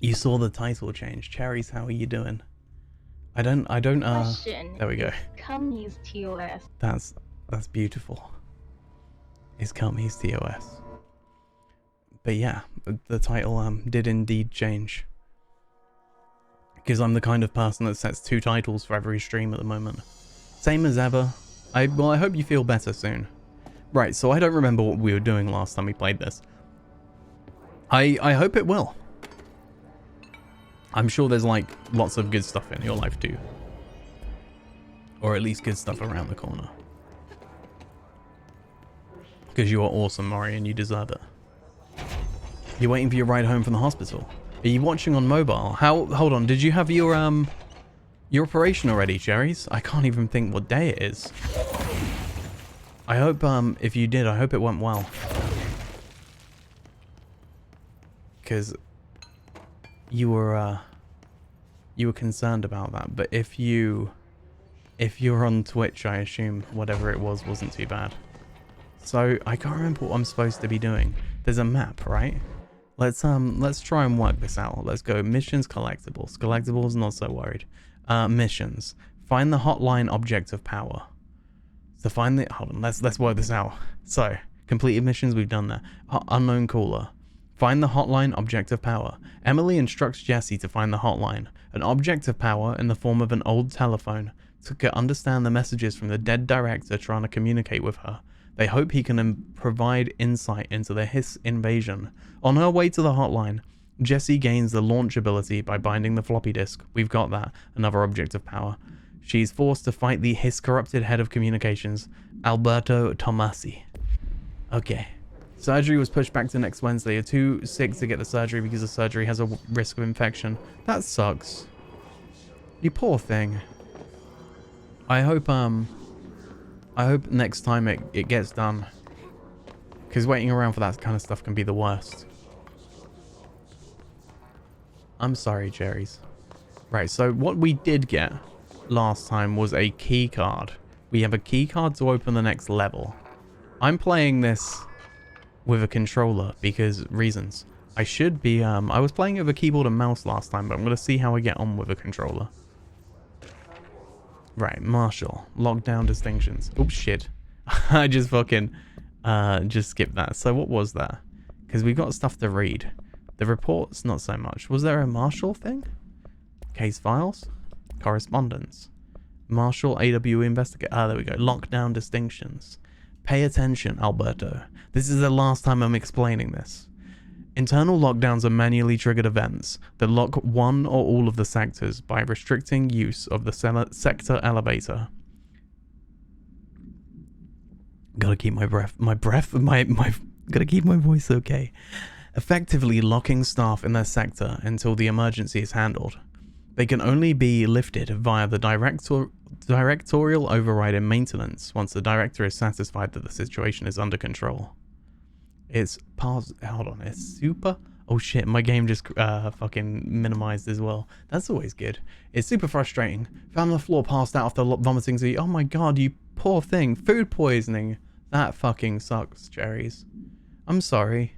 You saw the title change. Cherries, how are you doing? I don't, Question. there we go. Is Cummy's TOS? That's beautiful. Is Cummy's TOS. But yeah, the title, did indeed change. Because I'm the kind of person that sets 2 titles for every stream at the moment. Same as ever. Well, I hope you feel better soon. Right, so I don't remember what we were doing last time we played this. I hope it will. I'm sure there's like lots of good stuff in your life too. Or at least good stuff around the corner. Because you are awesome, Mori, and you deserve it. You're waiting for your ride home from the hospital. Are you watching on mobile? Hold on, did you have your operation already, Cherries? I can't even think what day it is. I hope, if you did, I hope it went well. Because you were concerned about that. But if you're on Twitch, I assume whatever it was wasn't too bad. So I can't remember what I'm supposed to be doing. There's a map, right? Let's try and work this out. Let's go missions, collectibles. Collectibles, not so worried. Missions. Find the hotline object of power. So find the, hold on, let's work this out. So, completed missions, we've done that. Unknown caller. Find the hotline object of power. Emily instructs Jesse to find the hotline, an object of power in the form of an old telephone, to understand the messages from the dead director trying to communicate with her. They hope he can provide insight into the Hiss invasion. On her way to the hotline, Jessie gains the launch ability by binding the floppy disk. We've got that, another object of power. She's forced to fight the Hiss corrupted head of communications, Alberto Tomasi. Okay. Surgery was pushed back to next Wednesday. You're too sick to get the surgery because the surgery has a risk of infection. That sucks. You poor thing. I hope next time it gets done. Because waiting around for that kind of stuff can be the worst. I'm sorry, Cherries. Right, so what we did get last time was a key card. We have a key card to open the next level. I'm playing this with a controller because reasons. I should be, I was playing it with a keyboard and mouse last time, but I'm going to see how I get on with a controller. Right, Marshall. Lockdown distinctions. Oops, shit. I just fucking, just skipped that. So what was that? Because we got stuff to read. The reports, not so much. Was there a Marshall thing? Case files? Correspondence. Marshall AW investigate. Ah, there we go. Lockdown distinctions. Pay attention, Alberto. This is the last time I'm explaining this. Internal lockdowns are manually triggered events that lock one or all of the sectors by restricting use of the sector elevator. Gotta keep gotta keep my voice okay. Effectively locking staff in their sector until the emergency is handled. They can only be lifted via the directorial override in maintenance once the director is satisfied that the situation is under control. It's hold on, it's super, oh shit, my game just fucking minimized as well. That's always good. It's super frustrating. Found on the floor passed out after vomiting to you. Oh my god, you poor thing. Food poisoning. That fucking sucks, Cherries. I'm sorry.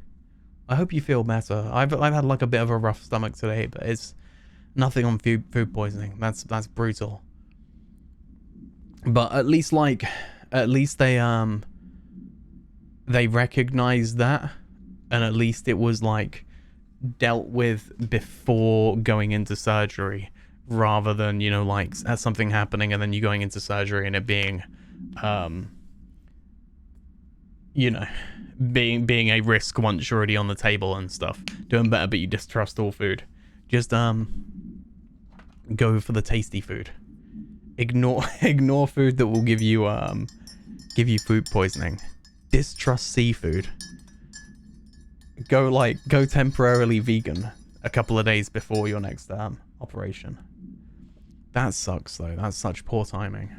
I hope you feel better. I've had like a bit of a rough stomach today, but it's nothing on food poisoning. That's brutal. But at least they recognized that, and at least it was like dealt with before going into surgery, rather than, you know, like as something happening and then you going into surgery and it being you know, being a risk once you're already on the table and stuff. Doing better, but you distrust all food. Just go for the tasty food. Ignore food that will give you food poisoning. Distrust seafood. Go temporarily vegan a couple of days before your next operation. That sucks though. That's such poor timing.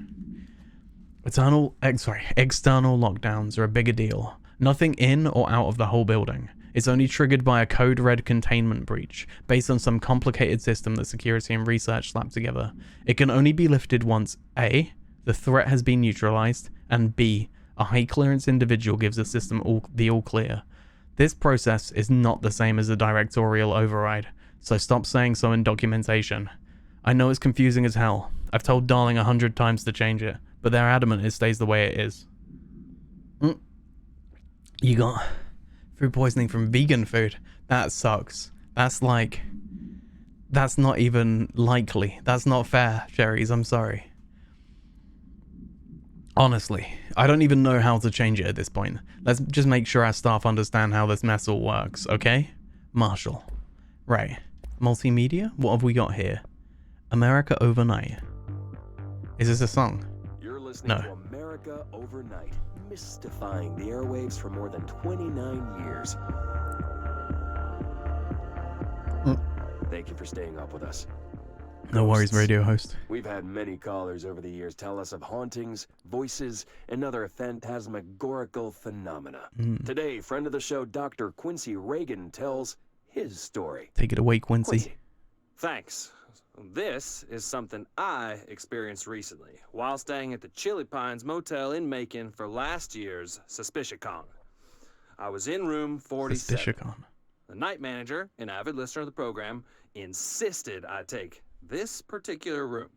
External lockdowns are a bigger deal. Nothing in or out of the whole building. It's only triggered by a code red containment breach, based on some complicated system that security and research slapped together. It can only be lifted once A, the threat has been neutralized, and B, a high clearance individual gives the system the all clear. This process is not the same as the directorial override, So stop saying so in documentation. I know it's confusing as hell. I've told Darling 100 times to change it, but they're adamant it stays the way it is. You got food poisoning from vegan food. That sucks. That's like... That's not even likely. That's not fair, Cherries. I'm sorry. Honestly, I don't even know how to change it at this point. Let's just make sure our staff understand how this mess all works, okay? Marshall. Right. Multimedia? What have we got here? America Overnight. Is this a song? You're listening to America Overnight, mystifying the airwaves for more than 29 years. Thank you for staying up with us. No worries, radio host. We've had many callers over the years tell us of hauntings, voices, and other phantasmagorical phenomena. Today, friend of the show, Dr. Quincy Reagan, tells his story. Take it away, Quincy. Thanks. This is something I experienced recently while staying at the Chili Pines Motel in Macon for last year's Suspicion-Con. I was in room 47. Suspicion-Con. The night manager, an avid listener of the program, insisted I take this particular room.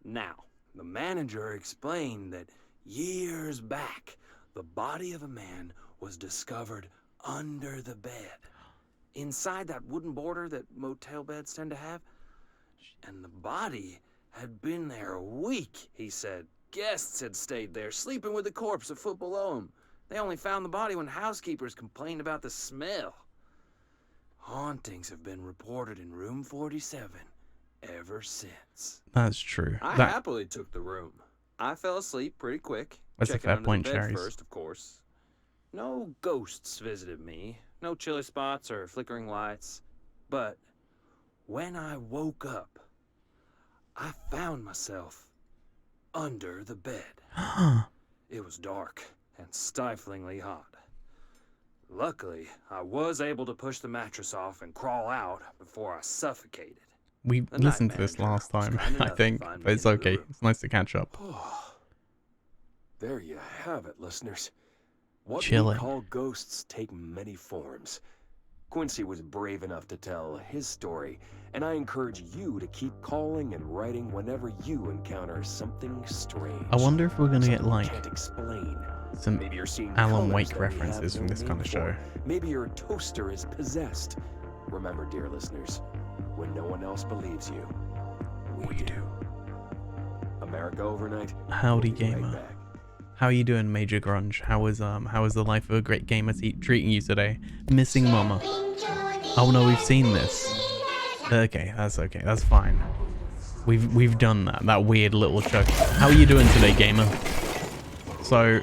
Now, the manager explained that years back, the body of a man was discovered under the bed, inside that wooden border that motel beds tend to have. And the body had been there a week, he said. Guests had stayed there, sleeping with the corpse a foot below him. They only found the body when housekeepers complained about the smell. Hauntings have been reported in room 47 ever since. That's true. I happily took the room. I fell asleep pretty quick. That's a fair point, Cherries. First, of course. No ghosts visited me. No chilly spots or flickering lights. But when I woke up, I found myself under the bed. It was dark and stiflingly hot. Luckily, I was able to push the mattress off and crawl out before I suffocated. We listened to this last time, I think, but it's okay. It's nice to catch up. There you have it, listeners. What Chilling. we call ghosts take many forms. Quincy was brave enough to tell his story, and I encourage you to keep calling and writing whenever you encounter something strange. I wonder if we're gonna get Something you like can't explain. some Maybe you're seeing Alan colors Wake that we references have from no this kind name of show. for. Maybe your toaster is possessed. Remember, dear listeners, when no one else believes you, we do. America Overnight. Howdy, We'll be right gamer. back. How you doing, Major Grunge? How is the life of a great gamer treating you today? Missing Mama. Oh no, we've seen this. Okay, that's fine. We've done that. That weird little chuck. How are you doing today, gamer? So,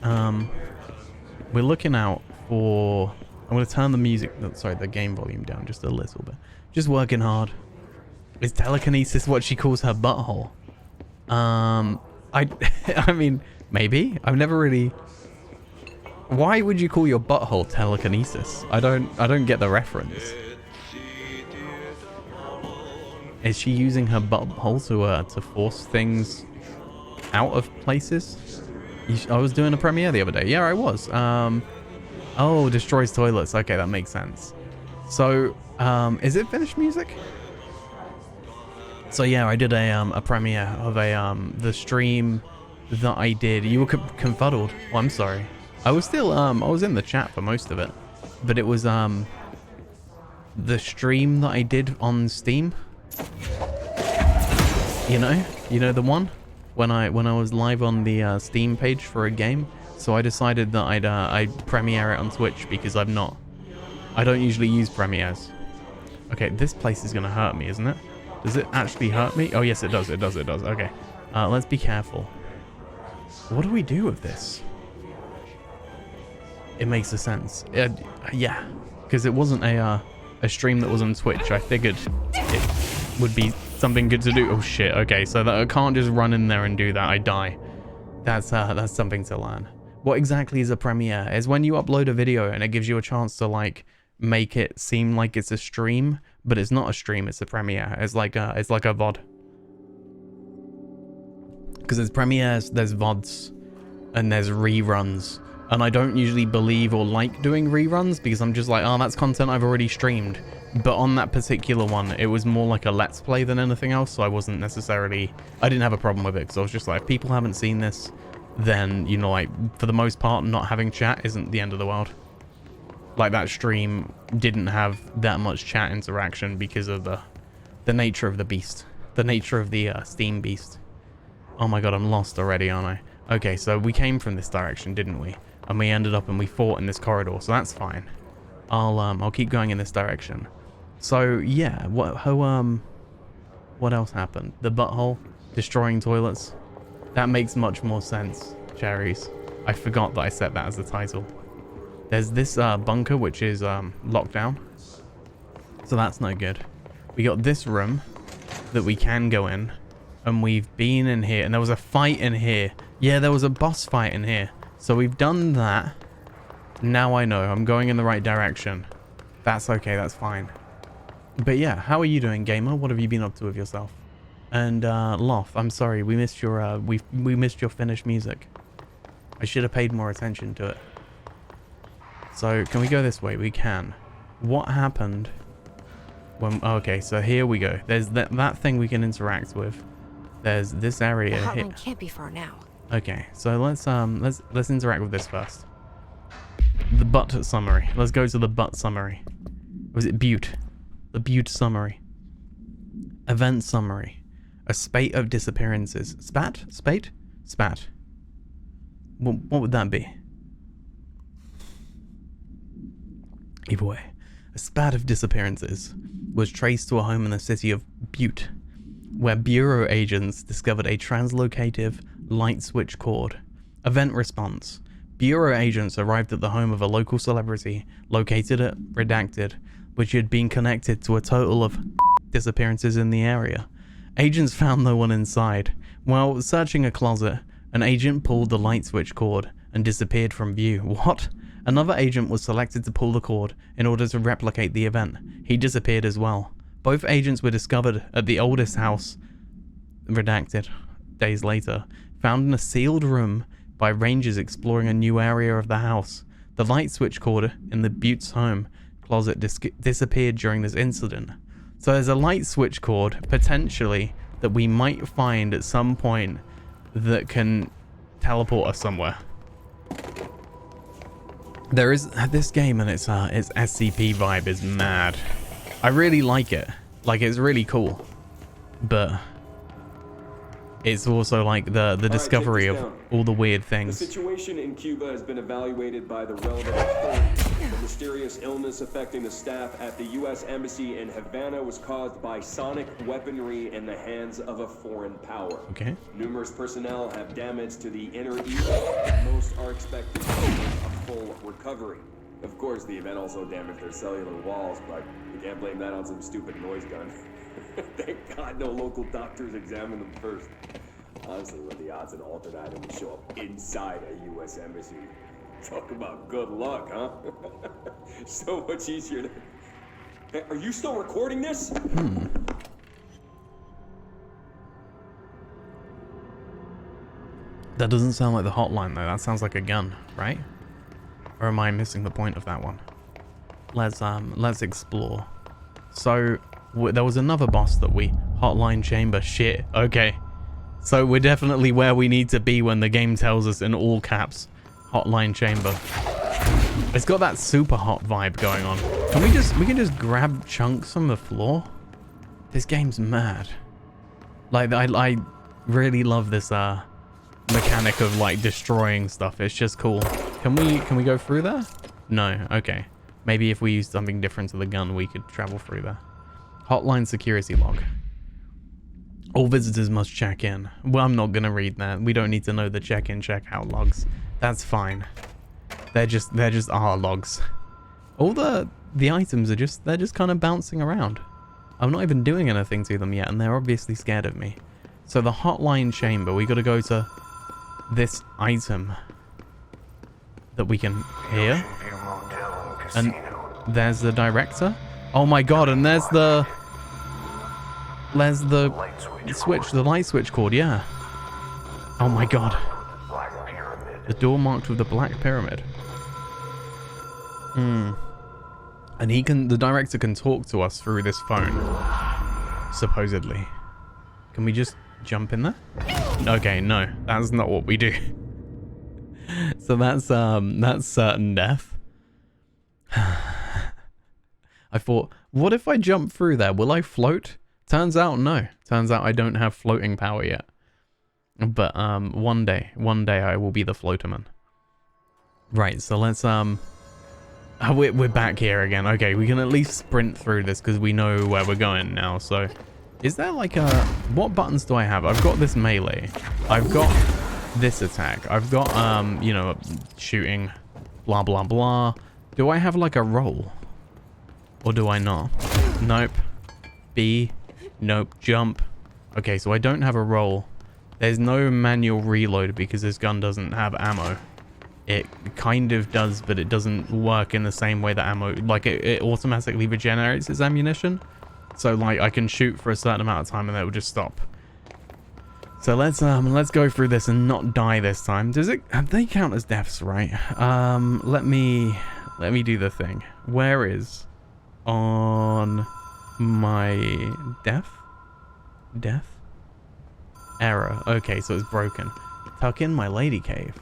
we're looking out for. I'm gonna turn the the game volume down just a little bit. Just working hard. Is telekinesis what she calls her butthole? I mean, maybe. I've never really. Why would you call your butthole telekinesis? I don't get the reference. Is she using her butthole to force things out of places? I was doing a premiere the other day. Yeah, I was. Oh, destroys toilets. Okay, that makes sense. So, is it finished music? So yeah, I did a premiere of the stream that I did. You were confuddled. Oh, I'm sorry. I was still I was in the chat for most of it, but it was the stream that I did on Steam. You know the one when I was live on the Steam page for a game. So I decided that I'd premiere it on Twitch because I don't usually use premieres. Okay, this place is gonna hurt me, isn't it? Does it actually hurt me? Oh yes, it does. It does. Okay, let's be careful. What do we do with this? It makes a sense. Yeah, because it wasn't a stream that was on Twitch. I figured it would be something good to do. Oh shit. Okay, so that I can't just run in there and do that. I die. That's something to learn. What exactly is a premiere? Is when you upload a video and it gives you a chance to like make it seem like it's a stream, but it's not a stream. It's a premiere. It's like a VOD. Because there's premieres, there's VODs, and there's reruns. And I don't usually believe or like doing reruns because I'm just like, oh, that's content I've already streamed. But on that particular one, it was more like a let's play than anything else, so I wasn't necessarily... I didn't have a problem with it, because I was just like, if people haven't seen this, then, you know, like, for the most part, not having chat isn't the end of the world. Like, that stream didn't have that much chat interaction because of the nature of the beast. The nature of the Steam beast. Oh my god, I'm lost already, aren't I? Okay, so we came from this direction, didn't we? And we ended up and we fought in this corridor, so that's fine. I'll keep going in this direction. So yeah, what else happened? The butthole destroying toilets. That makes much more sense. Cherries. I forgot that I set that as the title. There's this bunker which is locked down, so that's no good. We got this room that we can go in, and we've been in here, and there was a fight in here. Yeah, there was a boss fight in here. So we've done that. Now I know I'm going in the right direction. That's okay, that's fine. But yeah, how are you doing, gamer? What have you been up to with yourself? And Loth, I'm sorry, we missed your we missed your finished music. I should have paid more attention to it. So can we go this way? We can. What happened when... Okay, so here we go. There's that thing we can interact with. There's this area The here. hotline can't be far now. Okay, so let's interact with this first. The butt summary. Let's go to the butt summary. Was it Butte? The Butte summary. Event summary. A spate of disappearances. Spat? Spate? Spat. What would that be? Either way. A spat of disappearances was traced to a home in the city of Butte, where Bureau agents discovered a translocative light switch cord. Event response. Bureau agents arrived at the home of a local celebrity located at Redacted, which had been connected to a total of disappearances in the area. Agents found no one inside. While searching a closet, an agent pulled the light switch cord and disappeared from view. What? Another agent was selected to pull the cord in order to replicate the event. He disappeared as well. Both agents were discovered at the oldest house, Redacted, days later, found in a sealed room by rangers exploring a new area of the house. The light switch cord in the Butte's home closet disappeared during this incident. So there's a light switch cord, potentially, that we might find at some point that can teleport us somewhere. There is this game, and its SCP vibe is mad. I really like it. Like, it's really cool. But it's also like the discovery of all the weird things. The situation in Cuba has been evaluated by the relevant authorities. The mysterious illness affecting the staff at the U.S. Embassy in Havana was caused by sonic weaponry in the hands of a foreign power. Okay. Numerous personnel have damage to the inner ear. Most are expected to make a full recovery. Of course, the event also damaged their cellular walls, but you can't blame that on some stupid noise gun. Thank God no local doctors examined them first. Honestly, what are the odds an altered item would show up inside a U.S. embassy? Talk about good luck, huh? So much easier to... Hey, are you still recording this? That doesn't sound like the hotline, though. That sounds like a gun, right? Or am I missing the point of that one? Let's explore. So there was another boss that we... Hotline chamber. Shit. Okay. So we're definitely where we need to be when the game tells us in all caps. Hotline chamber. It's got that super hot vibe going on. We can just grab chunks from the floor? This game's mad. Like, I really love this mechanic of like destroying stuff. It's just cool. Can we go through there? No. Okay. Maybe if we use something different to the gun, we could travel through there. Hotline security log. All visitors must check in. Well, I'm not gonna read that. We don't need to know the check-in, check-out logs. That's fine. They're just our logs. All the items are they're just kind of bouncing around. I'm not even doing anything to them yet, and they're obviously scared of me. So the hotline chamber, we gotta go to this item that we can hear. And there's the director. Oh my god, and there's the switch, the light switch cord, yeah. Oh my god. The door marked with the black pyramid. And the director can talk to us through this phone, supposedly. Can we just jump in there? Okay, no, that's not what we do. So that's certain death. I thought, what if I jump through there? Will I float? Turns out no. Turns out I don't have floating power yet. But one day I will be the floaterman. Right, so let's we're back here again. Okay, we can at least sprint through this because we know where we're going now. So is there like a, what buttons do I have? I've got this melee. I've got this attack. I've got you know, shooting, blah blah blah. Do I have like a roll? Or do I not? Nope. B. Nope. Jump. Okay, so I don't have a roll. There's no manual reload because this gun doesn't have ammo. It kind of does, but it doesn't work in the same way that ammo... Like, it automatically regenerates its ammunition. So, like, I can shoot for a certain amount of time and it will just stop. So let's go through this and not die this time. Does it... They count as deaths, right? Let me do the thing. Where is... On my death? Error. Okay, so it's broken. Tuck in my lady cave.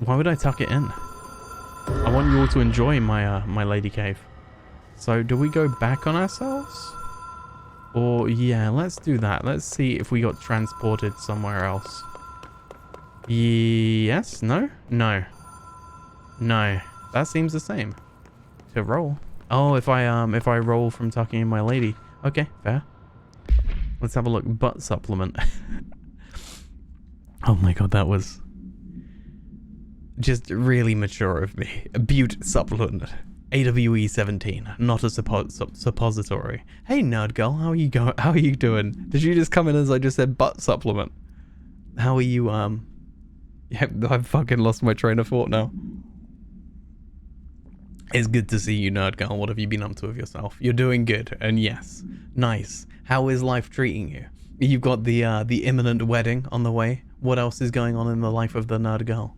Why would I tuck it in? I want you all to enjoy my my lady cave. So do we go back on ourselves? Or yeah, let's do that. Let's see if we got transported somewhere else. Yes? No? No. No. That seems the same. To roll. Oh, if I roll from tucking in my lady. Okay, fair. Let's have a look. Butt supplement. Oh my god, that was just really mature of me. A Butte supplement. AWE 17, not a suppository. Hey nerd girl, how are you doing? Did you just come in as I just said butt supplement? How are you yeah, I've fucking lost my train of thought now. It's good to see you, nerd girl. What have you been up to with yourself? You're doing good, and yes, nice. How is life treating you? You've got the imminent wedding on the way. What else is going on in the life of the nerd girl?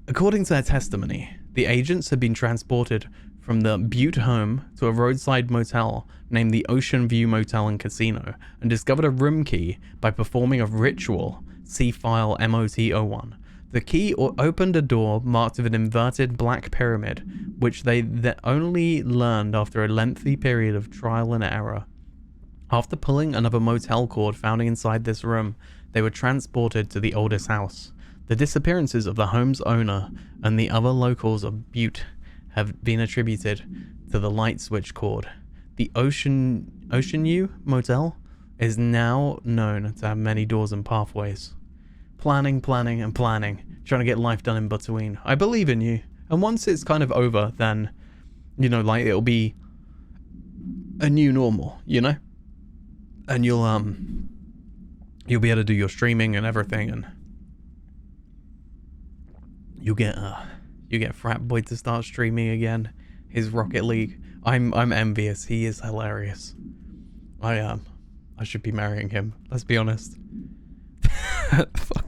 According to their testimony, the agents had been transported from the Butte home to a roadside motel named the Ocean View Motel and Casino and discovered a room key by performing a ritual. See file MOT01. The key opened a door marked with an inverted black pyramid, which they only learned after a lengthy period of trial and error. After pulling another motel cord found inside this room, they were transported to the oldest house. The disappearances of the home's owner and the other locals of Butte have been attributed to the light switch cord. The Ocean View Motel is now known to have many doors and pathways. Planning, and planning. Trying to get life done in between. I believe in you. And once it's kind of over, then, you know, like, it'll be a new normal, you know? And you'll be able to do your streaming and everything, and you get Frat Boy to start streaming again. His Rocket League. I'm envious. He is hilarious. I should be marrying him. Let's be honest. Fuck.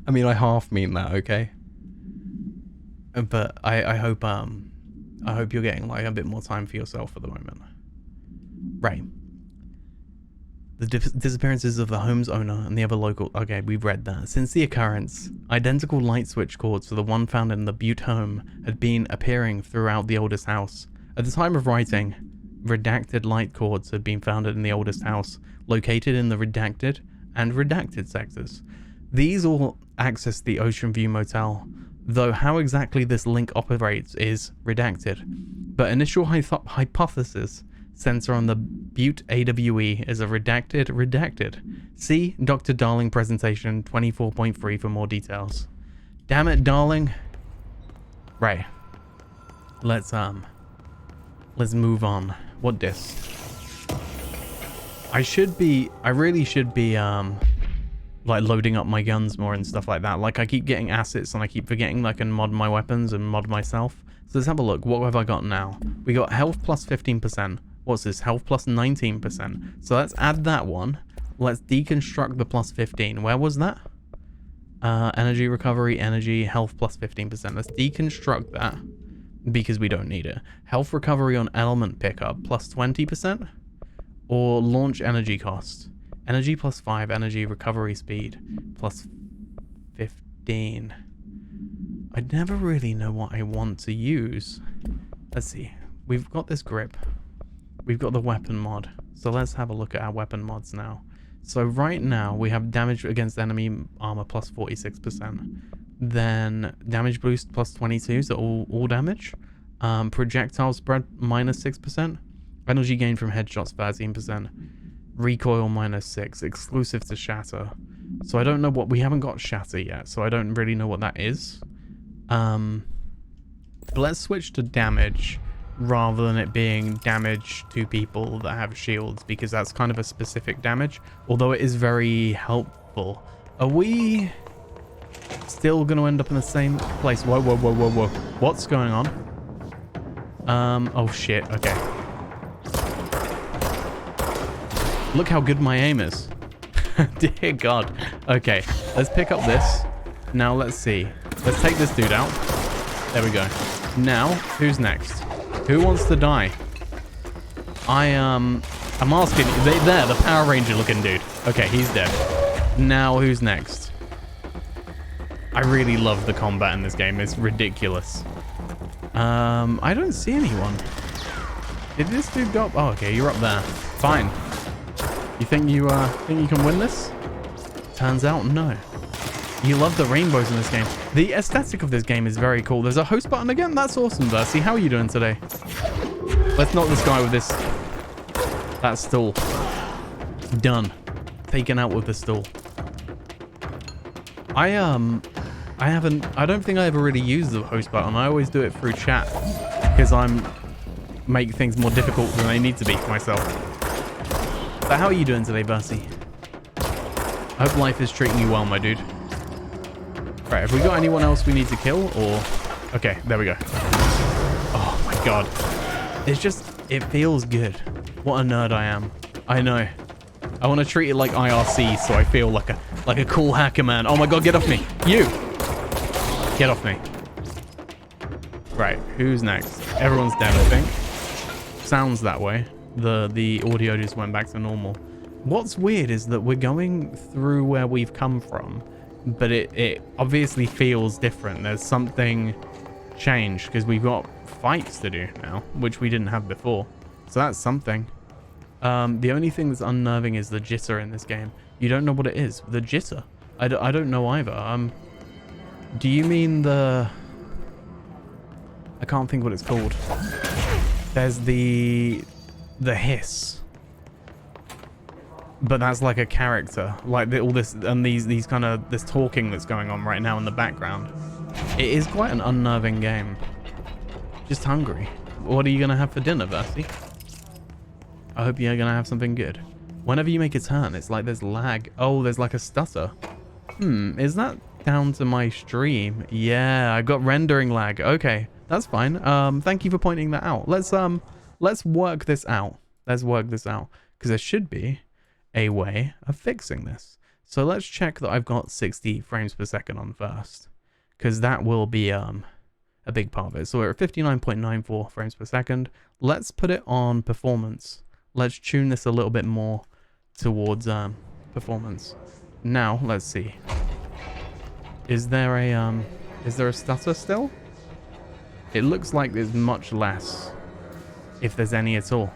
I mean, I half mean that, okay? But I hope you're getting like a bit more time for yourself at the moment. Right. The disappearances of the home's owner and the other local... Okay, we've read that. Since the occurrence, identical light switch cords to the one found in the Butte home had been appearing throughout the oldest house. At the time of writing, redacted light cords had been found in the oldest house, located in the redacted and redacted sectors. These all access the Ocean View Motel, though how exactly this link operates is redacted. But initial hypothesis center on the Butte AWE is a redacted. See Dr. Darling presentation 24.3 for more details. Damn it, Darling. Right. Let's move on. What disc? I really should be like loading up my guns more and stuff like that. Like, I keep getting assets and I keep forgetting that I can mod my weapons and mod myself. So let's have a look. What have I got now? We got health plus 15%. What's this? Health plus 19%. So let's add that one. Let's deconstruct the plus 15. Where was that? Energy recovery, energy, health plus 15%. Let's deconstruct that. because we don't need it. Health recovery on element pickup plus 20%, or launch energy cost. Energy plus 5, energy recovery speed plus 15. I never really know what I want to use. Let's see. We've got this grip. We've got the weapon mod. So let's have a look at our weapon mods now. So right now we have damage against enemy armor plus 46%. Then damage boost plus 22, so all damage. Projectile spread minus 6%. Energy gain from headshots 13%. Recoil minus 6, exclusive to shatter. So I don't know what, we haven't got shatter yet, so I don't really know what that is. But let's switch to damage rather than it being damage to people that have shields, because that's kind of a specific damage, although it is very helpful. Are we still going to end up in the same place? Whoa, whoa, whoa, whoa, whoa. What's going on? Oh shit, okay. Look how good my aim is. Dear God. Okay, let's pick up this. Now let's see. Let's take this dude out. There we go. Now, who's next? Who wants to die? I'm asking. There, the Power Ranger looking dude. Okay, he's dead. Now, who's next? I really love the combat in this game. It's ridiculous. I don't see anyone. Did this dude go up? Oh, okay, you're up there. Fine. You think you can win this? Turns out, no. You love the rainbows in this game. The aesthetic of this game is very cool. There's a host button again. That's awesome, Versi. How are you doing today? Let's knock this guy with this. That stool. Done. Taken out with the stool. I don't think I ever really use the host button. I always do it through chat because make things more difficult than they need to be for myself. But how are you doing today, Versi? I hope life is treating you well, my dude. Right, have we got anyone else we need to kill, or... Okay, there we go. Oh my God. It's just, it feels good. What a nerd I am. I know. I want to treat it like IRC, so I feel like a cool hacker man. Oh my God, get off me. You! Get off me. Right, who's next? Everyone's dead, I think. Sounds that way. The audio just went back to normal. What's weird is that we're going through where we've come from, but it obviously feels different. There's something changed because we've got fights to do now, which we didn't have before. So that's something. The only thing that's unnerving is the jitter in this game. You don't know what it is. The jitter. I don't know either. Do you mean the... I can't think what it's called. There's the hiss. But that's like a character. Like all this and these kind of this talking that's going on right now in the background. It is quite an unnerving game. Just hungry. What are you gonna have for dinner, Versi? I hope you're gonna have something good. Whenever you make a turn, it's like there's lag. Oh, there's like a stutter. Is that down to my stream? Yeah, I got rendering lag. Okay, that's fine. Thank you for pointing that out. Let's work this out. Let's work this out because there should be a way of fixing this. So let's check that I've got 60 frames per second on first, because that will be a big part of it. So we're at 59.94 frames per second. Let's put it on performance. Let's tune this a little bit more towards performance. Now let's see. Is there a stutter still? It looks like there's much less, if there's any at all.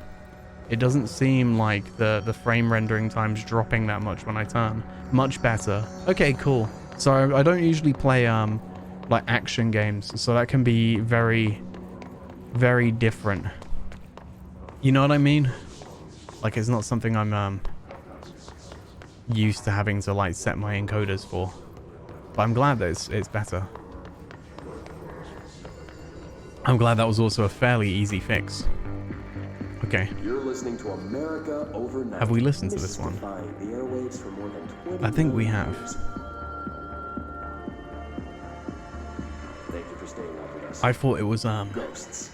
It doesn't seem like the frame rendering time's dropping that much when I turn. Much better. Okay, cool. So I don't usually play like action games, so that can be very, very different. You know what I mean? Like it's not something I'm used to having to like set my encoders for. But I'm glad that it's better. I'm glad that was also a fairly easy fix. Okay. You're listening to America Overnight. Have we listened to this one? The airwaves for more than 20 I think we have. years. Thank you for staying up with us. I thought it was Ghosts.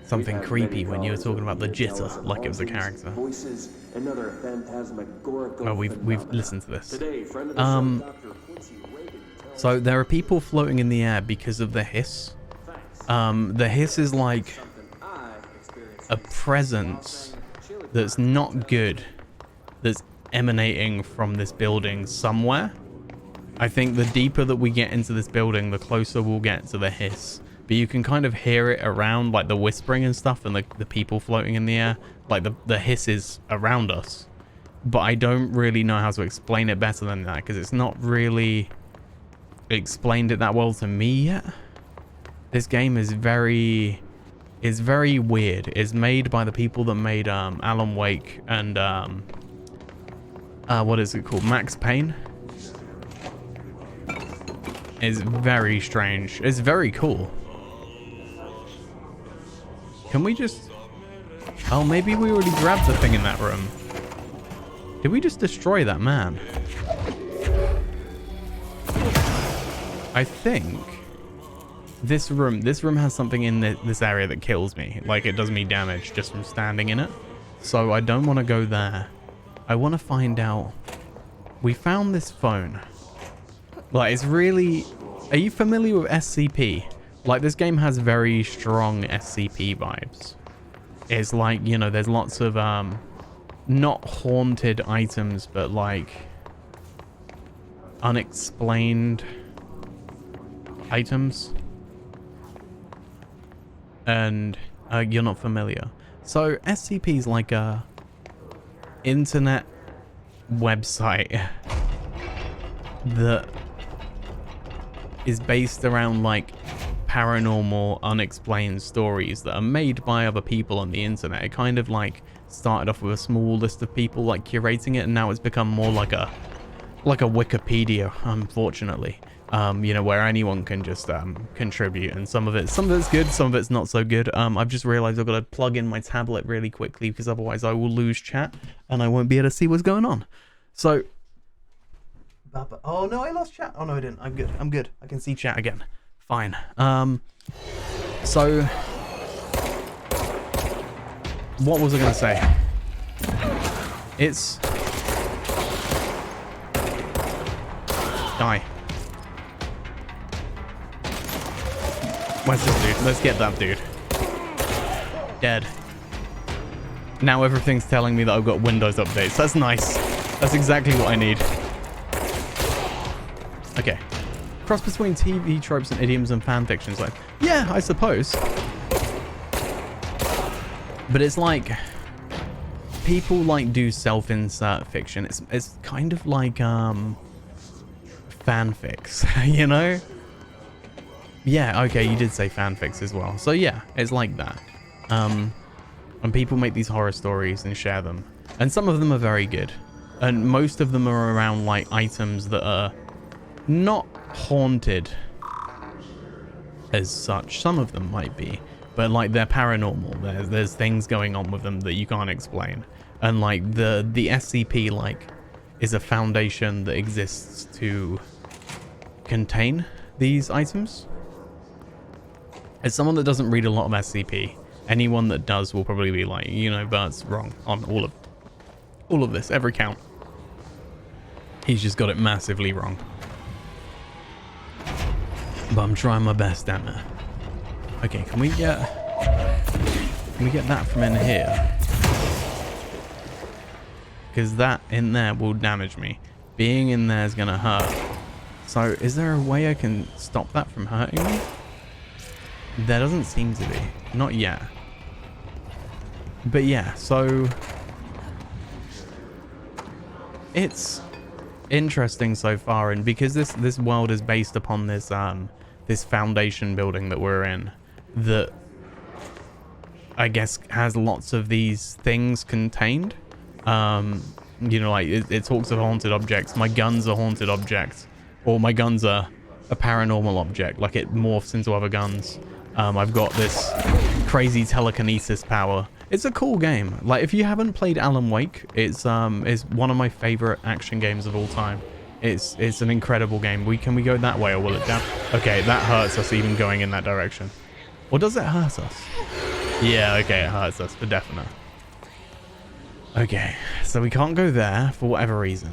something We've had creepy many when you were callers talking about the who tell us jitter, of like it was a hauntings, character. Voices, and other phantasmagorical Oh, we've phenomena. listened to this. Today, friend of the show, Dr. Quincy Reagan tells So there are people floating in the air because of the hiss. Facts. The hiss is like a presence that's not good that's emanating from this building somewhere. I think the deeper that we get into this building, the closer we'll get to the hiss. But you can kind of hear it around, like the whispering and stuff, and the people floating in the air. Like the hiss is around us. But I don't really know how to explain it better than that, because it's not really explained it that well to me yet. This game is very weird. It's made by the people that made Alan Wake and what is it called? Max Payne. It's very strange. It's very cool. Can we just... Oh, maybe we already grabbed the thing in that room. Did we just destroy that man? I think this room has something in this area that kills me. Like, it does me damage just from standing in it. So I don't want to go there. I want to find out... We found this phone. Like, it's really... Are you familiar with SCP? Like, this game has very strong SCP vibes. It's like, you know, there's lots of, not haunted items, but like unexplained items. And you're not familiar. So SCP is like a internet website that is based around like paranormal, unexplained stories that are made by other people on the internet. It kind of like started off with a small list of people like curating it, and now it's become more like a Wikipedia, unfortunately. You know, where anyone can just contribute, and some of it's good, some of it's not so good. I've just realized I've got to plug in my tablet really quickly, because otherwise I will lose chat and I won't be able to see what's going on. So oh no, I lost chat. Oh no, I didn't. I'm good. I can see chat again. Fine. So what was I gonna say? It's die. Where's this dude? Let's get that dude. Dead. Now everything's telling me that I've got Windows updates. That's nice. That's exactly what I need. Okay. Cross between TV tropes and idioms and fan fictions. Like, yeah, I suppose. But it's like people like do self-insert fiction. It's kind of like fanfics, you know? Yeah, okay, you did say fanfics as well. So yeah, it's like that. And people make these horror stories and share them. And some of them are very good. And most of them are around like items that are not haunted as such. Some of them might be, but like they're paranormal. There's things going on with them that you can't explain. And like the SCP like is a foundation that exists to contain these items. As someone that doesn't read a lot of SCP, anyone that does will probably be like, you know, Bert's wrong on all of this, every count. He's just got it massively wrong. But I'm trying my best, damn it. Okay, can we get that from in here? Because that in there will damage me. Being in there is gonna hurt. So is there a way I can stop that from hurting me? There doesn't seem to be. Not yet. But yeah, so it's interesting so far, and because this world is based upon this this foundation building that we're in, that I guess has lots of these things contained. You know, like it talks of haunted objects. My gun's a haunted object, or my gun's a paranormal object. Like it morphs into other guns. I've got this crazy telekinesis power. It's a cool game. Like if you haven't played Alan Wake, it's one of my favorite action games of all time. It's an incredible game. Can we go that way, or will it down? Okay, that hurts us even going in that direction. Or does it hurt us? Yeah, okay, it hurts us for definite. Okay, so we can't go there for whatever reason.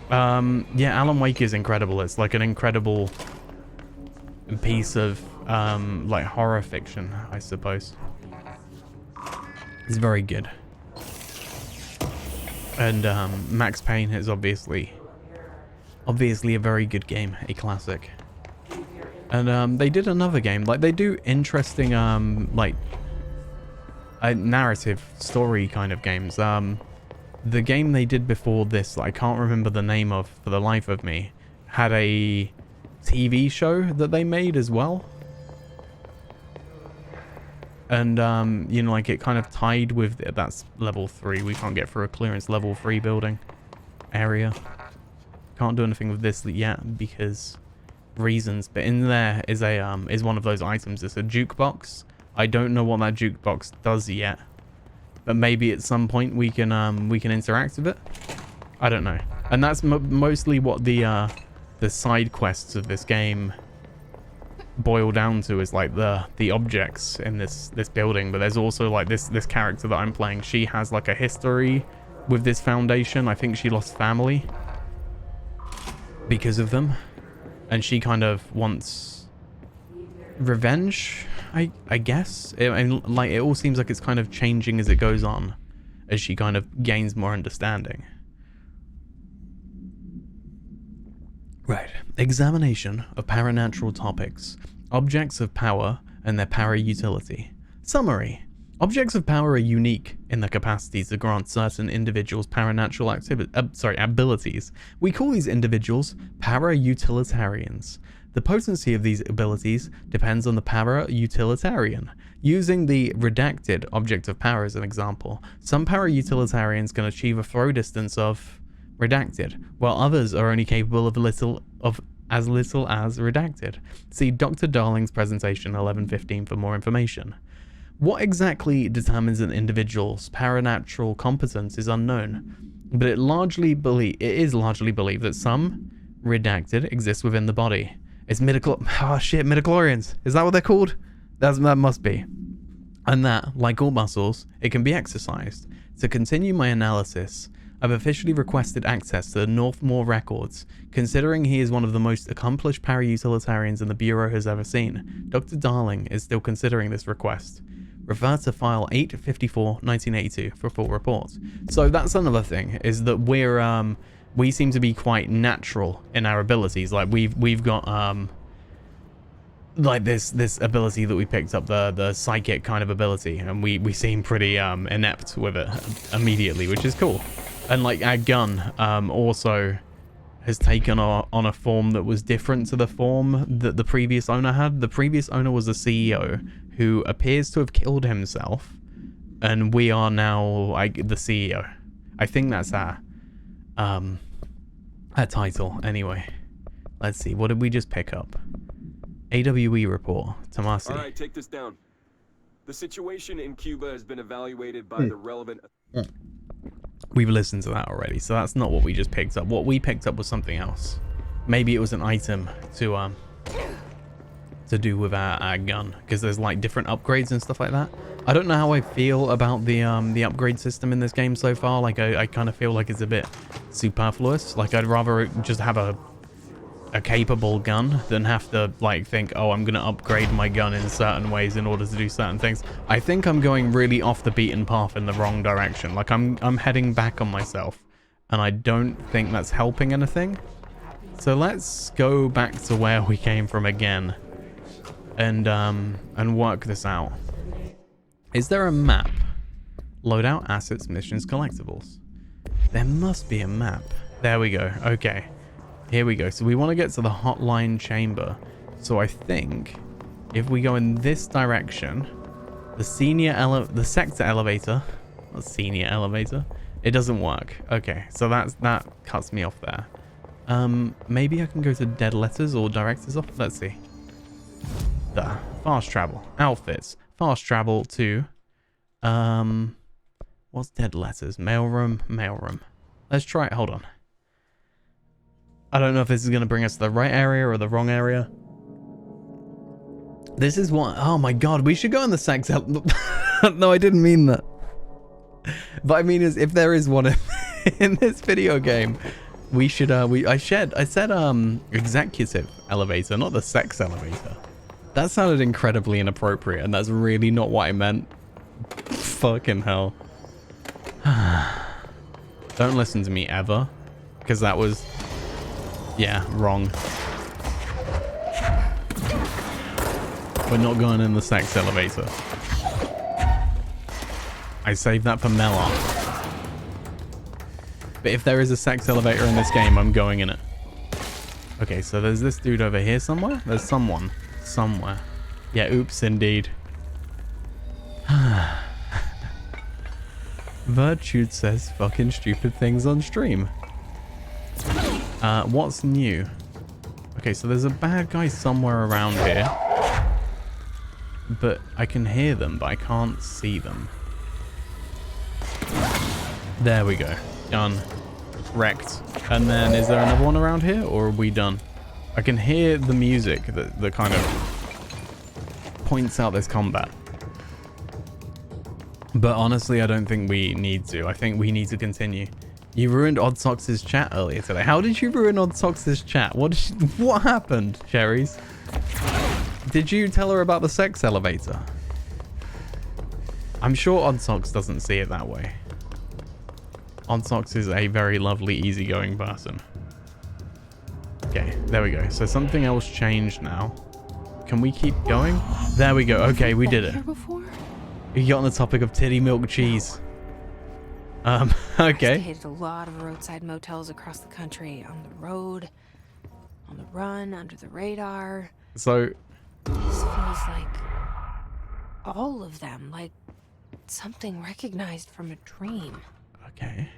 Yeah, Alan Wake is incredible. It's like an incredible piece of like horror fiction, I suppose. It's very good. And Max Payne is obviously a very good game, a classic. And they did another game, like they do interesting like narrative story kind of games. The game they did before this, I can't remember the name of for the life of me, had a TV show that they made as well. And, you know, like it kind of tied with, that's level 3. We can't get through a clearance level 3 building area. Can't do anything with this yet because reasons. But in there is a, is one of those items. It's a jukebox. I don't know what that jukebox does yet. But maybe at some point we can interact with it. I don't know. And that's mostly what the side quests of this game boil down to, is like the objects in this building. But there's also like this character that I'm playing. She has like a history with this foundation. I think she lost family because of them, and she kind of wants revenge, I guess. And like it all seems like it's kind of changing as it goes on, as she kind of gains more understanding. Right. Examination of paranatural topics. Objects of power and their power utility. Summary. Objects of power are unique in their capacity to grant certain individuals paranatural abilities. We call these individuals para-utilitarians. The potency of these abilities depends on the para-utilitarian. Using the redacted object of power as an example, some para-utilitarians can achieve a throw distance of redacted, while others are only capable of as little as redacted. See Dr. Darling's presentation 11:15 for more information. What exactly determines an individual's paranatural competence is unknown, but it is largely believed that some redacted exist within the body. It's midichlorians. Is that what they're called? That must be. And that, like all muscles, it can be exercised. To continue my analysis, I've officially requested access to the Northmore records, considering he is one of the most accomplished para-utilitarians in the Bureau has ever seen. Dr. Darling is still considering this request. Refer to file 854-1982 for a full report. So that's another thing, is that we seem to be quite natural in our abilities. Like we've got like this ability that we picked up, the psychic kind of ability, and we seem pretty inept with it immediately, which is cool. And like our gun also has taken on a form that was different to the form that the previous owner had. The previous owner was a CEO who appears to have killed himself, and we are now the CEO. I think that's our title. Anyway, let's see. What did we just pick up? AWE report. Tomasi. All right, take this down. The situation in Cuba has been evaluated by the relevant... We've listened to that already, so that's not what we just picked up. What we picked up was something else. Maybe it was an item to do with our gun, because there's like different upgrades and stuff like that. I don't know how I feel about the upgrade system in this game so far. Like I kind of feel like it's a bit superfluous. Like I'd rather just have a capable gun than have to like think, oh, I'm gonna upgrade my gun in certain ways in order to do certain things. I think I'm going really off the beaten path in the wrong direction. Like I'm heading back on myself, and I don't think that's helping anything. So let's go back to where we came from again, and work this out. Is there a map? Loadout, assets, missions, collectibles. There must be a map. There we go. Okay. Here we go. So we want to get to the hotline chamber. So I think if we go in this direction, the sector elevator, not senior elevator, it doesn't work. Okay, so that cuts me off there. Maybe I can go to dead letters or directors off. Let's see. The fast travel outfits, fast travel to what's dead letters? Mailroom. Let's try it. Hold on. I don't know if this is going to bring us to the right area or the wrong area. This is what... Oh my god, we should go in the sex... No, I didn't mean that. But I mean, if there is one in this video game, we should... I said executive elevator, not the sex elevator. That sounded incredibly inappropriate, and that's really not what I meant. Fucking hell. Don't listen to me ever, because that was, yeah, wrong. We're not going in the sex elevator. I saved that for Melon. But if there is a sex elevator in this game, I'm going in it. Okay, so there's this dude over here somewhere? There's someone. Somewhere. Yeah, oops, indeed. Virtute says fucking stupid things on stream. What's new? Okay, so there's a bad guy somewhere around here. But I can hear them, but I can't see them. There we go. Done. Wrecked. And then is there another one around here, or are we done? I can hear the music that kind of points out this combat. But honestly, I don't think we need to. I think we need to continue. You ruined Oddsox's chat earlier today. How did you ruin Oddsox's chat? What happened, Cherries? Did you tell her about the sex elevator? I'm sure Oddsox doesn't see it that way. Oddsox is a very lovely, easygoing person. Okay, there we go. So something else changed now. Can we keep going? There we go. Okay, we did it. We got on the topic of titty milk cheese. Okay. I stayed at a lot of roadside motels across the country, on the road, on the run, under the radar. So This feels like all of them, like something recognized from a dream. okay.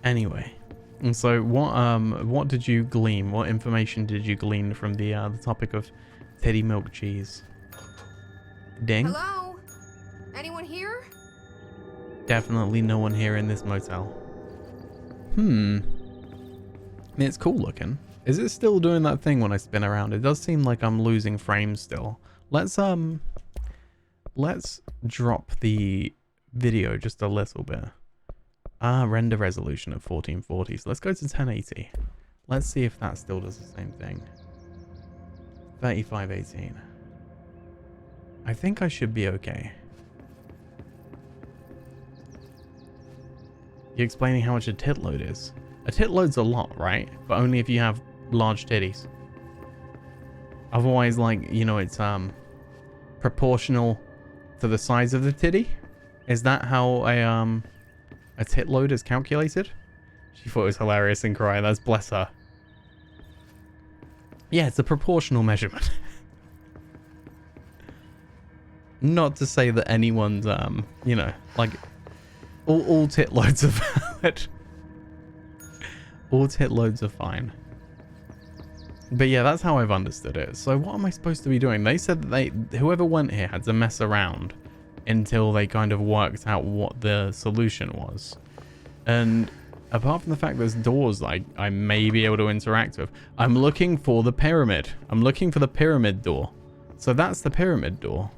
Anyway, and so what did you glean? What information did you glean from the topic of titty milk cheese? Ding. Hello? Anyone here? Definitely no one here in this motel. I mean, it's cool looking. Is it still doing that thing when I spin around? It does seem like I'm losing frames still. Let's drop the video just a little bit. Render resolution at 1440. So let's go to 1080. Let's see if that still does the same thing. 3518. I think I should be okay. You're explaining how much a tit load is. A tit load's a lot, right? But only if you have large titties. Otherwise, like, you know, it's proportional to the size of the titty. Is that how a tit load is calculated? She thought it was hilarious and cried. That's bless her. Yeah, it's a proportional measurement. Not to say that anyone's you know, like all tit loads are valid. All tit loads are fine. But yeah, that's how I've understood it. So what am I supposed to be doing? They said that whoever went here had to mess around until they kind of worked out what the solution was. And apart from the fact there's doors I may be able to interact with, I'm looking for the pyramid. I'm looking for the pyramid door. So that's the pyramid door.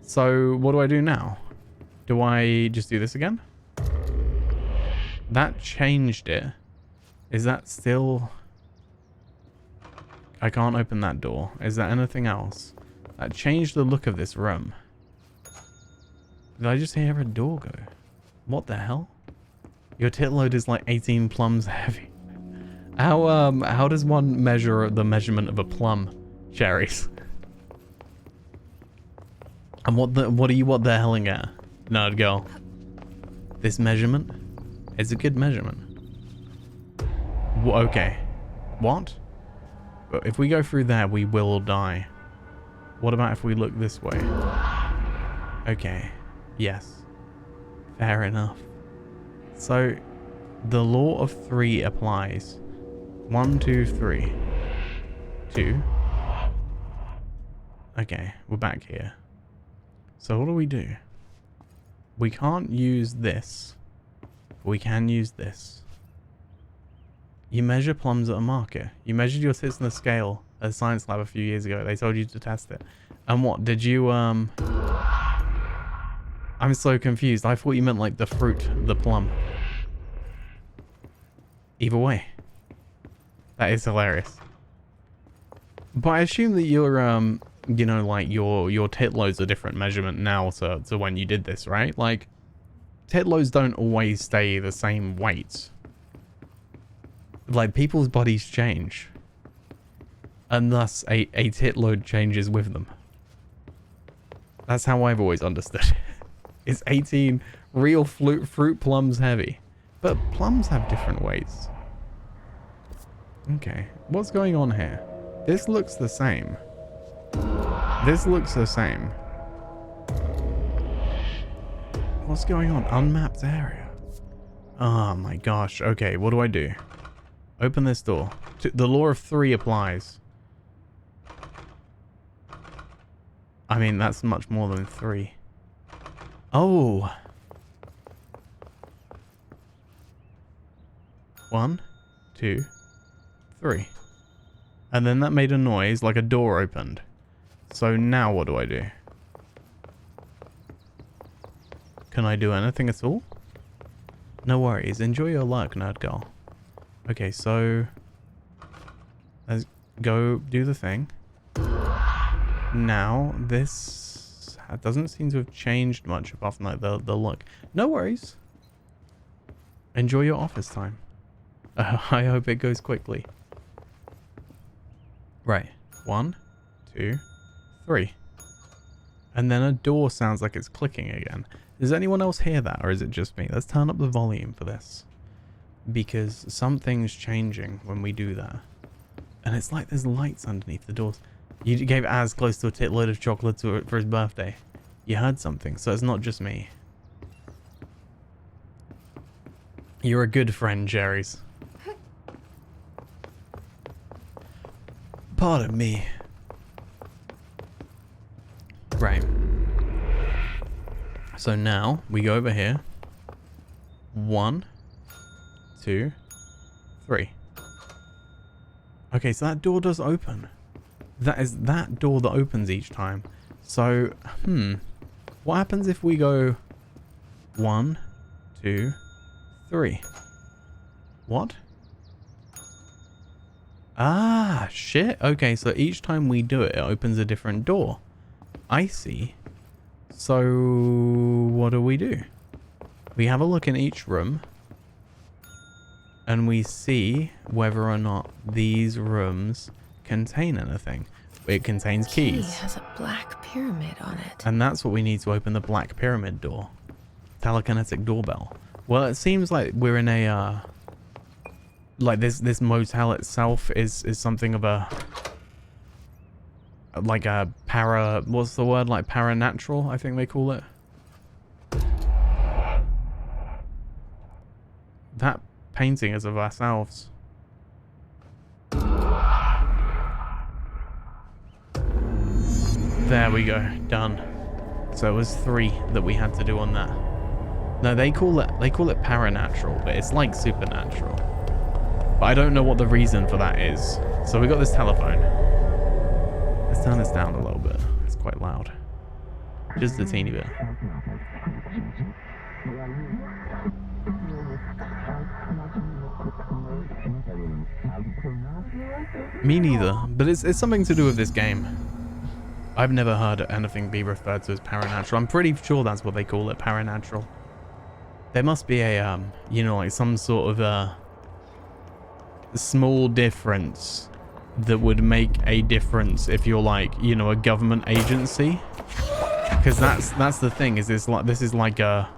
So what do I do now? Do I just do this again? That changed it. Is that still... I can't open that door. Is there anything else? That changed the look of this room. Did I just hear a door go? What the hell? Your tit load is like 18 plums heavy. How does one measure the measurement of a plum, Cherries? And what are you helling at, nerd girl? This measurement? It's a good measurement. Okay. What? If we go through there, we will die. What about if we look this way? Okay. Yes. Fair enough. So, the law of 3 applies. 1, 2, 3. 2. Okay, we're back here. So what do we do? We can't use this. We can use this. You measure plums at a marker. You measured your tits on the scale at a science lab a few years ago. They told you to test it. And what? Did you, I'm so confused. I thought you meant like the fruit, the plum. Either way. That is hilarious. But I assume that your you know, like your tit load's a different measurement now to when you did this, right? Like tit loads don't always stay the same weight. Like people's bodies change. And thus a tit load changes with them. That's how I've always understood it. It's 18 real fruit plums heavy. But plums have different weights. Okay, what's going on here? This looks the same. This looks the same. What's going on? Unmapped area. Oh my gosh. Okay, what do I do? Open this door. The law of 3 applies. I mean, that's much more than 3. Oh. 1, 2, 3. And then that made a noise like a door opened. So now what do I do? Can I do anything at all? No worries. Enjoy your luck, nerd girl. Okay, so let's go do the thing. Now, this doesn't seem to have changed much apart from like the look. No worries. Enjoy your office time. I hope it goes quickly. Right. 1, 2, 3. And then a door sounds like it's clicking again. Does anyone else hear that, or is it just me? Let's turn up the volume for this. Because something's changing when we do that. And it's like there's lights underneath the doors. You gave Az close to a tit load of chocolate for his birthday. You heard something, so it's not just me. You're a good friend, Jerry's. Pardon me. Right. So now we go over here. 1, 2, 3. Okay, so that door does open. That is that door that opens each time. So, what happens if we go 1, 2, 3? What? Ah, shit. Okay, so each time we do it, it opens a different door. I see. So, what do? We have a look in each room. And we see whether or not these rooms contain anything. It contains keys. Key has a black pyramid on it. And that's what we need to open the black pyramid door. Telekinetic doorbell. Well, it seems like we're in a like this motel itself is something of a like a what's the word, like paranatural, I think they call it. That painting is of ourselves. There we go, done. So it was 3 that we had to do on that. No, they call it paranatural, but it's like supernatural. But I don't know what the reason for that is. So we got this telephone. Let's turn this down a little bit. It's quite loud. Just a teeny bit. Me neither, but it's something to do with this game. I've never heard anything be referred to as paranatural. I'm pretty sure that's what they call it, paranatural. There must be a, you know, like some sort of a small difference that would make a difference if you're like, you know, a government agency. Because that's the thing, is this is like a...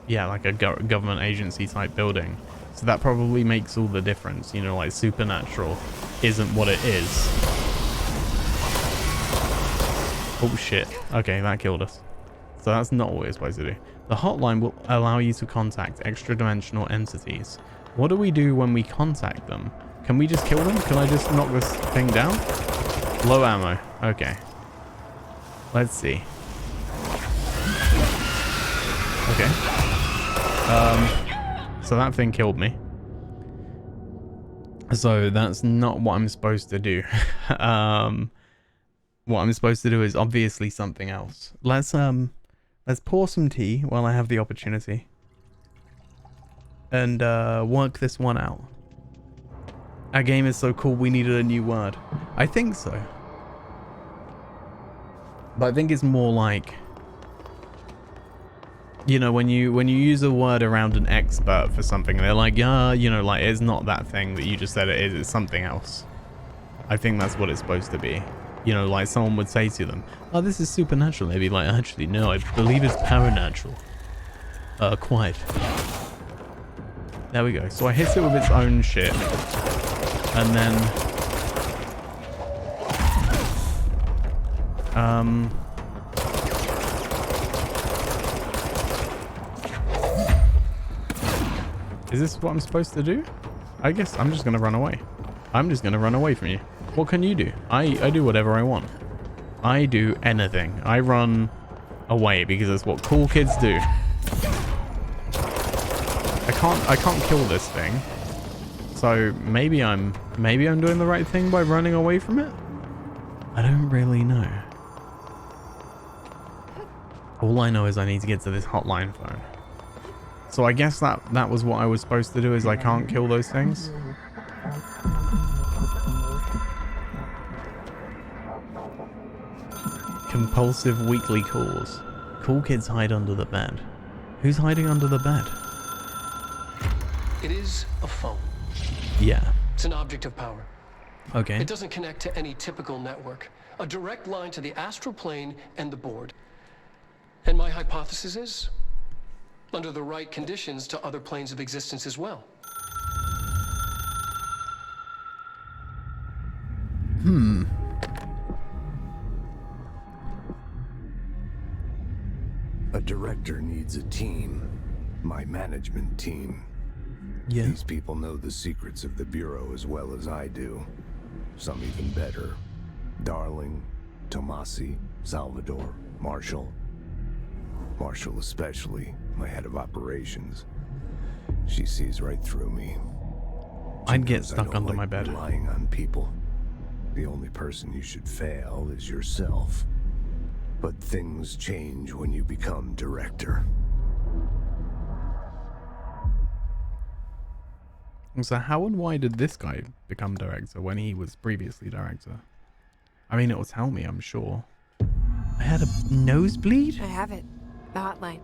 yeah, like a government agency type building. So that probably makes all the difference, you know, like supernatural isn't what it is. Oh shit. Okay, that killed us. So that's not what we're supposed to do. The hotline will allow you to contact extra-dimensional entities. What do we do when we contact them? Can we just kill them? Can I just knock this thing down? Low ammo. Okay. Let's see. Okay. So that thing killed me. So that's not what I'm supposed to do. What I'm supposed to do is obviously something else. Let's pour some tea while I have the opportunity. and work this one out. Our game is so cool, we needed a new word. I think so. But I think it's more like, you know, when you use a word around an expert for something, they're like, yeah, you know, like, it's not that thing that you just said it is, it's something else. I think that's what it's supposed to be. You know, like someone would say to them, oh, this is supernatural. They'd be like, actually, no, I believe it's paranatural. Quite. There we go. So I hit it with its own shit. And then... Is this what I'm supposed to do? I guess I'm just going to run away. I'm just going to run away from you. What can you do? I do whatever I want. I do anything. I run away because that's what cool kids do. I can't kill this thing. So maybe I'm doing the right thing by running away from it? I don't really know. All I know is I need to get to this hotline phone. So I guess that was what I was supposed to do, is I can't kill those things. Compulsive weekly calls. Cool kids hide under the bed. Who's hiding under the bed? It is a phone. Yeah. It's an object of power. Okay. It doesn't connect to any typical network. A direct line to the astral plane and the board. And my hypothesis is, under the right conditions, to other planes of existence as well. A director needs a team. My management team. Yeah. These people know the secrets of the Bureau as well as I do. Some even better. Darling, Tomasi, Salvador, Marshall. Marshall especially, my head of operations. She sees right through me. I'd get knows I stuck don't under like my bed. relying on people. The only person you should fail is yourself. But things change when you become director. So how and why did this guy become director when he was previously director? I mean, it'll tell me, I'm sure. I had a nosebleed? I have it. The hotline.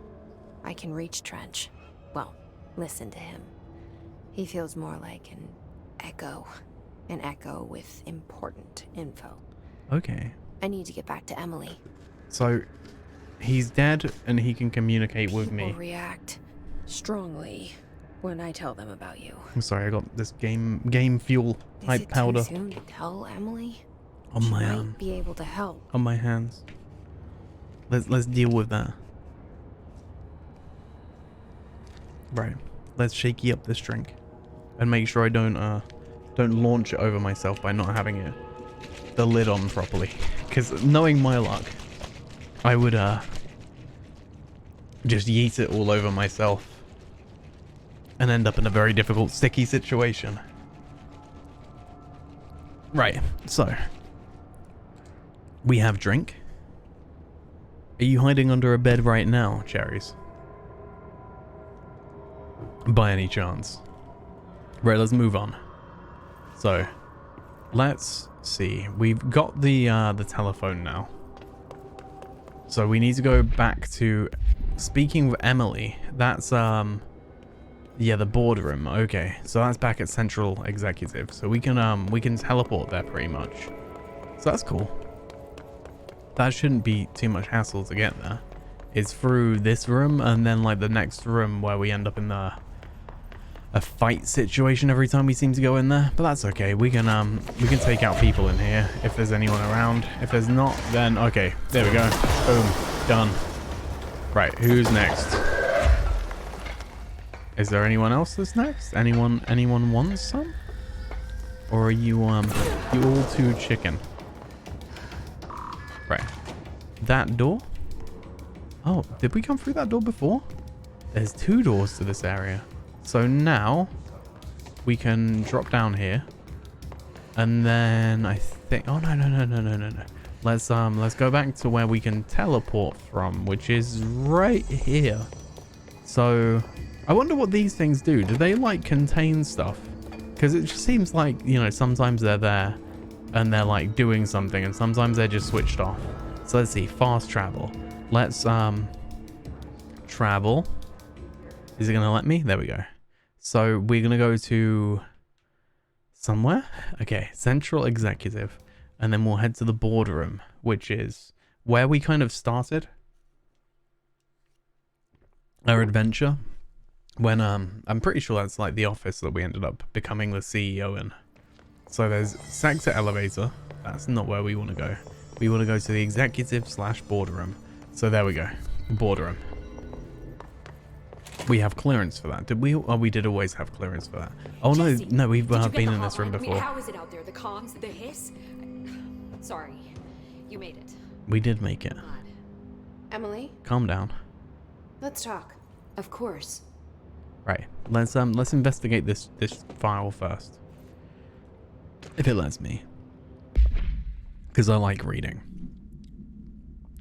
I can reach Trench. Well, listen to him. He feels more like an echo. An echo with important info. Okay. I need to get back to Emily. So, he's dead and he can communicate with me. People react strongly when I tell them about you. I'm sorry, I got this game fuel Is type it powder too soon to tell Emily? on She my might be able to help. on my hands. Let's deal with that. Right. Let's shaky up this drink and make sure I don't launch it over myself by not having the lid on properly. Because knowing my luck, I would just yeet it all over myself and end up in a very difficult sticky situation. Right. So we have drink. Are you hiding under a bed right now, Cherries? By any chance? Right, let's move on. So, let's see. We've got the telephone now. So we need to go back to speaking with Emily. That's yeah, the boardroom. Okay, so that's back at Central Executive. So we can teleport there pretty much. So that's cool. That shouldn't be too much hassle to get there. It's through this room and then like the next room where we end up in a fight situation every time we seem to go in there. But that's okay. We can take out people in here if there's anyone around. If there's not, then okay. There we go. Boom. Done. Right, who's next? Is there anyone else that's next? Anyone wants some? Or are you all too chicken? Right. That door? Oh, did we come through that door before? There's two doors to this area. So now we can drop down here. And then I think no. Let's go back to where we can teleport from, which is right here. So I wonder what these things do. Do they like contain stuff? Because it just seems like, you know, sometimes they're there and they're like doing something, and sometimes they're just switched off. So let's see, fast travel. Let's travel. Is it gonna let me? There we go. So we're gonna go to somewhere. Okay, central executive, and then we'll head to the boardroom, which is where we kind of started our adventure. When I'm pretty sure that's like the office that we ended up becoming the CEO in. So there's sector elevator. That's not where we want to go. We want to go to the executive / boardroom. So there we go, boardroom. We have clearance for that. Did we? Oh, we did always have clearance for that. Oh Jesse, no, we've did you get been the in this room hotline? I before. mean, how is it out there? The comms, the hiss? Sorry, you made it. We did make it. God. Emily, Calm down. let's talk. Of course. Right. Let's investigate this file first. If it lets me. Because I like reading.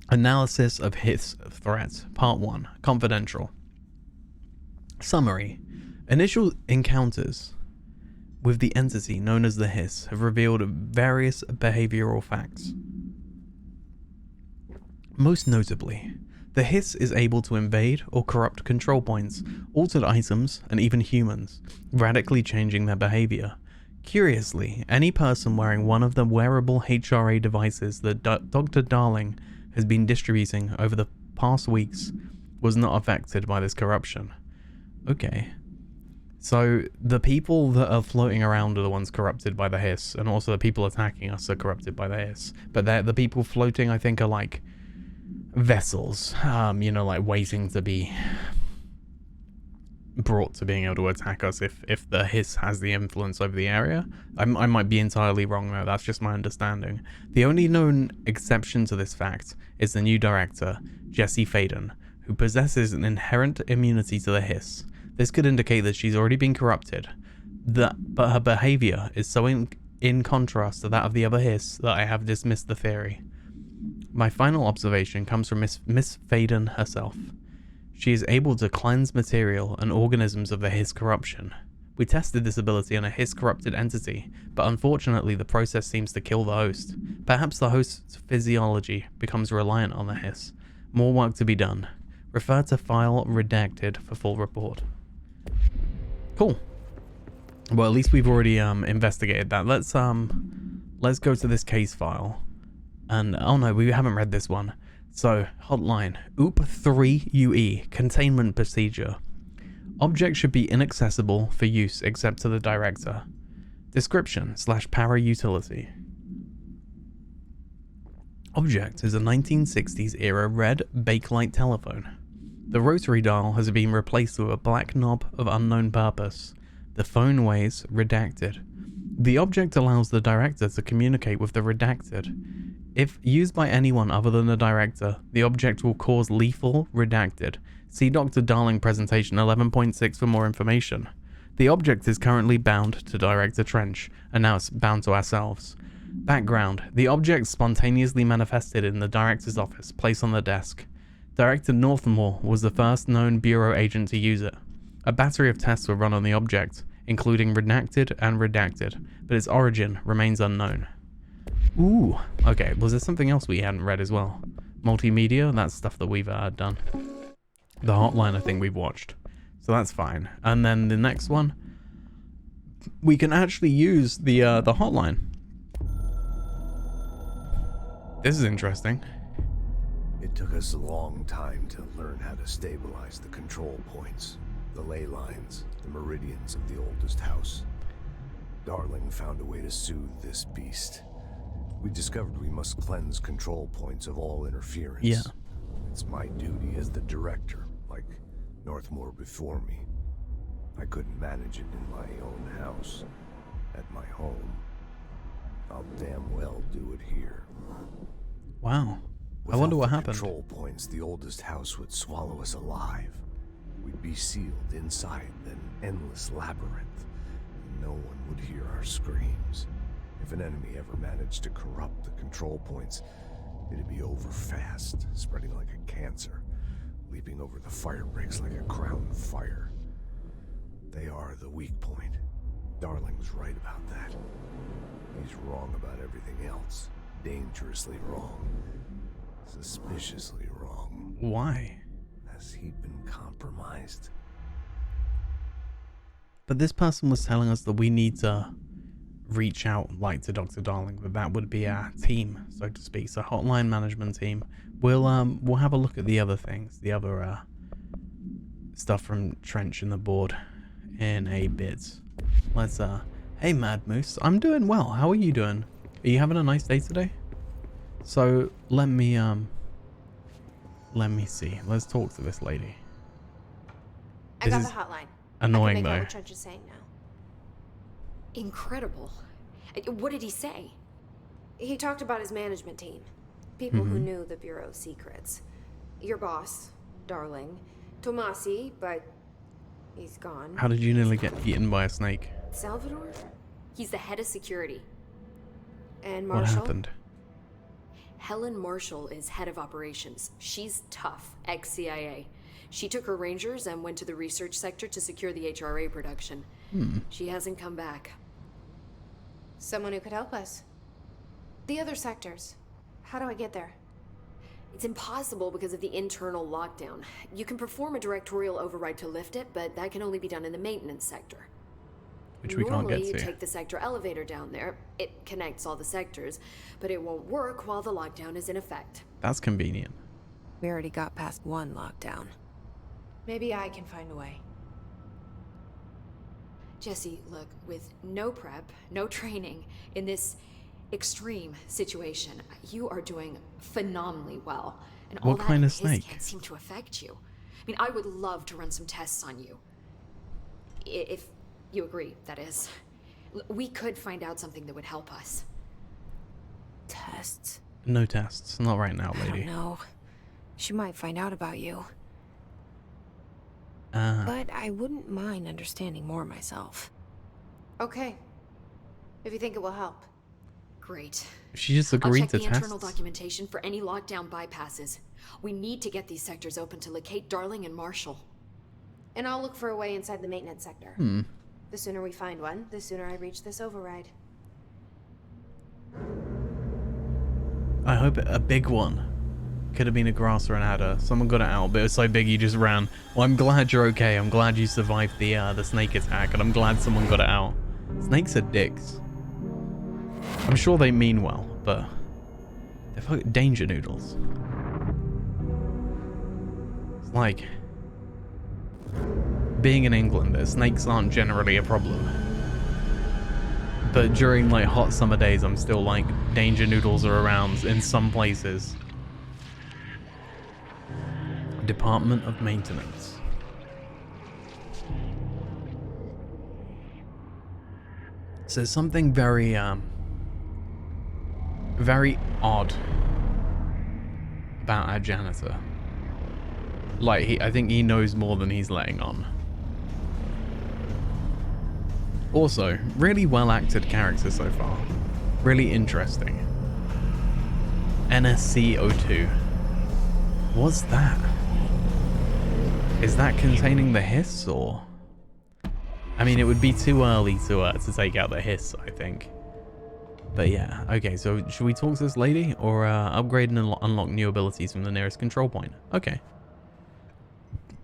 Analysis of hiss threats. Part 1. Confidential. Summary. Initial encounters with the entity known as the hiss have revealed various behavioral facts. Most notably, the hiss is able to invade or corrupt control points, altered items, and even humans, radically changing their behavior. Curiously, any person wearing one of the wearable HRA devices that Dr. Darling has been distributing over the past weeks was not affected by this corruption. Okay. So the people that are floating around are the ones corrupted by the hiss, and also the people attacking us are corrupted by the hiss. But the people floating, I think, are like vessels, you know, like waiting to be brought to being able to attack us if the hiss has the influence over the area. I might be entirely wrong though, that's just my understanding. The only known exception to this fact is the new director, Jesse Faden, who possesses an inherent immunity to the hiss. This could indicate that she's already been corrupted, but her behavior is so in contrast to that of the other hiss that I have dismissed the theory. My final observation comes from Miss Faden herself. She is able to cleanse material and organisms of the hiss corruption. We tested this ability on a hiss corrupted entity, but unfortunately the process seems to kill the host. Perhaps the host's physiology becomes reliant on the hiss. More work to be done. Refer to file redacted for full report. Cool. Well, at least we've already investigated that. Let's go to this case file. And oh no, we haven't read this one. So, hotline, OOP3UE, containment procedure. Object should be inaccessible for use except to the director. Description / power utility. Object is a 1960s era red Bakelite telephone. The rotary dial has been replaced with a black knob of unknown purpose. The phone weighs redacted. The object allows the director to communicate with the redacted. If used by anyone other than the director, the object will cause lethal redacted. See Dr. Darling presentation 11.6 for more information. The object is currently bound to Director Trench, and now it's bound to ourselves. Background. The object spontaneously manifested in the director's office, placed on the desk. Director Northmore was the first known Bureau agent to use it. A battery of tests were run on the object, including redacted and redacted, but its origin remains unknown. Ooh, okay, was there something else we hadn't read as well? Multimedia, that's stuff that we've done. The hotline I think we've watched, so that's fine. And then the next one, we can actually use the hotline. This is interesting. It took us a long time to learn how to stabilize the control points, the ley lines, the meridians of the oldest house. Darling found a way to soothe this beast. We discovered we must cleanse control points of all interference. Yeah. It's my duty as the director, like Northmore before me. I couldn't manage it in my own house, at my home. I'll damn well do it here. Wow. I wonder what happened. Control points, the oldest house would swallow us alive. We'd be sealed inside an endless labyrinth. No one would hear our screams. If an enemy ever managed to corrupt the control points, it'd be over fast, spreading like a cancer, leaping over the fire breaks like a crown fire. They are the weak point. Darling was right about that. He's wrong about everything else. Dangerously wrong. Suspiciously wrong. Why? Has he been compromised? But this person was telling us that we need to reach out like to Dr. Darling, but that would be our team, so to speak. So hotline management team. We'll have a look at the other things, the other stuff from Trench and the board in a bit. Let's hey Mad Moose, I'm doing well. How are you doing? Are you having a nice day today? So let me see. Let's talk to this lady. I got the hotline. Annoying I can make out though. what Trench is saying now. Incredible. What did he say? He talked about his management team. People who knew the Bureau's secrets. Your boss, Darling. Tomasi, but he's gone. How did you nearly get eaten by a snake? Salvador? He's the head of security. And What Marshall? happened? Helen Marshall is head of operations. She's tough, ex-CIA. She took her rangers and went to the research sector to secure the HRA production. She hasn't come back. Someone who could help us. The other sectors. How do I get there? It's impossible because of the internal lockdown. You can perform a directorial override to lift it, but that can only be done in the maintenance sector. Which we can't Normally, get you to. take the sector elevator down there. It connects all the sectors, but it won't work while the lockdown is in effect. That's convenient. We already got past one lockdown. Maybe I can find a way. Jesse, look, with no prep, no training, in this extreme situation, you are doing phenomenally well. And all What that kind of hiss snake? can't seem to affect you. I mean, I would love to run some tests on you. If you agree, that is. We could find out something that would help us. Tests? No tests. Not right now, I don't lady. know. She might find out about you. Ah. But I wouldn't mind understanding more myself. Okay. If you think it will help. Great. She just I'll agreed check to the internal tests. documentation for any lockdown bypasses. We need to get these sectors open to locate Darling and Marshall. And I'll look for a way inside the maintenance sector. The sooner we find one, the sooner I reach this override. I hope a big one. Could have been a grass or an adder. Someone got it out, but it was so big you just ran. Well, I'm glad you're okay. I'm glad you survived the snake attack, and I'm glad someone got it out. Snakes are dicks. I'm sure they mean well, but they're fucking danger noodles. It's like being in England, snakes aren't generally a problem. But during like hot summer days, I'm still like danger noodles are around in some places. Department of Maintenance. So there's something very very odd about our janitor. Like I think he knows more than he's letting on. Also, really well acted character so far. Really interesting. NSC02. What's that? Is that containing the hiss, or? I mean, it would be too early to take out the hiss, I think. But yeah, okay, so should we talk to this lady, or upgrade and unlock new abilities from the nearest control point? Okay.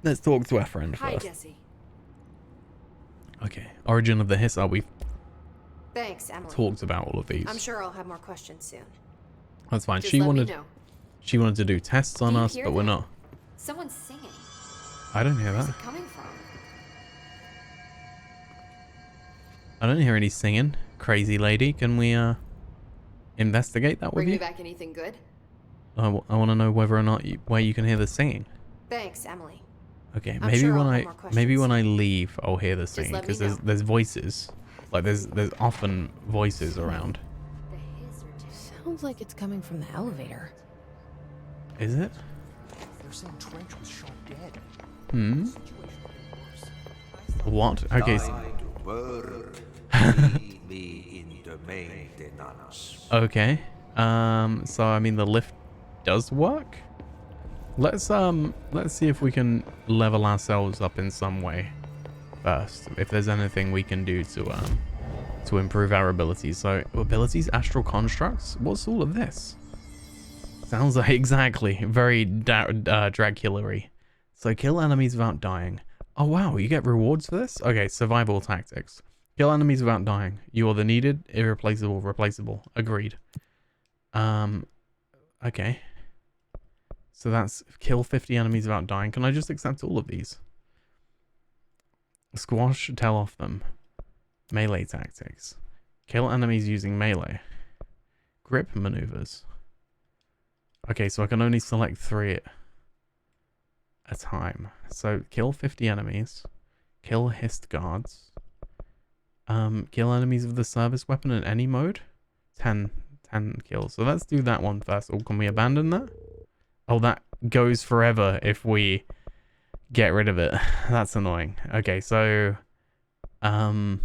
Let's talk to our friend Hi, first. Jesse. Okay, origin of the hiss. We've Thanks, Emily. talked about all of these. I'm sure I'll have more questions soon. That's fine. Just She let wanted me know. she wanted to do tests on Do you us, hear but we're that? not. Someone's singing. I don't hear Where's that. it coming from? I don't hear any singing. Crazy lady. Can we investigate that with Bring me you? back anything good? I want to know whether or not where you can hear the singing. Thanks, Emily. Okay, I'm maybe sure when I'll have I more maybe questions. when I leave, I'll hear the singing let me because know. there's voices. Like there's often voices around. The hiss or just... Sounds like it's coming from the elevator. Is it? They're saying Trench was shot dead. Hmm. What? Okay. Okay. So I mean the lift does work. Let's see if we can level ourselves up in some way. first. If there's anything we can do to improve our abilities. So abilities, astral constructs. What's all of this? Sounds like exactly very Dracula-y. So kill enemies without dying. Oh wow, you get rewards for this? Okay, survival tactics. Kill enemies without dying. You are the needed, irreplaceable, replaceable. Agreed. Okay. So that's kill 50 enemies without dying. Can I just accept all of these? Squash, tell off them. Melee tactics. Kill enemies using melee. Grip maneuvers. Okay, so I can only select 3 at a time. So kill 50 enemies. Kill hissed guards. Kill enemies with the service weapon in any mode. 10 kills. So let's do that one first. Or can we abandon that? Oh, that goes forever if we get rid of it. That's annoying. Okay, so let's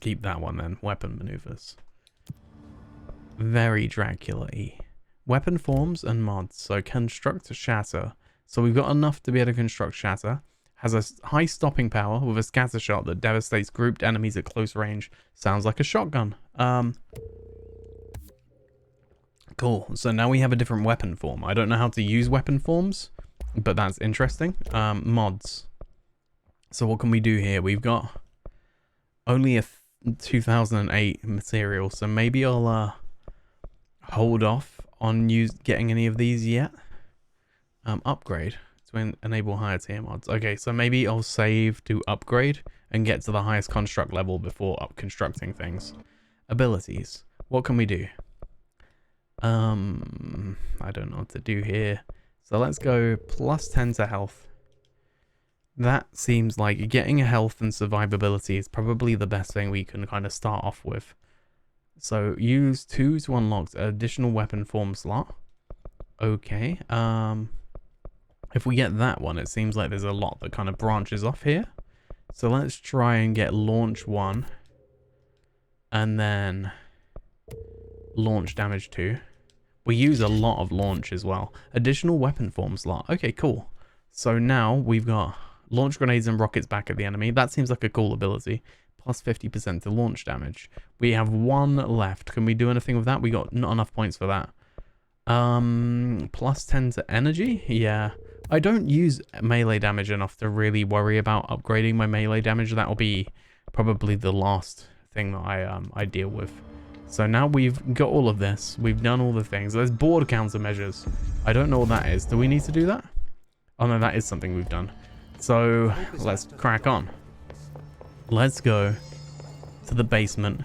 keep that one then. Weapon maneuvers. Very Dracula-y. Weapon forms and mods. So construct shatter. So we've got enough to be able to construct shatter. Has a high stopping power with a scatter shot that devastates grouped enemies at close range. Sounds like a shotgun. Cool. So now we have a different weapon form. I don't know how to use weapon forms, but that's interesting. Mods. So what can we do here? We've got only a 2008 material, so maybe I'll hold off on getting any of these yet. Upgrade to enable higher tier mods. Okay, so maybe I'll save to upgrade and get to the highest construct level before constructing things. Abilities. What can we do? I don't know what to do here. So let's go plus 10 to health. That seems like getting a health and survivability is probably the best thing we can kind of start off with. So use 2 to unlock an additional weapon form slot. Okay. If we get that one, it seems like there's a lot that kind of branches off here. So let's try and get launch 1. And then launch damage 2. We use a lot of launch as well. Additional weapon form slot. Okay, cool. So now we've got launch grenades and rockets back at the enemy. That seems like a cool ability. Plus 50% to launch damage. We have 1 left. Can we do anything with that? We got not enough points for that. Plus 10 to energy? Yeah. I don't use melee damage enough to really worry about upgrading my melee damage. That'll be probably the last thing that I deal with. So now we've got all of this. We've done all the things. There's board countermeasures. I don't know what that is. Do we need to do that? Oh no, that is something we've done. So let's crack on. Let's go to the basement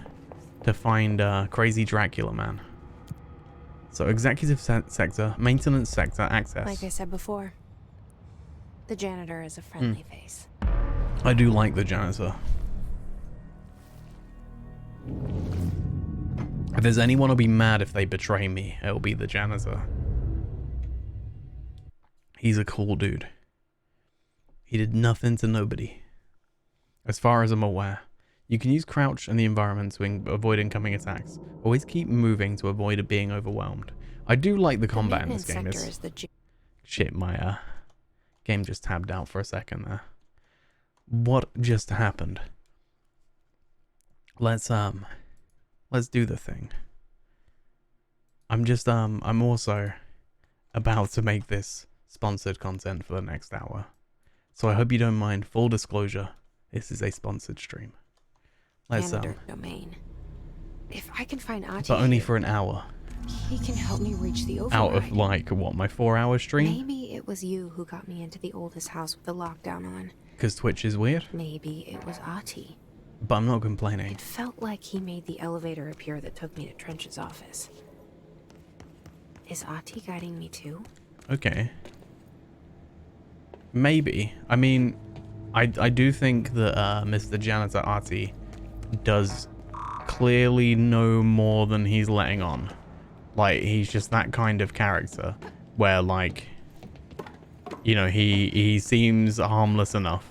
to find Crazy Dracula Man. So executive sector, maintenance sector, access. Like I said before, the janitor is a friendly face. I do like the janitor. If there's anyone who'll be mad if they betray me, it'll be the janitor. He's a cool dude. He did nothing to nobody. As far as I'm aware. You can use crouch in the environment to avoid incoming attacks. Always keep moving to avoid being overwhelmed. I do like the combat in this game. Shit, my game just tabbed out for a second there. What just happened? Let's do the thing. I'm also about to make this sponsored content for the next hour. So I hope you don't mind. Full disclosure, this is a sponsored stream. Let's domain. If I can find Ati, but only for an hour. He can help me reach the override. Out of like what, my 4-hour stream? Maybe it was you who got me into the oldest house with the lockdown on. Because Twitch is weird? Maybe it was Ati. But I'm not complaining. It felt like he made the elevator appear that took me to Trench's office. Is Ati guiding me too? Okay. Maybe. I mean, I do think that Mr. Janitor Ati does clearly know more than he's letting on. Like, he's just that kind of character where, like, you know, he seems harmless enough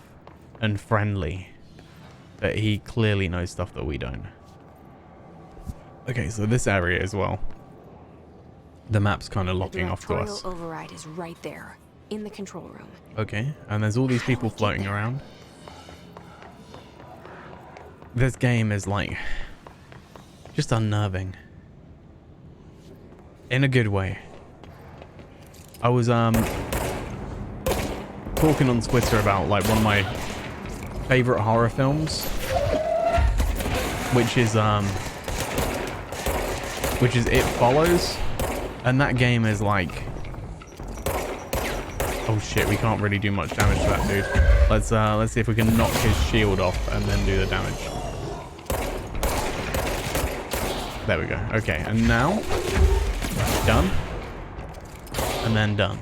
and friendly, but he clearly knows stuff that we don't. Okay, so this area as well. The map's kind of locking off to us. The override is right there, in the control room. Okay, and there's all these people floating around. This game is like just unnerving. In a good way. I was talking on Twitter about like one of my favorite horror films, which is It Follows, and that game is like, oh shit, we can't really do much damage to that dude. Let's see if we can knock his shield off and then do the damage. There we go. Okay, and now done, and then done.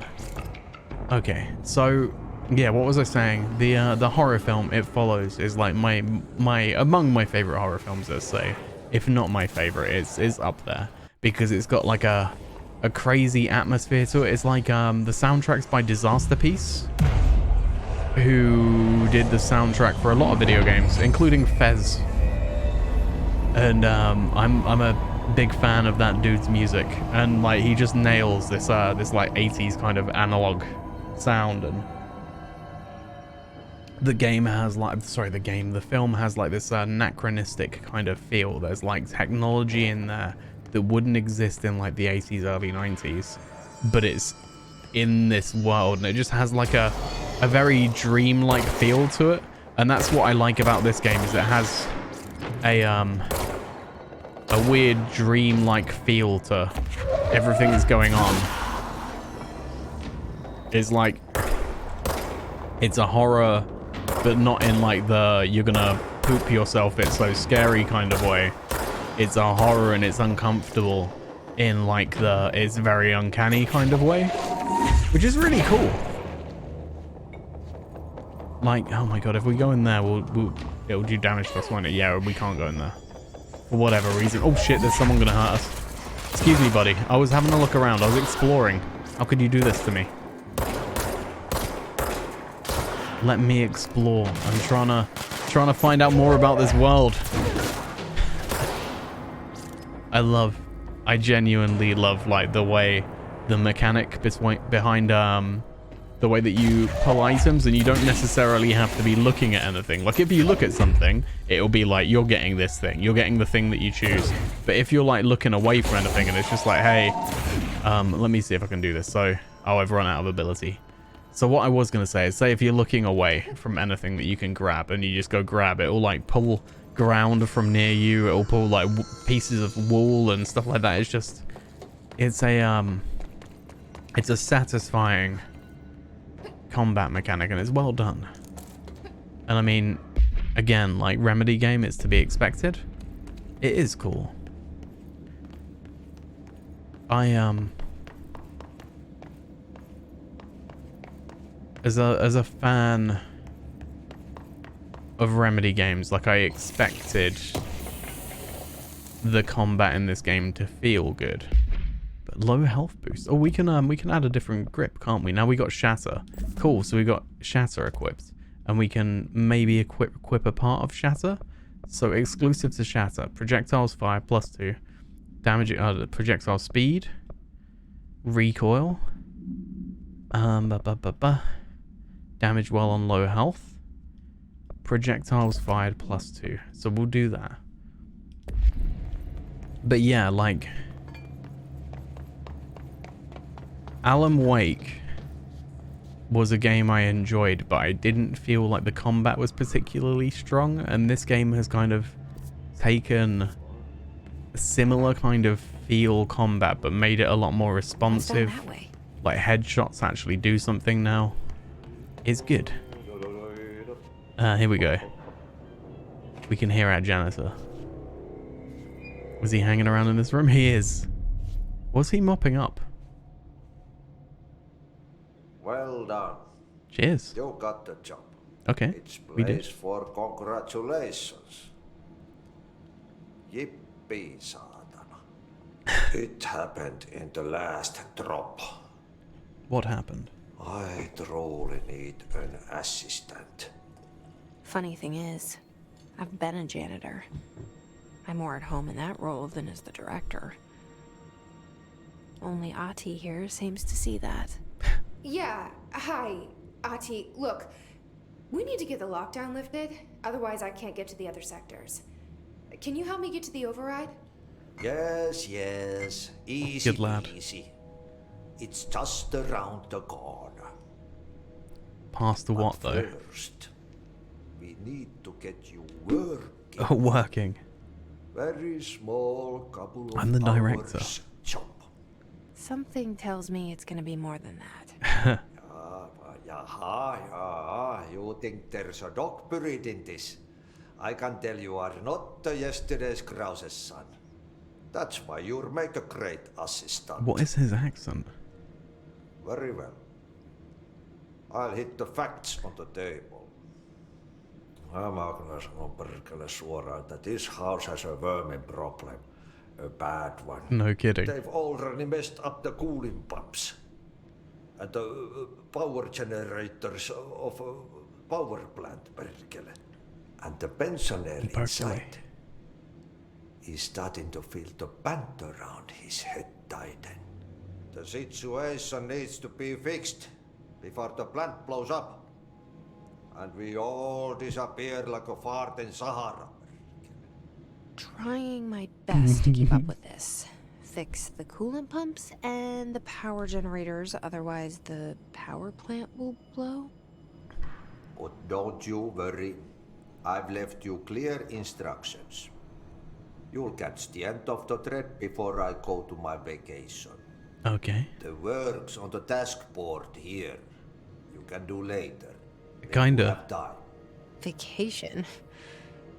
Okay, so yeah, what was I saying? The horror film It Follows is like among my favorite horror films, let's say. If not my favorite, it's up there because it's got like a crazy atmosphere to it. It's like the soundtrack's by Disaster Piece, who did the soundtrack for a lot of video games, including Fez. And I'm a big fan of that dude's music, and like he just nails this this like 80s kind of analog sound. And the film has like this anachronistic kind of feel. There's like technology in there that wouldn't exist in like the 80s, early 90s, but it's in this world, and it just has like a very dreamlike feel to it. And that's what I like about this game, is it has a weird dream-like feel to everything that's going on. It's like, it's a horror, but not in like the you're gonna poop yourself, it's so scary kind of way. It's a horror and it's uncomfortable in like the it's very uncanny kind of way, which is really cool. Like, oh my god, if we go in there, it'll do damage to us, won't it? Yeah, we can't go in there for whatever reason. Oh shit, there's someone gonna hurt us. Excuse me, buddy. I was having a look around. I was exploring. How could you do this to me? Let me explore. I'm trying to find out more about this world. I genuinely love like the way the mechanic behind the way that you pull items, and you don't necessarily have to be looking at anything. Like if you look at something, it'll be like you're getting this thing, you're getting the thing that you choose. But if you're like looking away from anything and it's just like, hey, let me see if I can do this. So, oh, I've run out of ability. So what I was going to say is, say if you're looking away from anything that you can grab and you just go grab it, it'll like pull ground from near you, it'll pull like pieces of wool and stuff like that. It's just, it's a satisfying combat mechanic, and it's well done. And I mean, again, like Remedy game, it's to be expected. It is cool. As a fan of Remedy games, like I expected the combat in this game to feel good. But low health boost. Oh, we can add a different grip, can't we? Now we got Shatter. Cool, so we got Shatter equipped. And we can maybe equip a part of Shatter. So exclusive to Shatter. Projectiles fire +2. Damage projectile speed. Recoil. Damage while on low health. Projectiles fired +2. So we'll do that. But yeah, like Alan Wake was a game I enjoyed, but I didn't feel like the combat was particularly strong, and this game has kind of taken a similar kind of feel combat but made it a lot more responsive. Like headshots actually do something now. It's good. Here we go. We can hear our janitor. Was he hanging around in this room? He is. Was he mopping up? Well done. Cheers. You got the job. Okay, It's we did. place for congratulations. Yippee, saatana. It happened in the last drop. What happened? I truly need an assistant. Funny thing is, I've been a janitor. I'm more at home in that role than as the director. Only Ahti here seems to see that. Yeah, hi, Ahti. Look, we need to get the lockdown lifted. Otherwise, I can't get to the other sectors. Can you help me get to the override? Yes, yes. Easy Good lad. peasy. It's just around the corner. Past the what, though? First, we need to get you working. Oh, working. Very small couple of I'm the director. hours job. Something tells me it's gonna be more than that. Jaha, you think there's a dog buried in this? I can tell you are not yesterday's Krause's son. That's why you'll make a great assistant. What is his accent? Very well. I'll hit the facts on the table. Mä kyllä sanon perkele suoraan, that this house has a vermin problem. A bad one. No kidding. They've already messed up the cooling pumps. And the power generators of a power plant, perkele. And the pensioner inside is starting to feel the band around his head tighten. The situation needs to be fixed before the plant blows up. And we all disappear like a fart in Sahara. Trying my best to keep up with this. Fix the coolant pumps and the power generators, otherwise the power plant will blow. But don't you worry. I've left you clear instructions. You'll catch the end of the thread before I go to my vacation. Okay. The work's on the task board here. You can do later. Kinda. Vacation?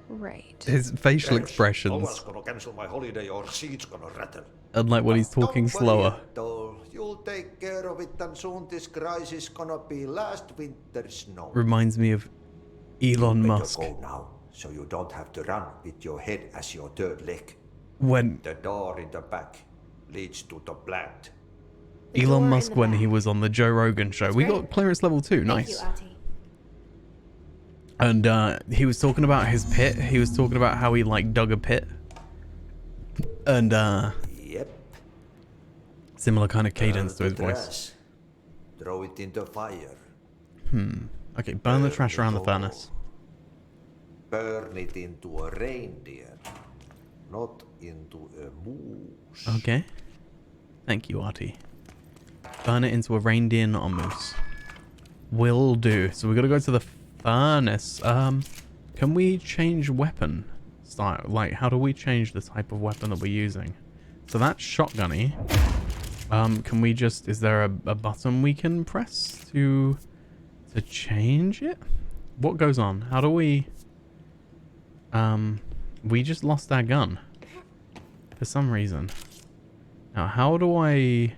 Right. His facial No expressions, one's gonna cancel my holiday or seat's gonna rattle. unlike when he's talking Don't worry, slower. though. You'll take care of it and soon this crisis gonna be last winter's snow. Reminds me of Elon Better Musk. go now, so you don't have to run with your head as your third leg. When The door in the back leads to the plant. Elon Musk, when he was on the Joe Rogan show, we got clearance level 2. Nice. Thank you, Ati. And he was talking about his pit. He was talking about how he like dug a pit. And Yep. similar kind of cadence to Burn his the voice. trash. Throw it in the fire. Okay, burn the trash around the furnace. Burn it into a reindeer, not into a moose. Okay. Thank you, Artie. Burn it into a reindeer, not a moose. Will do. So we gotta go to the furnace. Can we change weapon style? Like, how do we change the type of weapon that we're using? So that's shotgunny. Can we just... Is there a button we can press to change it? What goes on? How do we... We just lost our gun. For some reason. Now, how do I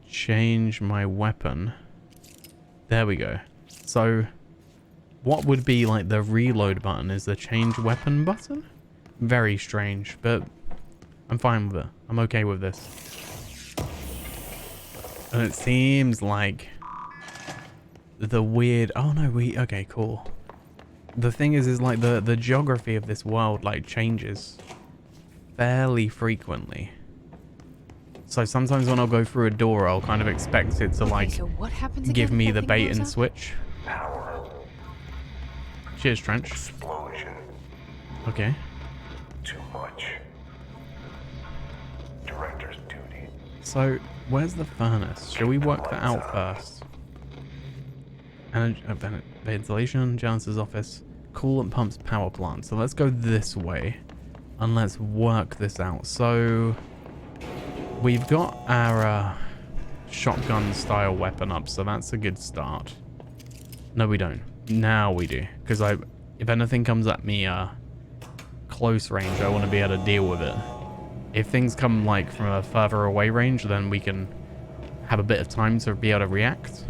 change my weapon? There we go. So, what would be like the reload button? Is the change weapon button? Very strange, but I'm fine with it. I'm okay with this. And it seems like the weird... Oh no, okay, cool. The thing is like the geography of this world like changes fairly frequently. So sometimes when I'll go through a door, I'll kind of expect it to like So what happens again give if me that the thing bait blows and up? switch. Power. Cheers, Trench. Explosion. Okay. Too much. Director's duty. So where's the furnace? Shall we work that out first? And ventilation, Janus's office, coolant pumps, power plant. So let's go this way and let's work this out. So we've got our shotgun style weapon up, so that's a good start. No, we don't. Now we do, because if anything comes at me close range, I want to be able to deal with it. If things come like from a further away range, then we can have a bit of time to be able to react.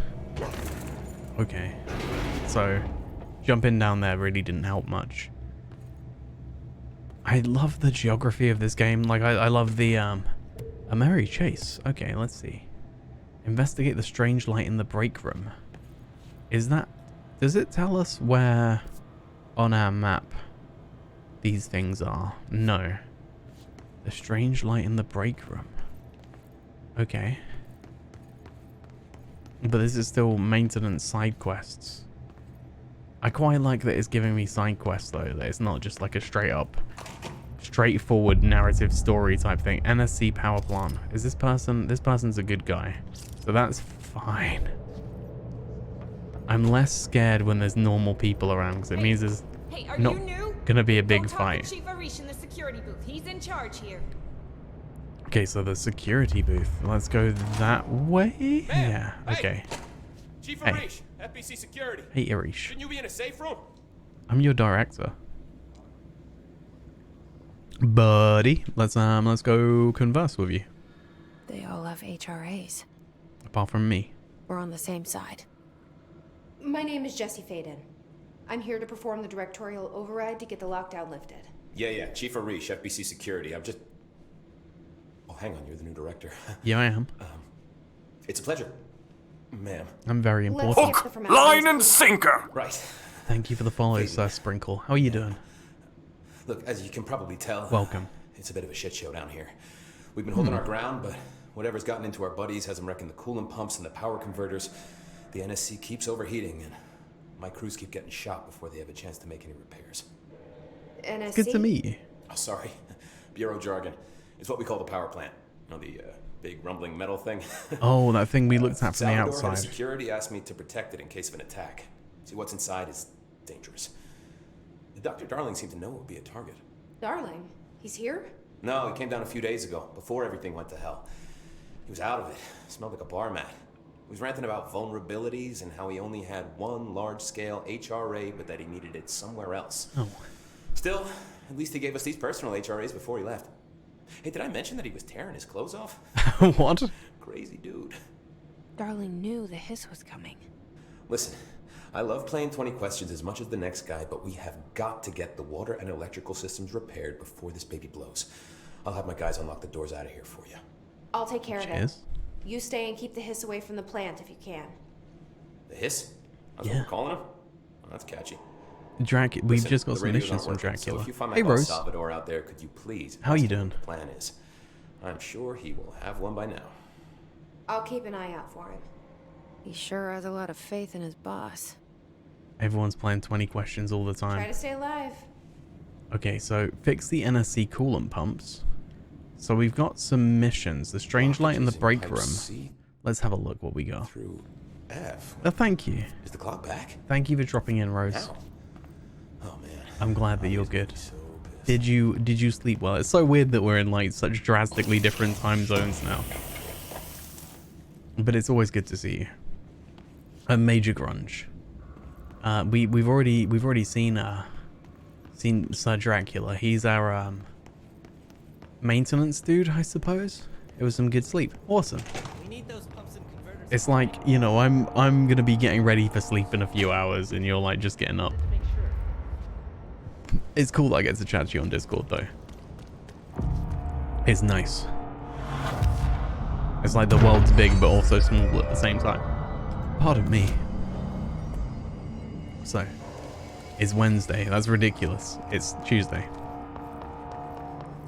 Okay, so jumping down there really didn't help much. I love the geography of this game. Like I love the a merry chase. Okay, let's see. Investigate the strange light in the break room. Does it tell us where on our map these things are? No. The strange light in the break room. Okay. But this is still maintenance side quests. I quite like that it's giving me side quests though, that it's not just like a straightforward narrative story type thing. NSC power plant. Is this person's a good guy. So that's fine. I'm less scared when there's normal people around because it means there's not gonna be a big fight. Chief Arish in the security booth. He's in charge here. Okay, so the security booth. Let's go that way. Yeah, okay. Chief Arish, FBC Security. Hey, Arish. Shouldn't you be in a safe room? I'm your director. Buddy, let's go converse with you. They all have HRAs. Apart from me. We're on the same side. My name is Jesse Faden. I'm here to perform the directorial override to get the lockdown lifted. Yeah, Chief Arish, FBC Security. I'm just... Oh, hang on, you're the new director. Yeah, I am. It's a pleasure, ma'am. I'm very important. Hook, line, and sinker! Right. Thank you for the follow, Sir Sprinkle. How are you doing? Look, as you can probably tell... Welcome. It's a bit of a shit show down here. We've been holding our ground, but whatever's gotten into our buddies has them wrecking the coolant pumps and the power converters. The NSC keeps overheating, and my crews keep getting shot before they have a chance to make any repairs. NSC? Good to meet you. Oh, sorry. Bureau jargon. It's what we call the power plant. You know, the big rumbling metal thing? Oh, that thing we looked at from the Salvador, head of outside. security asked me to protect it in case of an attack. See, what's inside is dangerous. Dr. Darling seemed to know it would be a target. Darling? He's here? No, he came down a few days ago, before everything went to hell. He was out of it. Smelled like a bar mat. He was ranting about vulnerabilities and how he only had one large-scale HRA, but that he needed it somewhere else. Oh. Still, at least he gave us these personal HRAs before he left. Hey, did I mention that he was tearing his clothes off? What? Crazy dude. Darling knew the hiss was coming. Listen, I love playing 20 questions as much as the next guy, but we have got to get the water and electrical systems repaired before this baby blows. I'll have my guys unlock the doors out of here for you. I'll take care of it. Cheers. You stay and keep the hiss away from the plant if you can. The hiss? That's what we're calling him? Oh, that's catchy. We've just got the some radio's missions not from working, Dracula. So if you find my Hey, boss Rose. Salvador out there, could you please How are you ask him doing? what the plan is? I'm sure he will have one by now. I'll keep an eye out for him. He sure has a lot of faith in his boss. Everyone's playing 20 questions all the Try time. to stay alive. Okay, so fix the NSC coolant pumps. So we've got some missions. The strange light in the break room. Let's have a look what we got. Through F. Thank you. Is the clock back? Thank you for dropping in, Rose. Ow. Oh man. I'm glad that you're good. Did you sleep well? It's so weird that we're in like such drastically different time zones now. But it's always good to see you. A Major Grunge. We've already seen Sir Dracula. He's our maintenance dude, I suppose. It was some good sleep. Awesome. We need those pumps and converters. It's like, you know, I'm gonna be getting ready for sleep in a few hours, and you're like just getting up. It's cool that I get to chat to you on Discord though. It's nice. It's like the world's big but also small at the same time. Pardon me. So, it's Wednesday. That's ridiculous. It's Tuesday.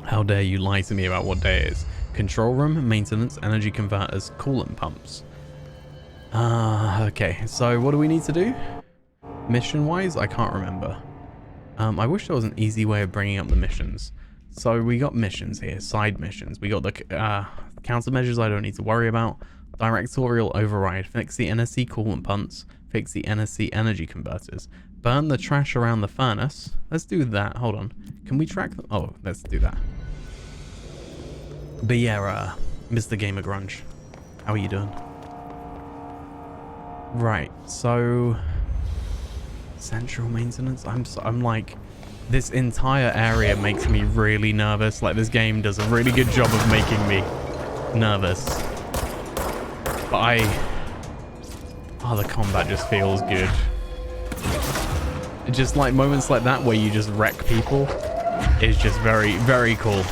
How dare you lie to me about what day it is? Control room, maintenance, energy converters, coolant pumps. Okay. So what do we need to do? Mission-wise, I can't remember. I wish there was an easy way of bringing up the missions. So we got missions here, side missions. We got the countermeasures I don't need to worry about. Directorial override, fix the NSC coolant pumps, fix the NSC energy converters, burn the trash around the furnace. Let's do that. Hold on. Can we track them? Oh, let's do that. But yeah, Mr. Gamer Grunge, how are you doing? Right, so central maintenance. I'm like, this entire area makes me really nervous. Like this game does a really good job of making me nervous. But the combat just feels good. Just like moments like that where you just wreck people is just very, very cool.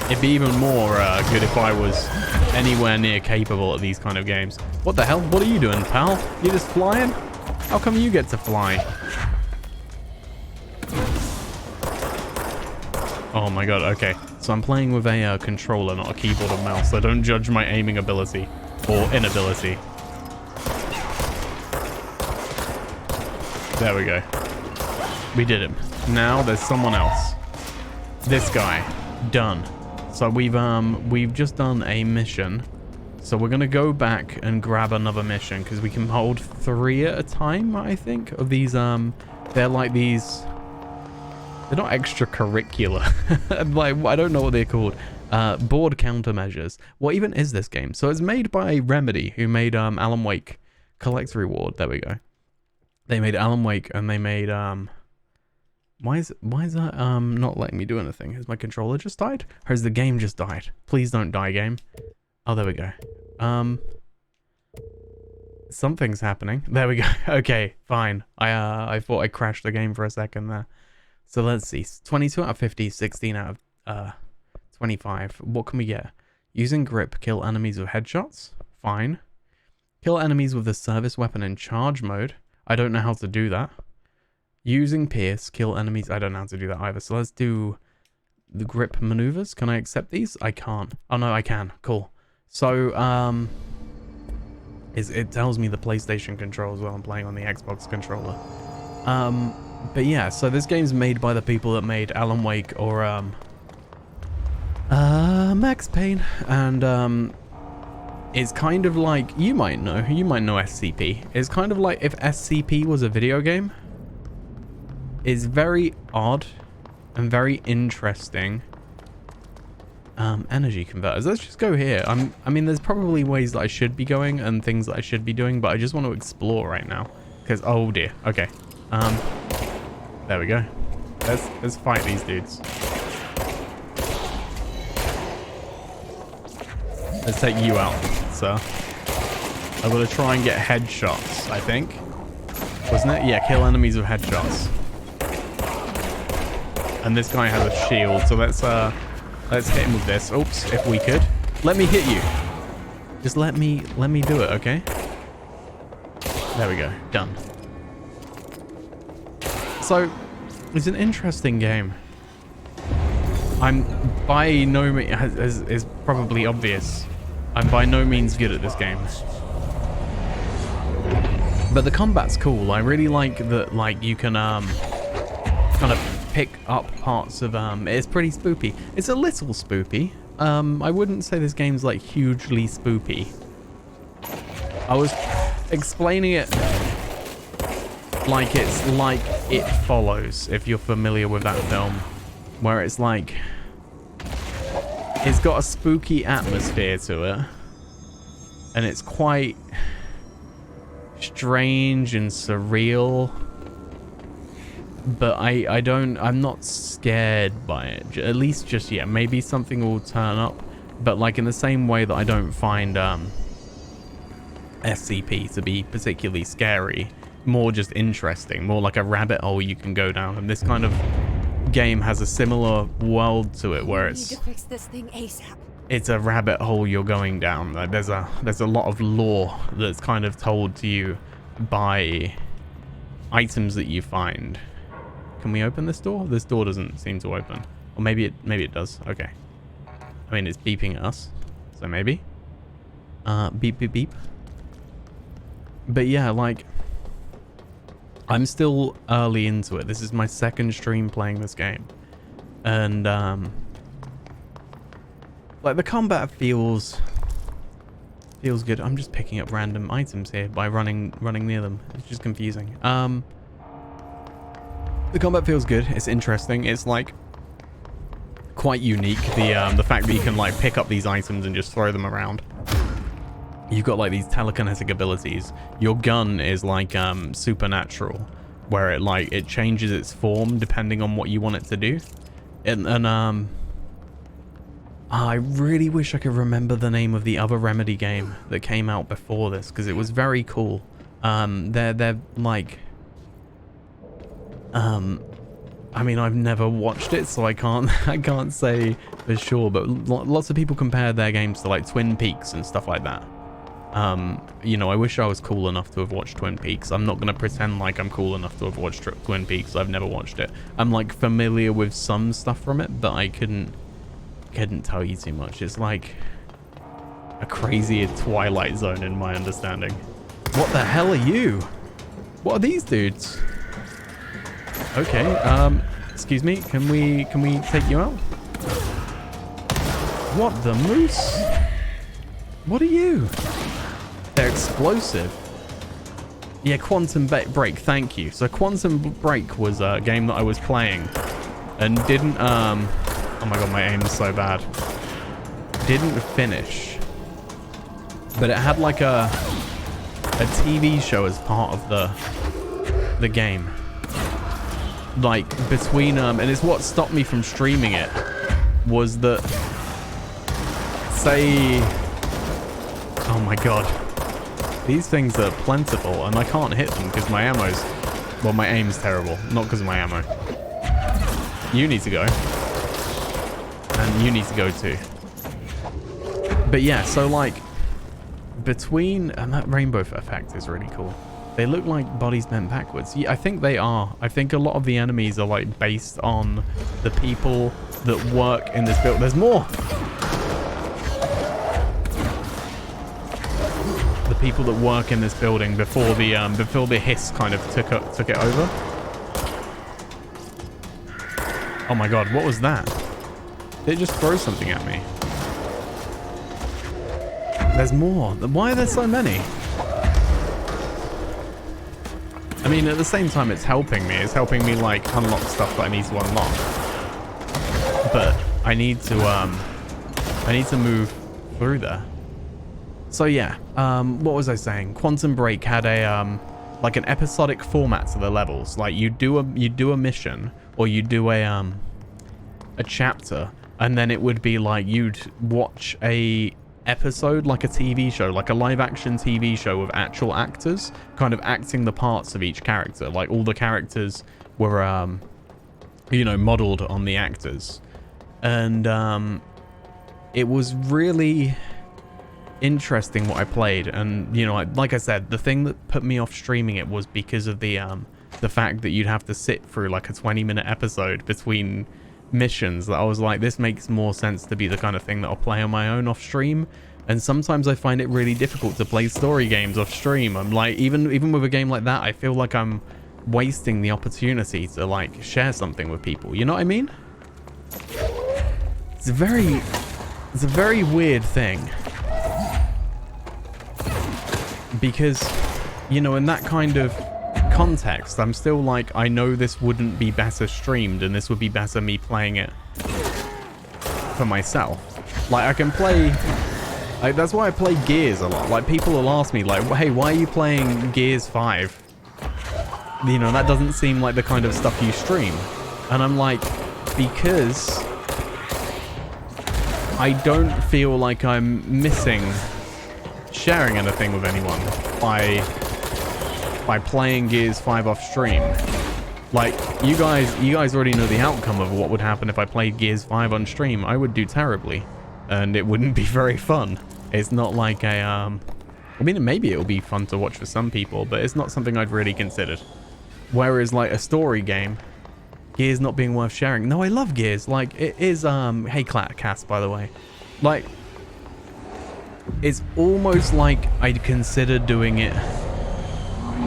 It'd be even more good if I was anywhere near capable at these kind of games. What the hell? What are you doing, pal? You're just flying? How come you get to fly? Oh my god, okay. So I'm playing with a controller, not a keyboard or mouse, so don't judge my aiming ability or inability. There we go. We did him. Now there's someone else. This guy. Done. So we've just done a mission. So we're gonna go back and grab another mission because we can hold 3 at a time, I think, of these. They're like these. They're not extracurricular. Like, I don't know what they're called. Board countermeasures. What even is this game? So it's made by Remedy, who made Alan Wake. Collect reward. There we go. They made Alan Wake, and they made Why is that not letting me do anything? Has my controller just died? Or has the game just died? Please don't die, game. Oh, there we go. Something's happening. There we go. Okay, fine. I thought I crashed the game for a second there. So let's see. 22 out of 50, 16 out of 25. What can we get? Using grip, kill enemies with headshots. Fine. Kill enemies with the service weapon in charge mode. I don't know how to do that. Using pierce, kill enemies. I don't know how to do that either. So let's do the grip maneuvers. Can I accept these? I can't. Oh no, I can. Cool. So, it tells me the PlayStation controls while I'm playing on the Xbox controller. But yeah, so this game's made by the people that made Alan Wake or Max Payne, and it's kind of like, you might know SCP. It's kind of like if SCP was a video game. It's very odd and very interesting. Energy converters. Let's just go here. I mean, there's probably ways that I should be going and things that I should be doing, but I just want to explore right now. Because, oh dear. Okay. There we go. Let's fight these dudes. Let's take you out, sir. I'm gonna try and get headshots, I think. Wasn't it? Yeah, kill enemies with headshots. And this guy has a shield, so let's hit him with this. Oops, if we could. Let me hit you. Just let me do it, okay? There we go. Done. So, it's an interesting game. I'm by no means, as is probably obvious, I'm by no means good at this game. But the combat's cool. I really like that, like, you can kind of pick up parts of it's pretty spoopy. It's a little spoopy. I wouldn't say this game's like hugely spoopy. I was explaining it like it's like It Follows, if you're familiar with that film, where it's like it's got a spooky atmosphere to it, and it's quite strange and surreal. But I'm not scared by it, at least just yet. Maybe something will turn up, but like in the same way that I don't find SCP to be particularly scary, more just interesting, more like a rabbit hole you can go down. And this kind of game has a similar world to it, where it's need to fix this thing ASAP. It's a rabbit hole you're going down. Like there's a lot of lore that's kind of told to you by items that you find. Can we open this door? This door doesn't seem to open. Or maybe it does. Okay. I mean, it's beeping at us. So maybe. Beep, beep, beep. But yeah, like, I'm still early into it. This is my second stream playing this game. And, like, the combat feels good. I'm just picking up random items here by running near them. It's just confusing. The combat feels good. It's interesting. It's like quite unique. The fact that you can like pick up these items and just throw them around. You've got like these telekinetic abilities. Your gun is like supernatural, where it changes its form depending on what you want it to do. And I really wish I could remember the name of the other Remedy game that came out before this, because it was very cool. They're like, I mean, I've never watched it, so I can't say for sure, but lots of people compare their games to like Twin Peaks and stuff like that. You know, I wish I was cool enough to have watched Twin Peaks. I'm not going to pretend like I'm cool enough to have watched Twin Peaks. I've never watched it. I'm like familiar with some stuff from it, but I couldn't tell you too much. It's like a crazy Twilight Zone in my understanding. What the hell are you? What are these dudes? Okay, excuse me, can we take you out? What the moose? What are you? They're explosive. Yeah, Quantum Break, thank you. So Quantum Break was a game that I was playing and didn't, oh my god, my aim is so bad. Didn't finish. But it had like a TV show as part of the game. Like between, and it's what stopped me from streaming it, was that, say, oh my god. These things are plentiful, and I can't hit them because my ammo's... Well, my aim's terrible, not because of my ammo. You need to go. And you need to go too. But yeah, so like, between... And that rainbow effect is really cool. They look like bodies bent backwards. Yeah, I think they are. I think a lot of the enemies are like based on the people that work in this build. There's more! People that work in this building before the hiss kind of took it over. Oh my god, what was that? Did it just throw something at me? There's more. Why are there so many? I mean, at the same time, it's helping me. It's helping me like unlock stuff that I need to unlock. But I need to move through there. So yeah, what was I saying? Quantum Break had a like an episodic format to the levels. Like you do a mission, or you do a chapter, and then it would be like you'd watch a episode, like a TV show, like a live action TV show with actual actors kind of acting the parts of each character. Like all the characters were you know, modeled on the actors. And it was really interesting what I played, and you know, like I said, the thing that put me off streaming it was because of the fact that you'd have to sit through like a 20-minute episode between missions. That I was like, this makes more sense to be the kind of thing that I'll play on my own off stream. And sometimes I find it really difficult to play story games off stream. I'm like, even with a game like that, I feel like I'm wasting the opportunity to like share something with people, you know what I mean? It's a very weird thing. Because, you know, in that kind of context, I'm still like, I know this wouldn't be better streamed, and this would be better me playing it for myself. Like, I can play... Like, that's why I play Gears a lot. Like, people will ask me, like, hey, why are you playing Gears 5? You know, that doesn't seem like the kind of stuff you stream. And I'm like, because I don't feel like I'm missing sharing anything with anyone by playing Gears 5 off stream. Like, you guys already know the outcome of what would happen if I played Gears 5 on stream. I would do terribly, and it wouldn't be very fun. It's not like a I mean, maybe it'll be fun to watch for some people, but it's not something I'd really considered. Whereas like a story game, Gears not being worth sharing. No, I love Gears. Like, it is hey Cass, by the way. Like, it's almost like I'd consider doing it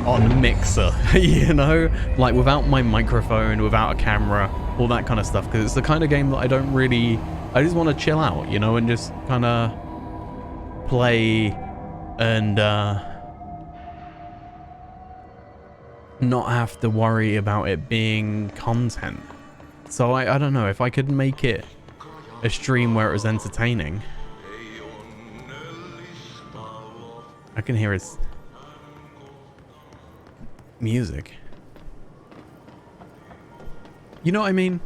on Mixer, you know? Like, without my microphone, without a camera, all that kind of stuff. Because it's the kind of game that I don't really... I just want to chill out, you know? And just kind of play and not have to worry about it being content. So I don't know, if I could make it a stream where it was entertaining. I can hear his music. You know what I mean?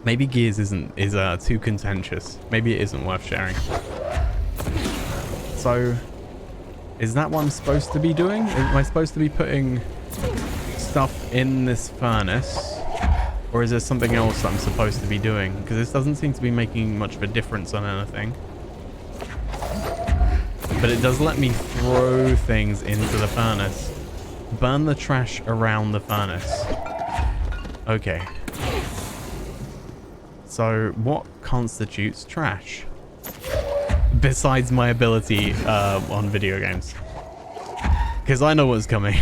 Maybe Gears is too contentious. Maybe it isn't worth sharing. So, is that what I'm supposed to be doing? Am I supposed to be putting stuff in this furnace? Or is there something else that I'm supposed to be doing? Because this doesn't seem to be making much of a difference on anything. But it does let me throw things into the furnace. Burn the trash around the furnace. Okay. So, what constitutes trash? Besides my ability on video games. Because I know what's coming.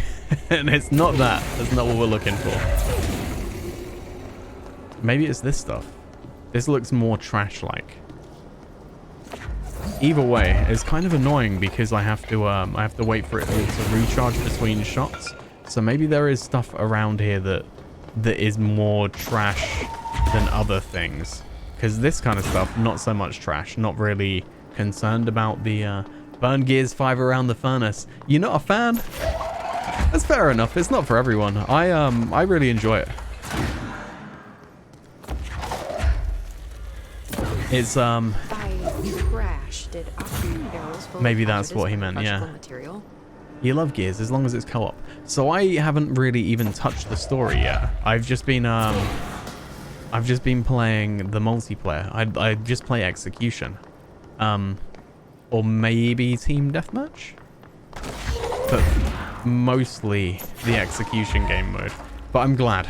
And it's not that. That's not what we're looking for. Maybe it's this stuff. This looks more trash-like. Either way, it's kind of annoying because I have to wait for it to recharge between shots. So maybe there is stuff around here that is more trash than other things. Because this kind of stuff, not so much trash. Not really concerned about the burn gears 5 around the furnace. You're not a fan? That's fair enough. It's not for everyone. I really enjoy it. It's maybe that's what he meant, yeah. You love Gears as long as it's co-op. So I haven't really even touched the story yet. I've just been playing the multiplayer. I just play Execution. Or maybe Team Deathmatch? But mostly the Execution game mode. But I'm glad.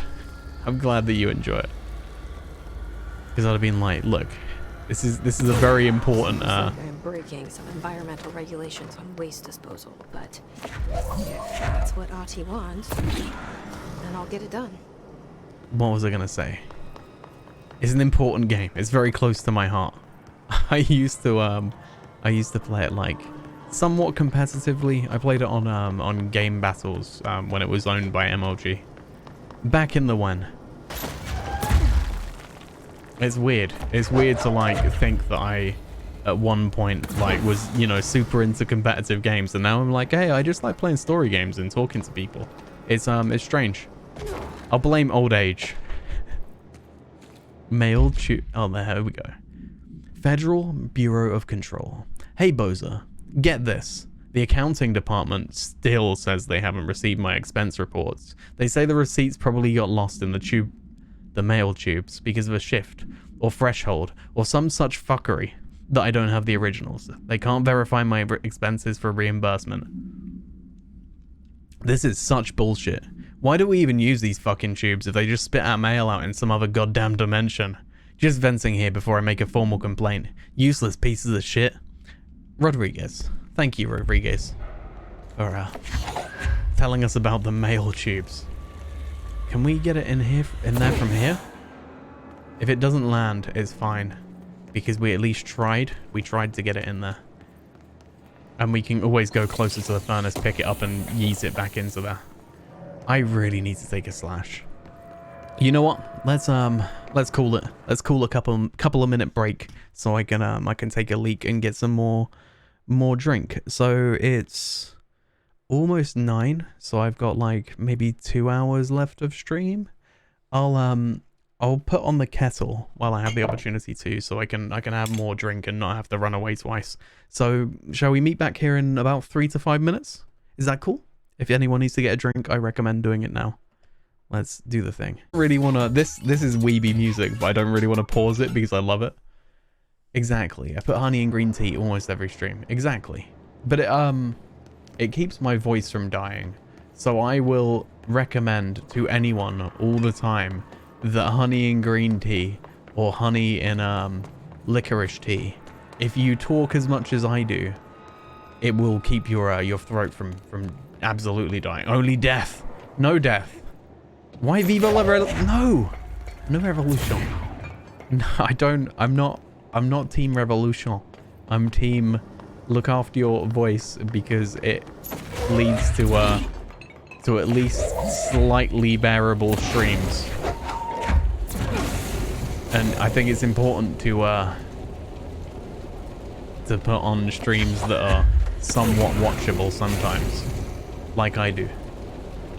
I'm glad that you enjoy it. Because I'd have been like, look, this is a very important I'm breaking some environmental regulations on waste disposal, but if that's what Ahti wants, then I'll get it done. What was I gonna say? It's an important game. It's very close to my heart. I used to play it like somewhat competitively. I played it on Game Battles when it was owned by MLG. Back in the when. It's weird. It's weird to like think that I at one point like was, you know, super into competitive games, and now I'm like, hey, I just like playing story games and talking to people. It's strange. I'll blame old age. Mail to oh, there we go. Federal Bureau of Control. Hey Boza, get this. The accounting department still says they haven't received my expense reports. They say the receipts probably got lost in the mail tubes because of a shift or threshold or some such fuckery that I don't have the originals. They can't verify my expenses for reimbursement. This is such bullshit. Why do we even use these fucking tubes if they just spit our mail out in some other goddamn dimension? Just venting here before I make a formal complaint. Useless pieces of shit. Rodriguez. Thank you, Rodriguez, for telling us about the mail tubes. Can we get it in there from here? If it doesn't land, it's fine. Because we at least tried. We tried to get it in there. And we can always go closer to the furnace, pick it up, and yeet it back into there. I really need to take a slash. You know what? Let's call it. Let's call a couple of minute break so I can take a leak and get some more drink. So it's almost 9, so I've got like maybe 2 hours left of stream. I'll put on the kettle while I have the opportunity to, so I can have more drink and not have to run away twice. So shall we meet back here in about 3 to 5 minutes? Is that cool? If anyone needs to get a drink, I recommend doing it now. Let's do the thing. I really wanna this is weeby music, but I don't really want to pause it because I love it. Exactly. I put honey and green tea almost every stream. Exactly. But it keeps my voice from dying. So I will recommend to anyone all the time that honey and green tea or honey and licorice tea, if you talk as much as I do, it will keep your throat from absolutely dying. Only death. No death. Why Viva la No revolution. No, I'm not team revolution. I'm team look after your voice because it leads to at least slightly bearable streams. And I think it's important to put on streams that are somewhat watchable sometimes, like I do.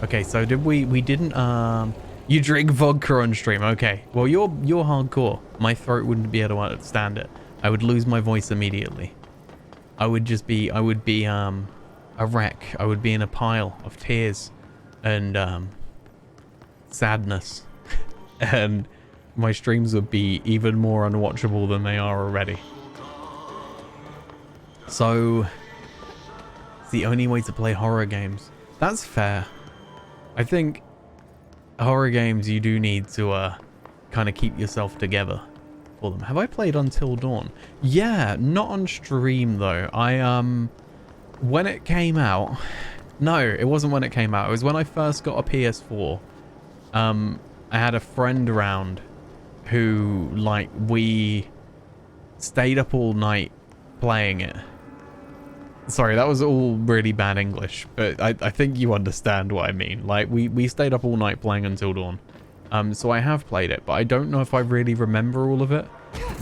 Okay, so we didn't you drink vodka on stream. Okay, well you're hardcore. My throat wouldn't be able to understand it. I would lose my voice immediately. I would be a wreck. I would be in a pile of tears and sadness, and my streams would be even more unwatchable than they are already. So it's the only way to play horror games. That's fair. I think horror games, you do need to kind of keep yourself together for them. Have I played Until Dawn? Yeah, not on stream though. When it came out, No, it wasn't when it came out. It was when I first got a PS4. I had a friend around who, like, we stayed up all night playing it. Sorry, that was all really bad English, but I think you understand what I mean. Like, we stayed up all night playing until dawn. So I have played it, but I don't know if I really remember all of it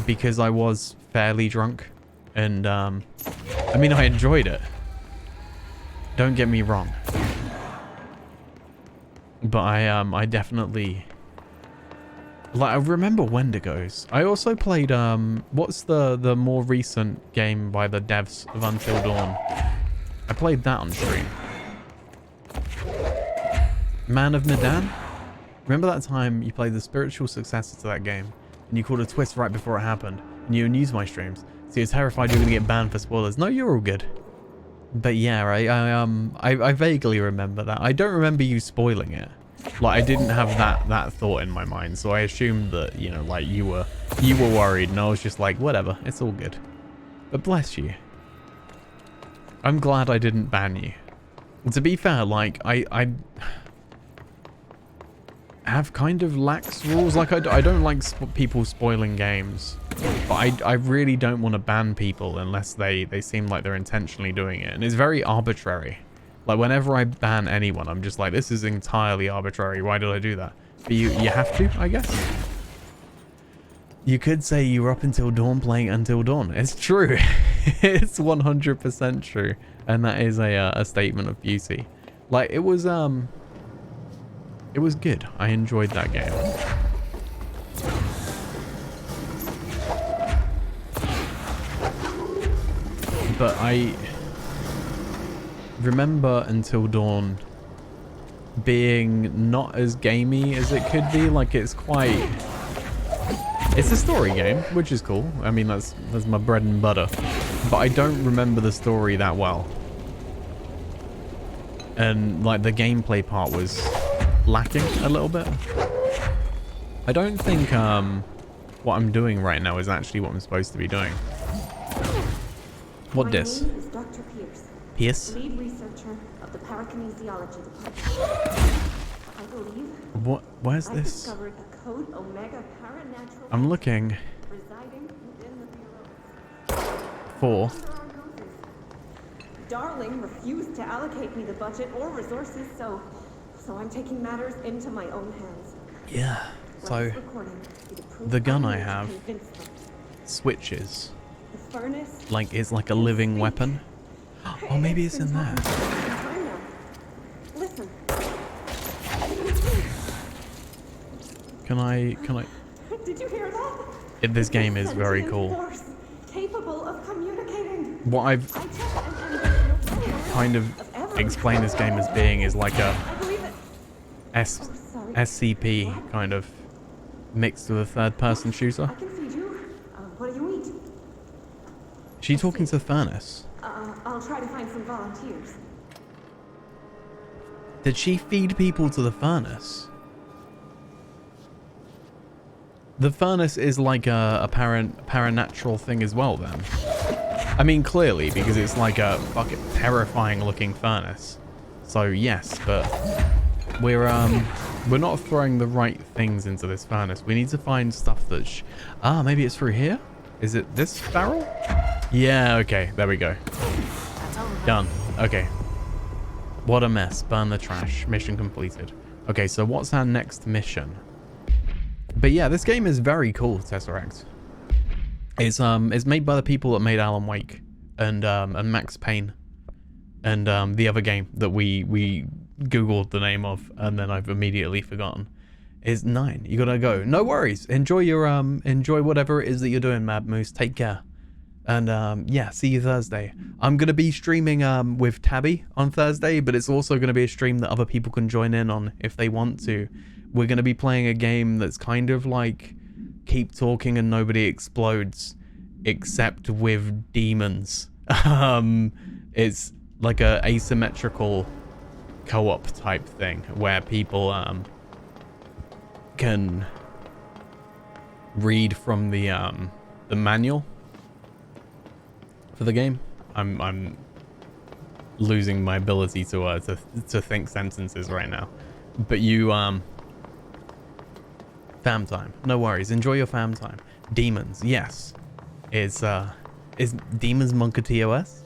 because I was fairly drunk. And, I mean, I enjoyed it. Don't get me wrong. But I definitely... Like, I remember Wendigos. I also played, what's the more recent game by the devs of Until Dawn? I played that on stream. Man of Medan? Remember that time you played the spiritual successor to that game, and you called a twist right before it happened, and you used my streams, so you're terrified you're gonna get banned for spoilers. No, you're all good. But yeah, right, I vaguely remember that. I don't remember you spoiling it. Like, I didn't have that thought in my mind, so I assumed that, you know, like, you were worried, and I was just like, whatever, it's all good. But bless you. I'm glad I didn't ban you. To be fair, like, I have kind of lax rules. Like, I don't like people spoiling games, but I really don't want to ban people unless they seem like they're intentionally doing it, and it's very arbitrary. Like, whenever I ban anyone, I'm just like, this is entirely arbitrary. Why did I do that? But you have to, I guess. You could say you were up until dawn playing Until Dawn. It's true. It's 100% true. And that is a statement of beauty. Like, it was good. I enjoyed that game. But I remember Until Dawn being not as gamey as it could be. Like, it's quite... It's a story game, which is cool. I mean, that's my bread and butter. But I don't remember the story that well. And, like, the gameplay part was lacking a little bit. I don't think what I'm doing right now is actually what I'm supposed to be doing. What dis? My name is Dr. Pierce. Pierce? Lead researcher of the parakinesiology department. I believe where's I this? discovered a code Omega paranatural I'm looking residing within the Bureau. for... Darling refused to allocate me the budget or resources, so I'm taking matters into my own hands. Yeah, so the gun I have switches. The furnace, Like, it's like a living weapon. Oh, maybe it's in there. Listen. Can I... Did you hear that? This game is very cool. Force capable of communicating. What I've kind of explained this game as being is like a SCP kind of mixed with a third-person shooter. I can feed you. What do you eat? Is she talking to the furnace? I'll try to find some volunteers. Did she feed people to the furnace? The furnace is like a paranatural thing as well, then. I mean, clearly, because it's like a fucking terrifying looking furnace. So yes, but we're not throwing the right things into this furnace. We need to find stuff that's... maybe it's through here? Is it this barrel? Yeah, okay, there we go. Done. Okay. What a mess. Burn the trash. Mission completed. Okay, so what's our next mission? But yeah, this game is very cool, Tesseract. It's made by the people that made Alan Wake and Max Payne and the other game that we googled the name of and then I've immediately forgotten. Is 9. You gotta go. No worries. Enjoy your enjoy whatever it is that you're doing, Mad Moose. Take care. And yeah, see you Thursday. I'm gonna be streaming with Tabby on Thursday, but it's also gonna be a stream that other people can join in on if they want to. We're gonna be playing a game that's kind of like keep talking and nobody explodes, except with demons. It's like a asymmetrical co-op type thing where people can read from the manual for the game. I'm losing my ability to think sentences right now. But you fam time. No worries. Enjoy your fam time. Demons. Yes. Is demons monk a TOS?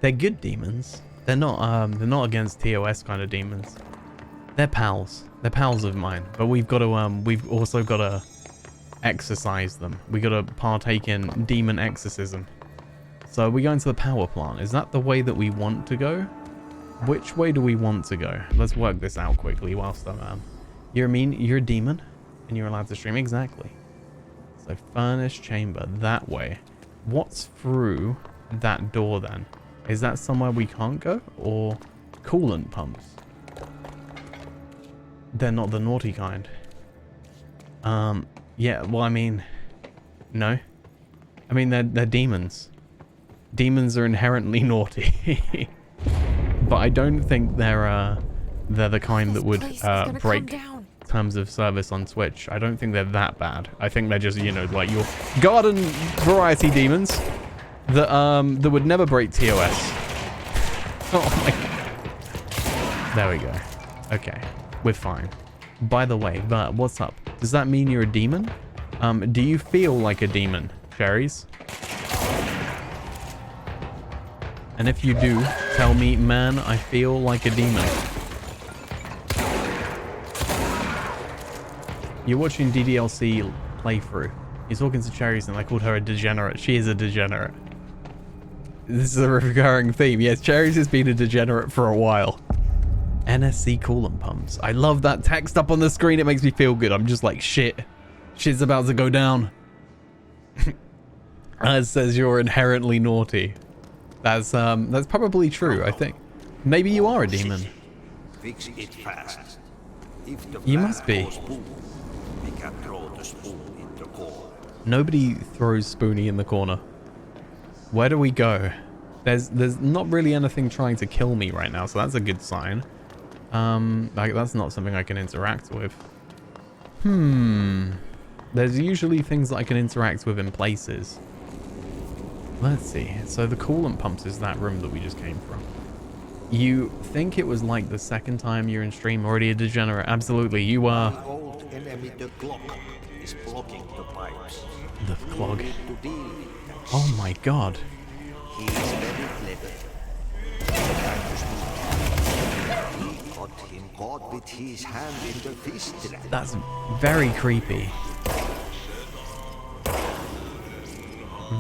They're good demons. They're not against TOS kind of demons. They're pals. They're pals of mine. But we've got to we've also got to exercise them. We got to partake in demon exorcism. So we're going to the power plant. Is that the way that we want to go? Which way do we want to go? Let's work this out quickly whilst I'm you're a demon and you're allowed to stream. Exactly. So furnace chamber that way. What's through that door then? Is that somewhere we can't go, or coolant pumps? They're not the naughty kind. Yeah, well, I mean, no. I mean, they're demons. Demons are inherently naughty. But I don't think they're the kind that would break terms of service on Twitch. I don't think they're that bad. I think they're just, you know, like your garden variety demons that would never break TOS. Oh my god. There we go. Okay, we're fine. By the way, but what's up? Does that mean you're a demon? Do you feel like a demon, Cherries? And if you do, tell me, man, I feel like a demon. You're watching DDLC playthrough. You're talking to Cherries and I called her a degenerate. She is a degenerate. This is a recurring theme. Yes, Cherries has been a degenerate for a while. NSC coolant pumps. I love that text up on the screen. It makes me feel good. I'm just like, shit. Shit's about to go down. As says you're inherently naughty. That's probably true, I think. Maybe you are a demon. Fix it fast. If the You must be. spoon, we can throw the spoon in the corner. Nobody throws Spoonie in the corner. Where do we go? There's not really anything trying to kill me right now, so that's a good sign. Like that's not something I can interact with. There's usually things that I can interact with in places. Let's see. So the coolant pumps is that room that we just came from. You think it was like the second time you're in stream already a degenerate? Absolutely, you are. The old enemy, the clock, is blocking the pipes. The clog. You need to deal with him. Oh my god. He is very clever. Trying to speak. He got him caught with his hand in the fist trap. That's very creepy.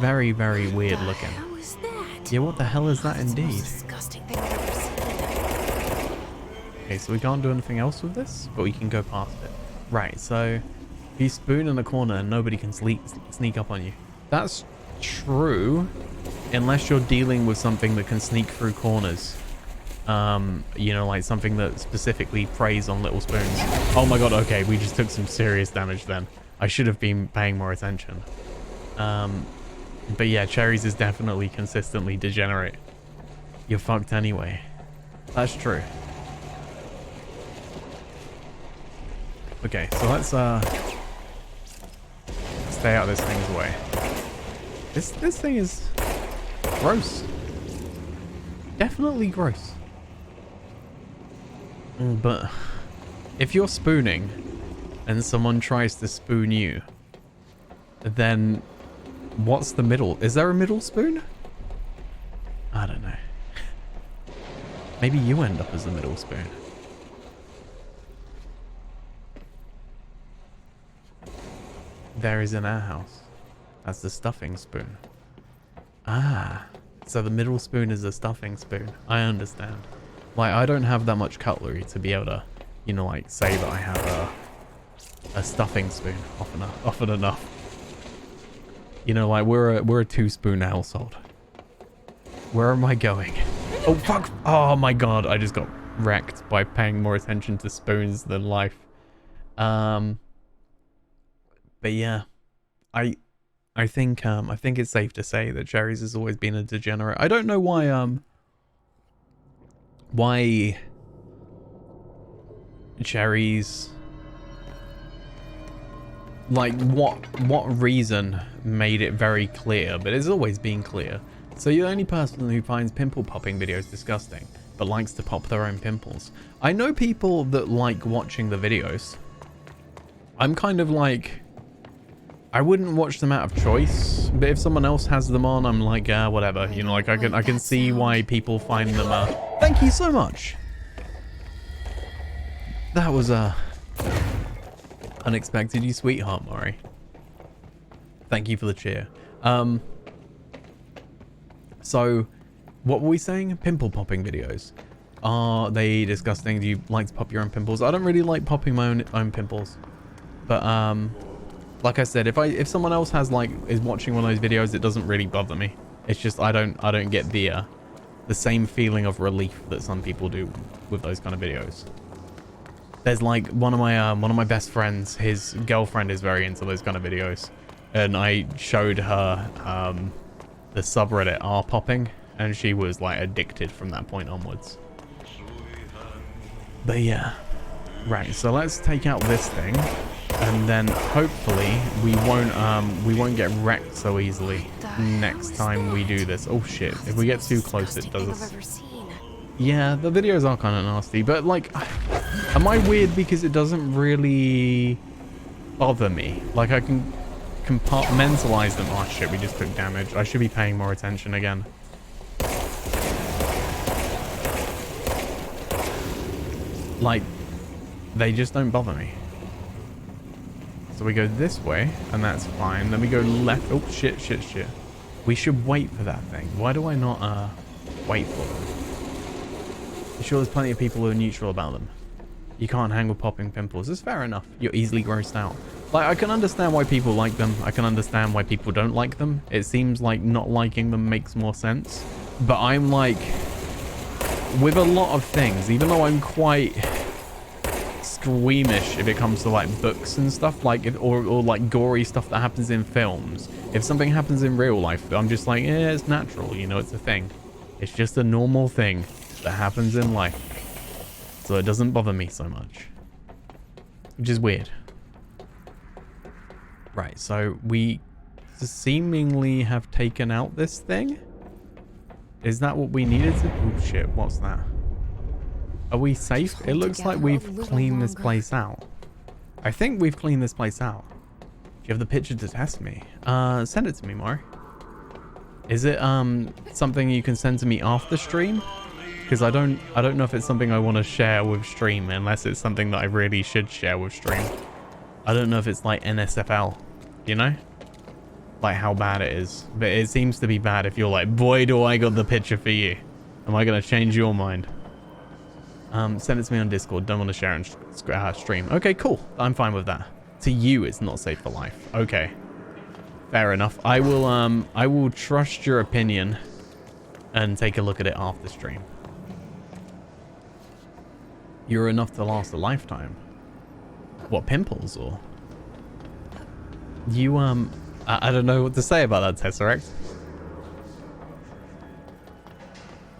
Very, very weird looking. How is that? Yeah, what the hell is that indeed? Disgusting thing I've ever seen. Okay, so we can't do anything else with this, but we can go past it. Right, so if you spoon in a corner, nobody can sneak up on you. That's true, unless you're dealing with something that can sneak through corners. You know, like something that specifically preys on little spoons. Oh my god, okay, we just took some serious damage then. I should have been paying more attention. But yeah, Cherries is definitely consistently degenerate. You're fucked anyway. That's true. Okay, so let's stay out of this thing's way. This thing is gross. Definitely gross. But if you're spooning and someone tries to spoon you, then what's the middle? Is there a middle spoon? I don't know. Maybe you end up as the middle spoon. There is in our house. That's the stuffing spoon. Ah, so the middle spoon is a stuffing spoon. I understand. Like, I don't have that much cutlery to be able to, you know, like, say that I have a stuffing spoon often enough. You know, like, we're a 2-spoon household. Where am I going? Oh, fuck. Oh, my God. I just got wrecked by paying more attention to spoons than life. But yeah, I think it's safe to say that Cherries has always been a degenerate. I don't know why Cherries, like what reason made it very clear, but it's always been clear. So you're the only person who finds pimple popping videos disgusting, but likes to pop their own pimples. I know people that like watching the videos. I'm kind of like, I wouldn't watch them out of choice, but if someone else has them on, I'm like, whatever. You know, like I can see why people find them. Thank you so much. That was unexpected, you sweetheart, Maury. Thank you for the cheer. So, what were we saying? Pimple popping videos. Are they disgusting? Do you like to pop your own pimples? I don't really like popping my own pimples. But, like I said, if someone else is watching one of those videos, it doesn't really bother me. It's just I don't get the same feeling of relief that some people do with those kind of videos. There's like one of my best friends, his girlfriend is very into those kind of videos, and I showed her the subreddit R popping, and she was like addicted from that point onwards. But yeah, right. So let's take out this thing, and then hopefully we won't get wrecked so easily next time we do this. Oh shit! If we get too close, it does us. Yeah, the videos are kind of nasty, but like, am I weird because it doesn't really bother me? Like I can compartmentalize them. Oh shit, we just took damage. I should be paying more attention again. Like, they just don't bother me. So we go this way, and that's fine. Then we go left. Oh shit, shit, shit. We should wait for that thing. Why do I not wait for them? I'm sure there's plenty of people who are neutral about them. You can't hang with popping pimples. It's fair enough. You're easily grossed out. Like, I can understand why people like them. I can understand why people don't like them. It seems like not liking them makes more sense. But I'm like, with a lot of things, even though I'm quite squeamish if it comes to like books and stuff, like or like gory stuff that happens in films. If something happens in real life, I'm just like, yeah, it's natural. You know, it's a thing. It's just a normal thing that happens in life, so it doesn't bother me so much, which is weird. Right, so we seemingly have taken out this thing. Is that what we needed to? Oh shit, what's that? Are we safe? It looks like we've cleaned this place out. I think we've cleaned this place out. Do you have the picture to test me? Send it to me, Maury. Is it something you can send to me after stream? Because I don't know if it's something I want to share with stream, unless it's something that I really should share with stream. I don't know if it's like NSFL, you know? Like how bad it is. But it seems to be bad if you're like, boy, do I got the picture for you. Am I going to change your mind? Send it to me on Discord. Don't want to share it on stream. Okay, cool. I'm fine with that. To you, it's not safe for life. Okay. Fair enough. I will trust your opinion and take a look at it after stream. You're enough to last a lifetime. What, pimples or? You I don't know what to say about that, Tesseract.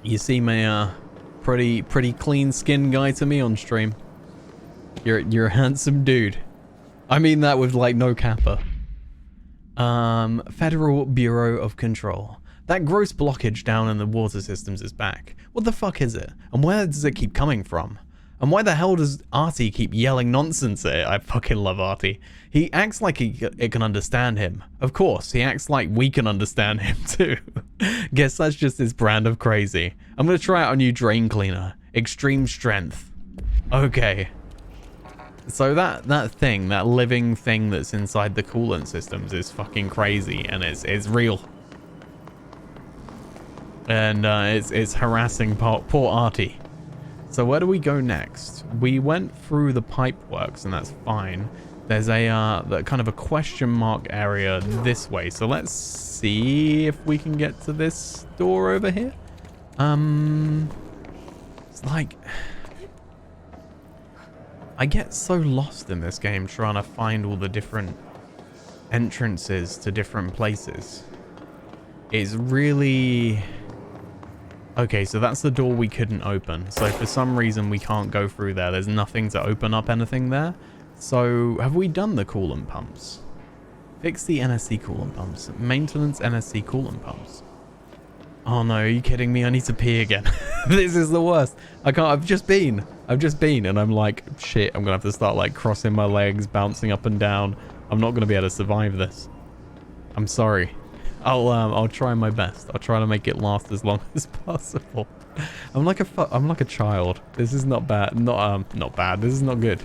You seem a pretty clean skinned guy to me on stream. You're a handsome dude. I mean that with like no kappa. Federal Bureau of Control. That gross blockage down in the water systems is back. What the fuck is it? And where does it keep coming from? And why the hell does Artie keep yelling nonsense at it? I fucking love Artie. He acts like it can understand him. Of course, he acts like we can understand him too. Guess that's just his brand of crazy. I'm gonna try out a new drain cleaner. Extreme strength. Okay. So that thing, that living thing that's inside the coolant systems is fucking crazy, and it's real. And it's harassing poor Artie. So where do we go next? We went through the pipe works, and that's fine. There's a kind of a question mark area this way. So let's see if we can get to this door over here. It's like, I get so lost in this game trying to find all the different entrances to different places. It's really... Okay, so that's the door we couldn't open. So for some reason we can't go through there. There's nothing to open up anything there. So have we done the coolant pumps? Fix the NSC coolant pumps. Maintenance NSC coolant pumps. Oh no, are you kidding me? I need to pee again. This is the worst. I can't. I've just been and I'm like, shit, I'm gonna have to start like crossing my legs, bouncing up and down. I'm not gonna be able to survive this. I'm sorry. I'll try my best. I'll try to make it last as long as possible. I'm like a child. This is not bad. Not bad. This is not good.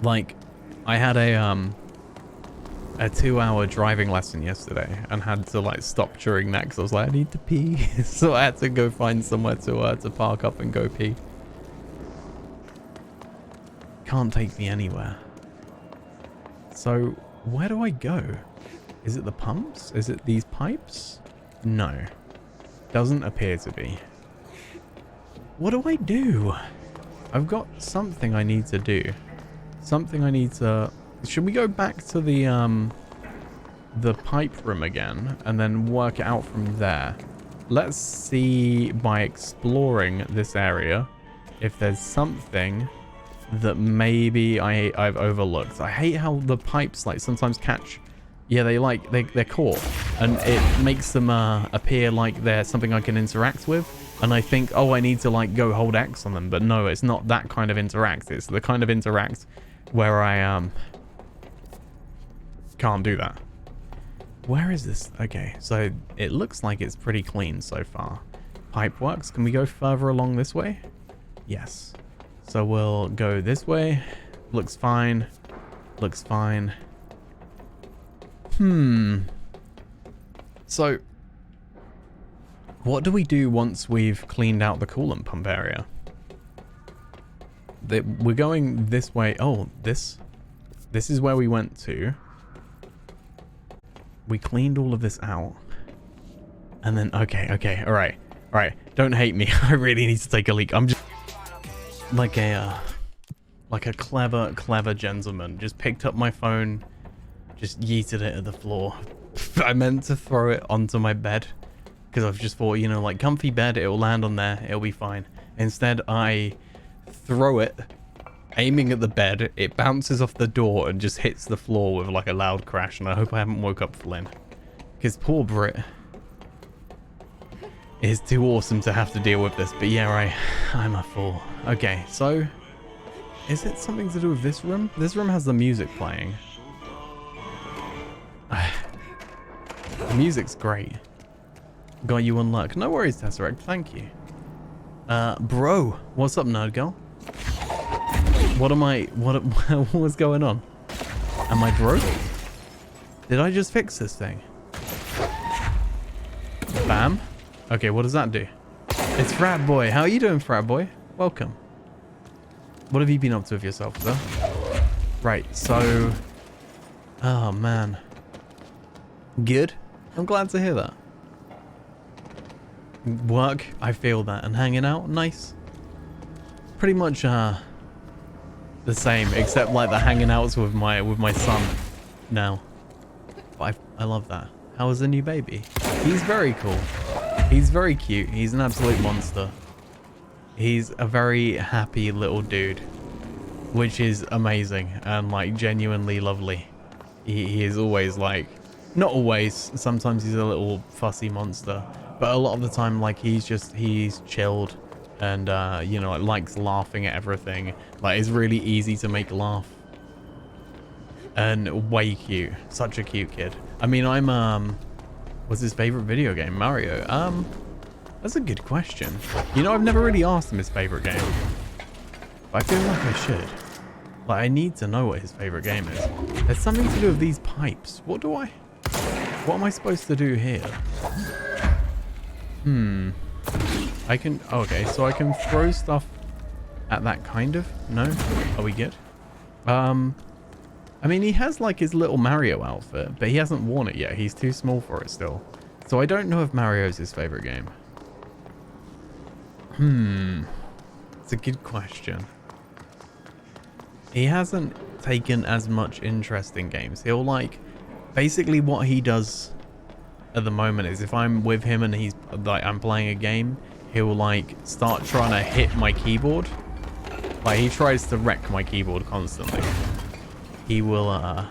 Like, I had a 2-hour driving lesson yesterday and had to like stop during that because I was like, I need to pee. So I had to go find somewhere to park up and go pee. Can't take me anywhere. So where do I go? Is it the pumps? Is it these pipes? No. Doesn't appear to be. What do I do? I've got something I need to do. Something I need to... Should we go back to the pipe room again and then work it out from there? Let's see by exploring this area if there's something that maybe I've overlooked. I hate how the pipes like sometimes catch... Yeah, they're caught and it makes them appear like they're something I can interact with. And I think, oh, I need to like go hold X on them. But no, it's not that kind of interact. It's the kind of interact where I can't do that. Where is this? Okay, so it looks like it's pretty clean so far. Pipe works. Can we go further along this way? Yes. So we'll go this way. Looks fine. Looks fine. So, what do we do once we've cleaned out the coolant pump area? We're going this way. Oh, this is where we went to. We cleaned all of this out. And then, okay, all right. Don't hate me. I really need to take a leak. I'm just like a clever gentleman. Just picked up my phone, just yeeted it at the floor. I meant to throw it onto my bed because I've just thought, you know, like comfy bed, it'll land on there, it'll be fine. Instead, I throw it, aiming at the bed, it bounces off the door and just hits the floor with like a loud crash, and I hope I haven't woke up Flynn. Because poor Brit is too awesome to have to deal with this, but yeah, I'm a fool. Okay, so, is it something to do with this room? This room has the music playing. The music's great. Got you on luck. No worries, Tesseract. Thank you. Bro, what's up, nerd girl? What was going on? Am I broke? Did I just fix this thing? Bam. Okay, what does that do? It's Frat Boy. How are you doing, Frat Boy? Welcome. What have you been up to with yourself, sir? Right, so... Oh, man. Good. I'm glad to hear that. Work, I feel that. And hanging out, nice. Pretty much the same, except like the hanging outs with my son now. But I love that. How is the new baby? He's very cool. He's very cute. He's an absolute monster. He's a very happy little dude, which is amazing and like genuinely lovely. He is always like, not always, sometimes he's a little fussy monster, but a lot of the time like he's chilled and you know, likes laughing at everything. Like it's really easy to make laugh and way cute. Such a cute kid. I mean, what's his favorite video game? Mario. That's a good question. You know, I've never really asked him his favorite game, but I feel like I should. Like, I need to know what his favorite game is. There's something to do with these pipes. What am I supposed to do here? I can, okay, so I can throw stuff at that kind of? No? Are we good? I mean, he has like his little Mario outfit, but he hasn't worn it yet. He's too small for it still. So I don't know if Mario's his favorite game. It's a good question. He hasn't taken as much interest in games. He'll like, basically what he does at the moment is if I'm with him and he's like, I'm playing a game, he'll like start trying to hit my keyboard. Like he tries to wreck my keyboard constantly. He will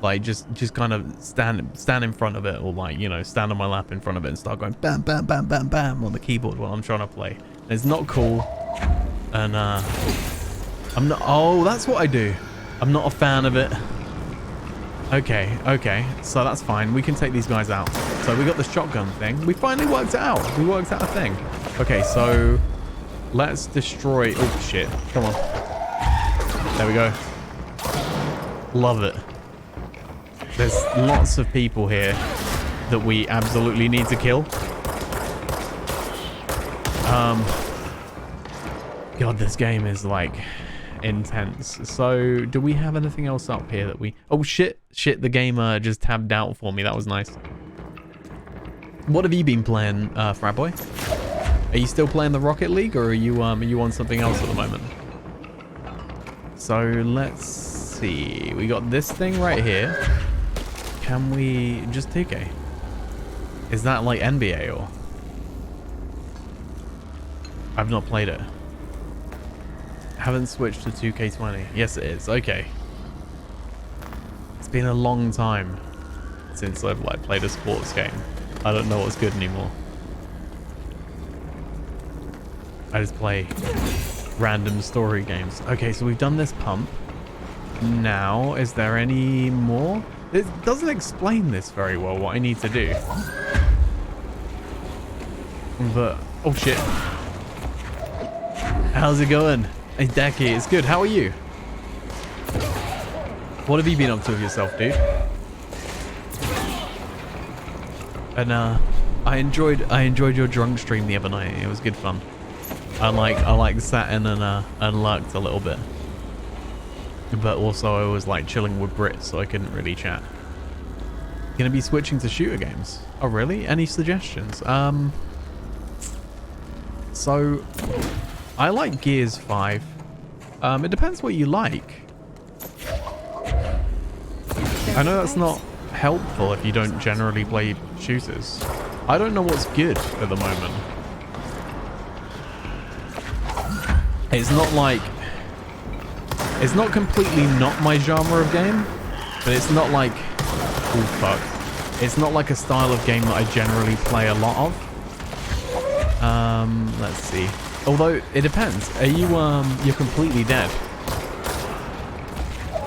Like just kind of stand in front of it, or like, you know, stand on my lap in front of it and start going bam bam bam bam bam on the keyboard while I'm trying to play. And it's not cool. And I'm not. Oh, that's what I do. I'm not a fan of it. Okay, okay. So that's fine. We can take these guys out. So we got the shotgun thing. We finally worked it out. We worked out a thing. Okay, so let's destroy. Oh shit! Come on. There we go. Love it. There's lots of people here that we absolutely need to kill. God, this game is like intense. So do we have anything else up here that we... Oh shit, the game just tabbed out for me. That was nice. What have you been playing, Frat Boy? Are you still playing the Rocket League, or are you on something else at the moment? So let's see. We got this thing right here. Can we just take a... Is that like NBA or... I've not played it. Haven't switched to 2K20. Yes, it is. Okay. It's been a long time since I've like played a sports game. I don't know what's good anymore. I just play random story games. Okay, so we've done this pump. Now, is there any more? It doesn't explain this very well, what I need to do. But, oh shit. How's it going? Hey, Decky, it's good. How are you? What have you been up to with yourself, dude? And I enjoyed your drunk stream the other night. It was good fun. I like sat in and lurked a little bit. But also I was like chilling with Brits, so I couldn't really chat. Gonna be switching to shooter games. Oh really? Any suggestions? So I like Gears 5. It depends what you like. I know that's not helpful if you don't generally play shooters. I don't know what's good at the moment. It's not like... It's not completely not my genre of game, but it's not like... Oh, fuck. It's not like a style of game that I generally play a lot of. Let's see. Although, it depends. Are you, you're completely dead?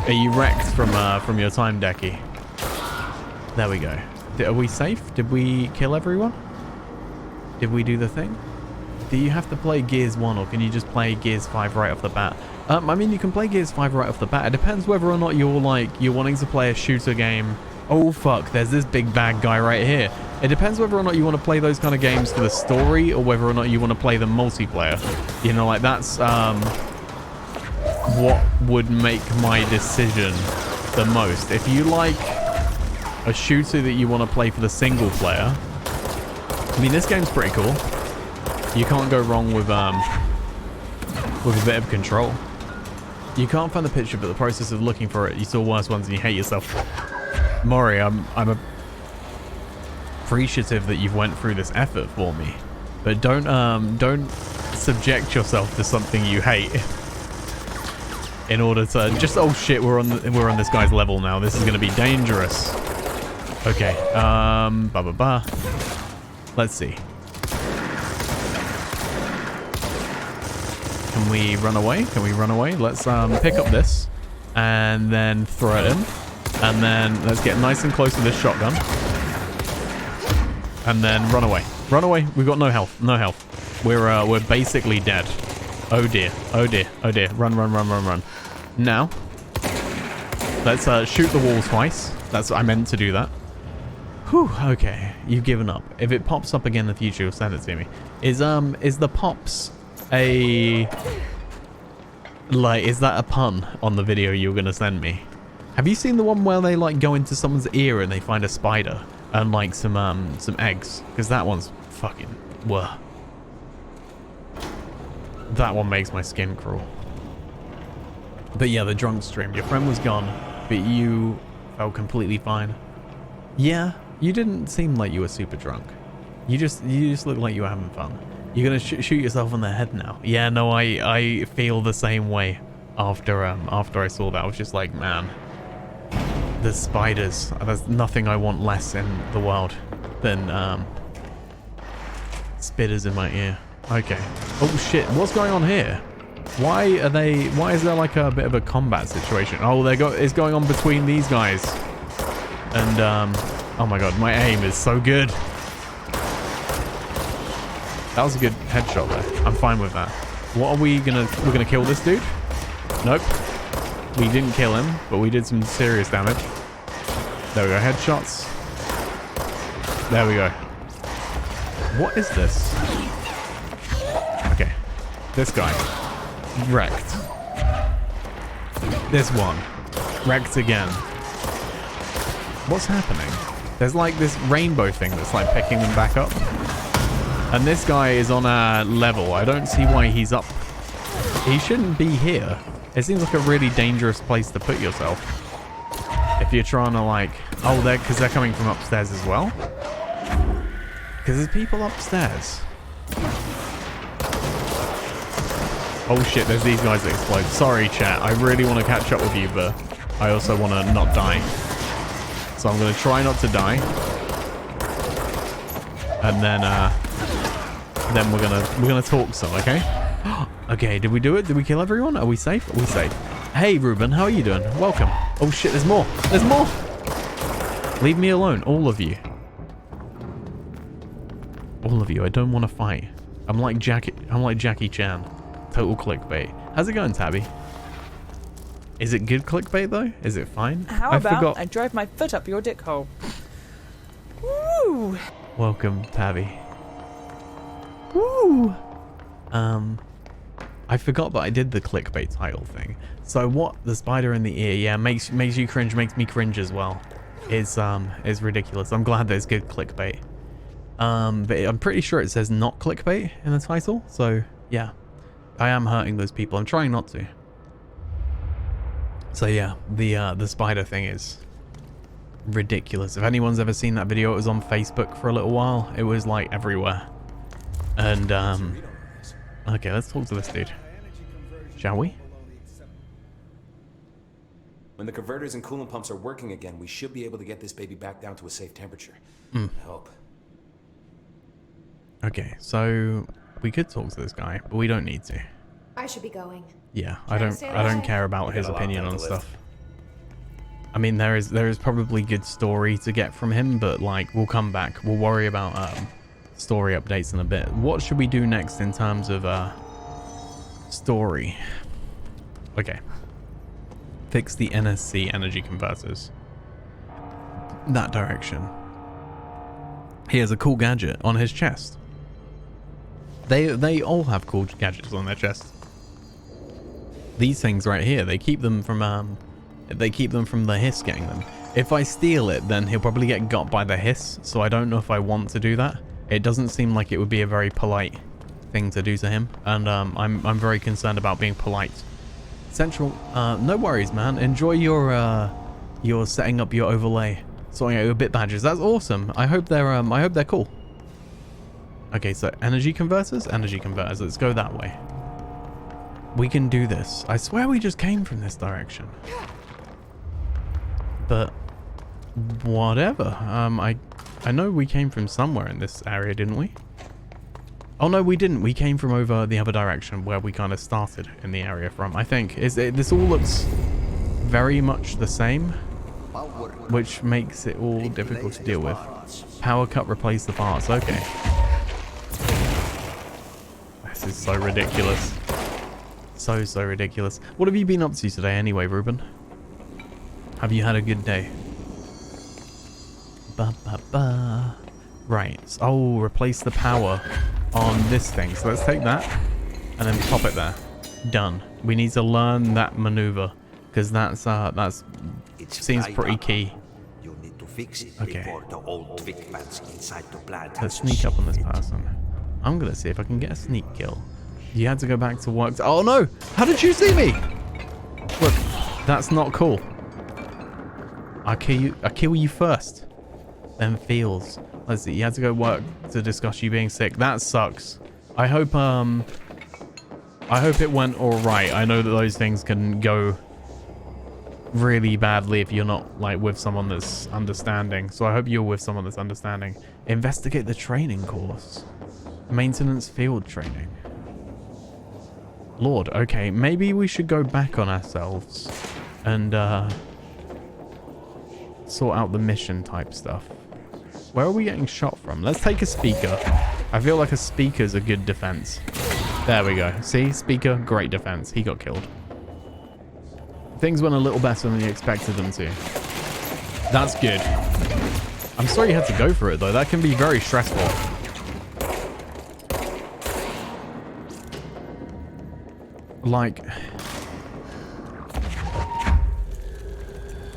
Are you wrecked from your time, Decky? There we go. Are we safe? Did we kill everyone? Did we do the thing? Do you have to play Gears 1 or can you just play Gears 5 right off the bat? I mean, you can play Gears 5 right off the bat. It depends whether or not you're wanting to play a shooter game. Oh fuck, there's this big bad guy right here. It depends whether or not you want to play those kind of games for the story or whether or not you want to play them multiplayer. You know, like that's what would make my decision the most. If you like a shooter that you want to play for the single player, I mean, this game's pretty cool. You can't go wrong with a bit of control. You can't find the picture, but the process of looking for it, you saw worse ones and you hate yourself. Maury, I'm appreciative that you've went through this effort for me, but don't subject yourself to something you hate in order to just... Oh shit, we're on this guy's level now. This is going to be dangerous. Okay, let's see. Can we run away? Can we run away? Let's pick up this and then throw it in. And then let's get nice and close to this shotgun. And then run away. Run away. We've got no health. No health. We're basically dead. Oh dear. Oh dear. Oh dear. Run, run, run, run, run. Now, let's shoot the wall twice. That's what I meant to do that. Whew, okay. You've given up. If it pops up again in the future, you'll send it to me. Is the pops a... Like, is that a pun on the video you're gonna send me? Have you seen the one where they like go into someone's ear and they find a spider and like some eggs? Because that one's fucking... Whoa. That one makes my skin crawl. But yeah, the drunk stream. Your friend was gone, but you felt completely fine. Yeah, you didn't seem like you were super drunk. You just look like you were having fun. You're gonna shoot yourself on the head now. Yeah, no, I feel the same way after I saw that. I was just like, man, The spiders. There's nothing I want less in the world than spitters in my ear. Okay. Oh shit, what's going on here? Why is there like a bit of a combat situation? Oh, it's going on between these guys. And oh my god, my aim is so good. That was a good headshot there. I'm fine with that. What are we're gonna kill this dude? Nope. We didn't kill him, but we did some serious damage. There we go, headshots. There we go. What is this? Okay. This guy. Wrecked. This one. Wrecked again. What's happening? There's like this rainbow thing that's like picking them back up. And this guy is on a level. I don't see why he's up. He shouldn't be here. It seems like a really dangerous place to put yourself. If you're trying to like... Oh, because they're coming from upstairs as well? Because there's people upstairs. Oh shit, there's these guys that explode. Sorry, chat. I really want to catch up with you, but I also want to not die. So I'm going to try not to die. And then we're gonna talk some, okay? Okay, did we do it? Did we kill everyone? Are we safe? Are we safe? Hey, Ruben, how are you doing? Welcome. Oh shit, there's more. There's more. Leave me alone, all of you. All of you. I don't want to fight. I'm like Jackie Chan. Total clickbait. How's it going, Tabby? Is it good clickbait though? Is it fine? How about I drive my foot up your dick hole? Woo! Welcome, Tabby. Woo! I forgot that I did the clickbait title thing. So what? The spider in the ear, yeah, makes you cringe, makes me cringe as well. Is ridiculous. I'm glad there's good clickbait. But I'm pretty sure it says not clickbait in the title. So yeah, I am hurting those people. I'm trying not to. So yeah, the spider thing is ridiculous. If anyone's ever seen that video, it was on Facebook for a little while. It was like everywhere. And okay, let's talk to this dude, shall we? When the converters and coolant pumps are working again, we should be able to get this baby back down to a safe temperature. Help. Okay, so we could talk to this guy, but we don't need to. I should be going. Yeah, I don't care about his opinion on stuff. I mean, there is probably good story to get from him, but like we'll come back. We'll worry about story updates in a bit. What should we do next in terms of story? Okay. Fix the NSC energy converters. That direction. He has a cool gadget on his chest. They all have cool gadgets on their chest. These things right here, they keep them from the hiss getting them. If I steal it, then he'll probably get got by the hiss, so I don't know if I want to do that. It doesn't seem like it would be a very polite thing to do to him, and I'm very concerned about being polite. Central, no worries, man. Enjoy your setting up your overlay, sorting out your bit badges. That's awesome. I hope they're cool. Okay, so energy converters. Let's go that way. We can do this. I swear we just came from this direction. But whatever. I know we came from somewhere in this area, didn't we? Oh no, we didn't. We came from over the other direction where we kind of started in the area from. I think this all looks very much the same, which makes it all difficult to deal with. Power cut, replace the parts. Okay. This is so ridiculous. So ridiculous. What have you been up to today anyway, Ruben? Have you had a good day? Right. Oh, replace the power on this thing. So let's take that and then pop it there. Done. We need to learn that maneuver because that's seems pretty key. You need to fix it okay. before the old Twigmans inside the plant. Let's sneak up on this person. I'm gonna see if I can get a sneak kill. You had to go back to work. Oh no! How did you see me? Look, that's not cool. I kill you first. Then feels. Let's see. You had to go work to discuss you being sick. That sucks. I hope it went all right. I know that those things can go really badly if you're not like with someone that's understanding. So I hope you're with someone that's understanding. Investigate the training course. Maintenance field training. Lord, okay, maybe we should go back on ourselves and sort out the mission type stuff. Where are we getting shot from? Let's take a speaker. I feel like a speaker's a good defense. There we go. See, speaker, great defense. He got killed. Things went a little better than you expected them to. That's good. I'm sorry you had to go for it though. That can be very stressful. Like,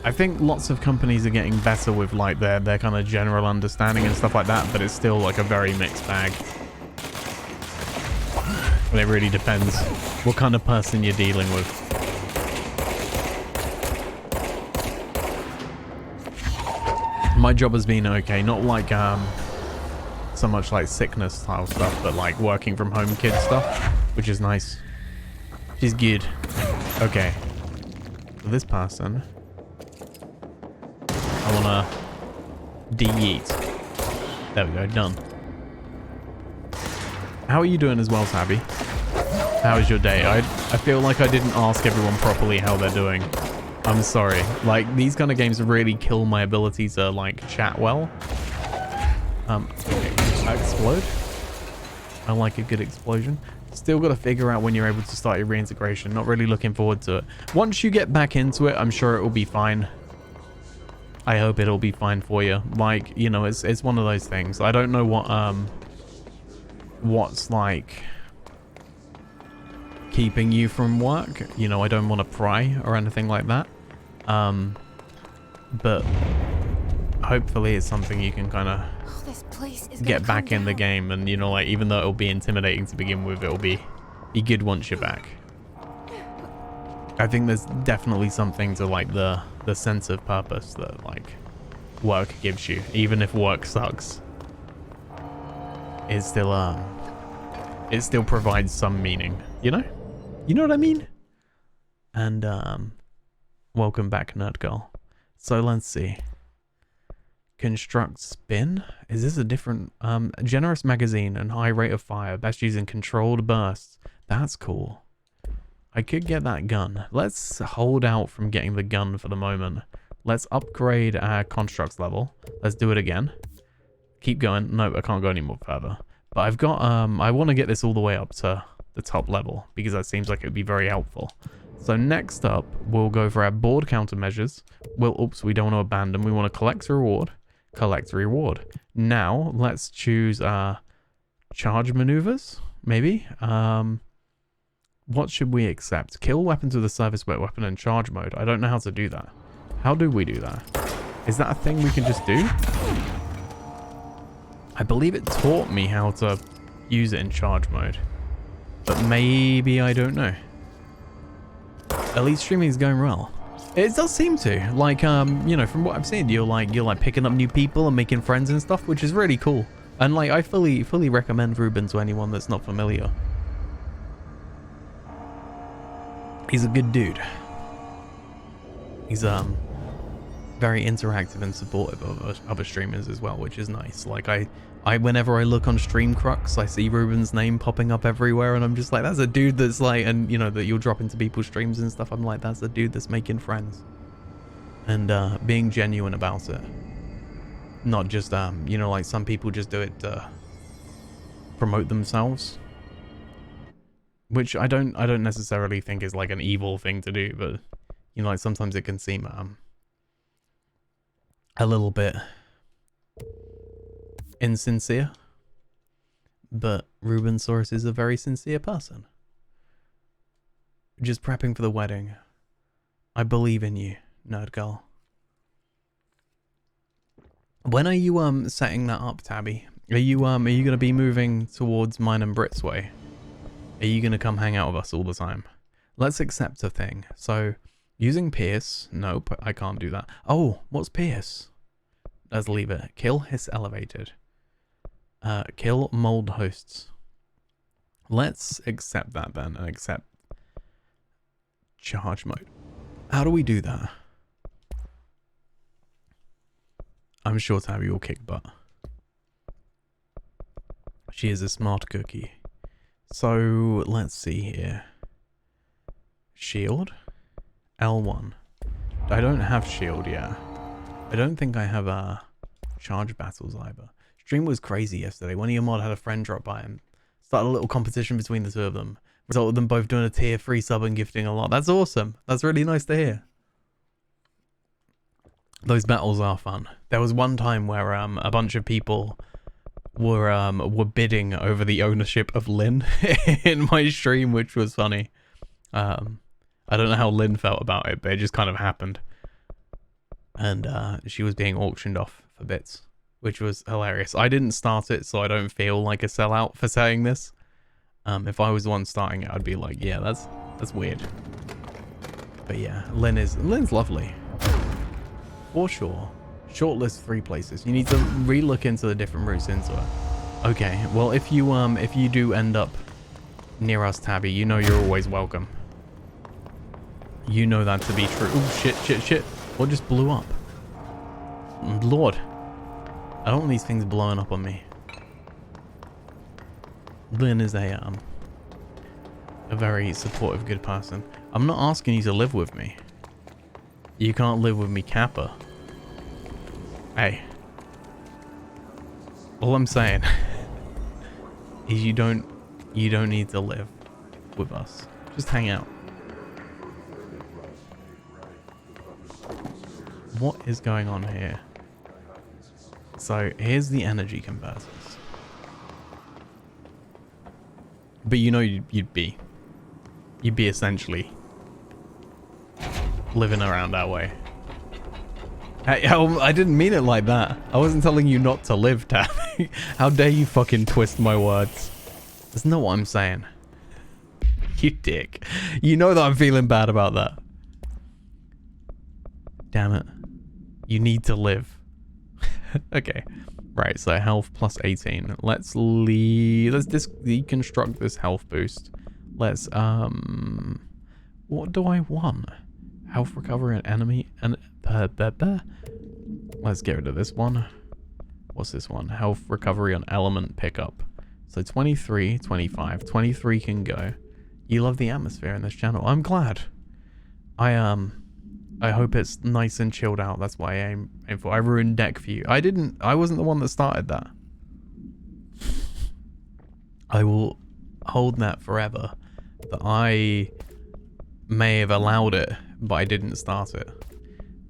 I think lots of companies are getting better with like their kind of general understanding and stuff like that, but it's still like a very mixed bag. And it really depends what kind of person you're dealing with. My job has been okay, not like so much like sickness style stuff, but like working from home kid stuff, which is nice. Which is good. Okay. For this person, I wanna de-eat. There we go, done. How are you doing as well, Tabby? How is your day? I feel like I didn't ask everyone properly how they're doing. I'm sorry. Like, these kind of games really kill my ability to, like, chat well. Okay. Explode. I like a good explosion. Still got to figure out when you're able to start your reintegration. Not really looking forward to it. Once you get back into it, I'm sure it will be fine. I hope it'll be fine for you. Like, you know, it's one of those things. I don't know what's like keeping you from work. You know, I don't want to pry or anything like that. But hopefully it's something you can kind of get back in the game, and you know, like, even though it'll be intimidating to begin with, it'll be good once you're back. I think there's definitely something to like the sense of purpose that like work gives you, even if work sucks. It still provides some meaning, you know? You know what I mean? And welcome back, Nerd Girl. So let's see. Construct spin? Is this a different generous magazine and high rate of fire, best using controlled bursts? That's cool. I could get that gun. Let's hold out from getting the gun for the moment. Let's upgrade our constructs level. Let's do it again. Keep going. No, I can't go any more further. But I've got I want to get this all the way up to the top level because that seems like it would be very helpful. So next up, we'll go for our board countermeasures. Well, oops, we don't want to abandon. We want to collect reward. Collect reward. Now, let's choose charge maneuvers, maybe. What should we accept? Kill weapons with a service weapon in charge mode. I don't know how to do that. How do we do that? Is that a thing we can just do? I believe it taught me how to use it in charge mode. But maybe I don't know. At least streaming is going well. It does seem to. Like, you know, from what I've seen, you're like picking up new people and making friends and stuff, which is really cool. And like, I fully recommend Ruben to anyone that's not familiar. He's a good dude. He's very interactive and supportive of other streamers as well, which is nice. Like I whenever I look on Stream Crux, I see Ruben's name popping up everywhere, and I'm just like, that's a dude that's like, and you know, that you'll drop into people's streams and stuff. I'm like, that's a dude that's making friends and being genuine about it. Not just you know, like some people just do it to promote themselves, which I don't necessarily think is like an evil thing to do, but you know, like sometimes it can seem a little bit insincere. But Ruben Soros is a very sincere person. Just prepping for the wedding. I believe in you, Nerd Girl. When are you setting that up, Tabby? Are you gonna be moving towards mine and Brit's way? Are you gonna come hang out with us all the time? Let's accept a thing. So, using Pierce. Nope, I can't do that. Oh, what's Pierce? Let's leave it. Kill hiss elevated. Kill mold hosts. Let's accept that then and accept charge mode. How do we do that? I'm sure Tabby will kick butt. She is a smart cookie. So, let's see here. Shield. L1. I don't have shield yet. I don't think I have charge battles either. Stream was crazy yesterday. One of your mod had a friend drop by and started a little competition between the two of them. Resulted in them both doing a tier 3 sub and gifting a lot. That's awesome. That's really nice to hear. Those battles are fun. There was one time where a bunch of people were bidding over the ownership of Lynn in my stream, which was funny. I don't know how Lynn felt about it, but it just kind of happened. And she was being auctioned off for bits, which was hilarious. I didn't start it, so I don't feel like a sellout for saying this. If I was the one starting it, I'd be like, yeah, that's weird. But yeah, Lynn's lovely. For sure. Shortlist 3 places. You need to re-look into the different routes into it. Okay, well if you do end up near us, Tabby, you know you're always welcome. You know that to be true. Oh shit. What just blew up? Lord. I don't want these things blowing up on me. Lynn is a very supportive, good person. I'm not asking you to live with me. You can't live with me, Kappa. Hey. All I'm saying is you don't need to live with us. Just hang out. What is going on here? So here's the energy converters. But you know you'd be essentially living around our way. Hey, I didn't mean it like that. I wasn't telling you not to live, Tabby. How dare you fucking twist my words? That's not what I'm saying. You dick. You know that I'm feeling bad about that. Damn it. You need to live. Okay. Right, so health plus 18. Let's deconstruct this health boost. Let's what do I want? Health recovery and enemy and let's get rid of this one. What's this one? Health recovery on element pickup. So 23, 25, 23 can go. You love the atmosphere in this channel. I'm glad. I hope it's nice and chilled out. That's why I aim for. I ruined deck for you. I wasn't the one that started that. I will hold that forever. That I may have allowed it, but I didn't start it.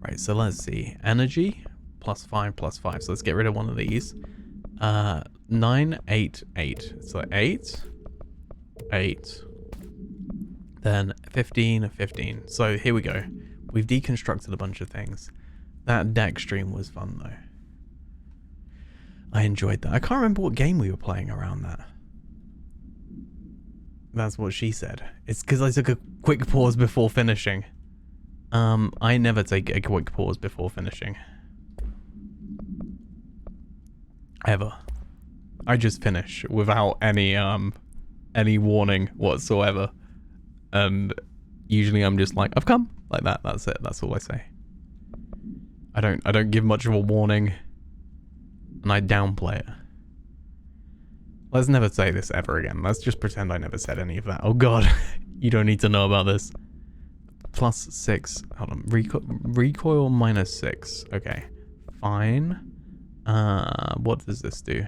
Right, so let's see. Energy, +5, +5. So let's get rid of one of these. 9, 8, 8. So 8, 8. Then 15, 15. So here we go. We've deconstructed a bunch of things. That deck stream was fun though. I enjoyed that. I can't remember what game we were playing around that. That's what she said. It's because I took a quick pause before finishing. I never take a quick pause before finishing. Ever. I just finish without any warning whatsoever. And usually I'm just like, I've come. Like that. That's it. That's all I say. I don't give much of a warning. And I downplay it. Let's never say this ever again. Let's just pretend I never said any of that. Oh god. You don't need to know about this. +6. Hold on. Recoil -6. Okay. Fine. What does this do?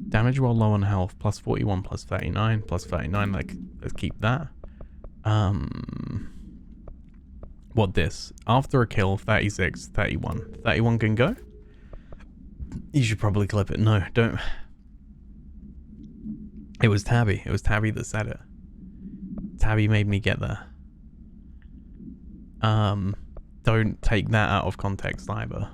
Damage while low on health. +41, +39, +39. Like, let's keep that. What this? After a kill, 36, 31. 31 can go? You should probably clip it. No, don't. It was Tabby. It was Tabby that said it. Tabby made me get there. Don't take that out of context either.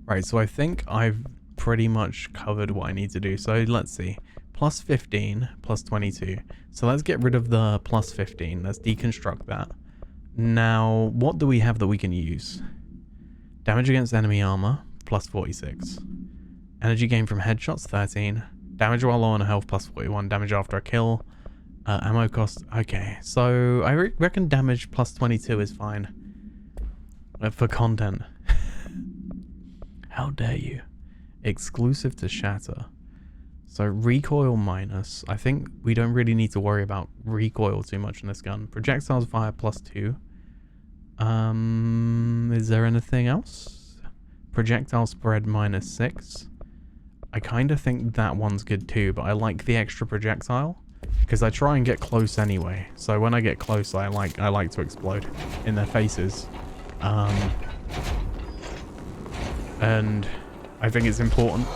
Right, so I think I've pretty much covered what I need to do. So let's see. +15, +22. So let's get rid of the +15. Let's deconstruct that. Now, what do we have that we can use? Damage against enemy armor, +46. Energy gain from headshots, 13. Damage while low on health, +41. Damage after a kill. Ammo cost, okay. So, I reckon damage +22 is fine. For content. How dare you? Exclusive to Shatter. So recoil minus. I think we don't really need to worry about recoil too much in this gun. Projectiles fire +2. Is there anything else? Projectile spread -6. I kind of think that one's good too, but I like the extra projectile because I try and get close anyway. So when I get close, I like to explode in their faces. And I think it's important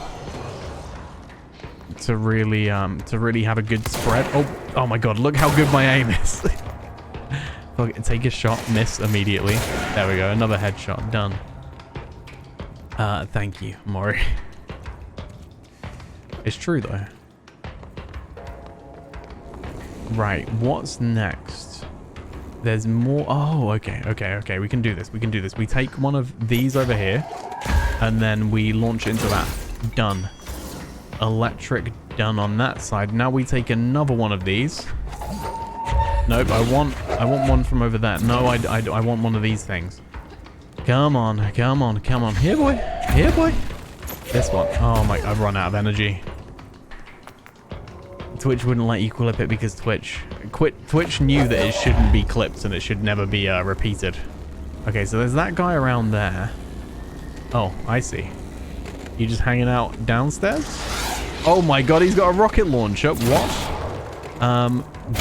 to really have a good spread. Oh my god, look how good my aim is. Take a shot, miss immediately. There we go, another headshot, done. Thank you, Mori. It's true though. Right, what's next? There's more. Oh, okay. We can do this. We take one of these over here, and then we launch into that. Done. Electric done on that side. Now we take another one of these. Nope, I want one from over there. No, I want one of these things. Come on. Here, boy. This one. Oh my, I've run out of energy. Twitch wouldn't let you clip it because Twitch knew that it shouldn't be clipped and it should never be repeated. Okay, so there's that guy around there. Oh, I see. You just hanging out downstairs? Oh my god, he's got a rocket launcher. What?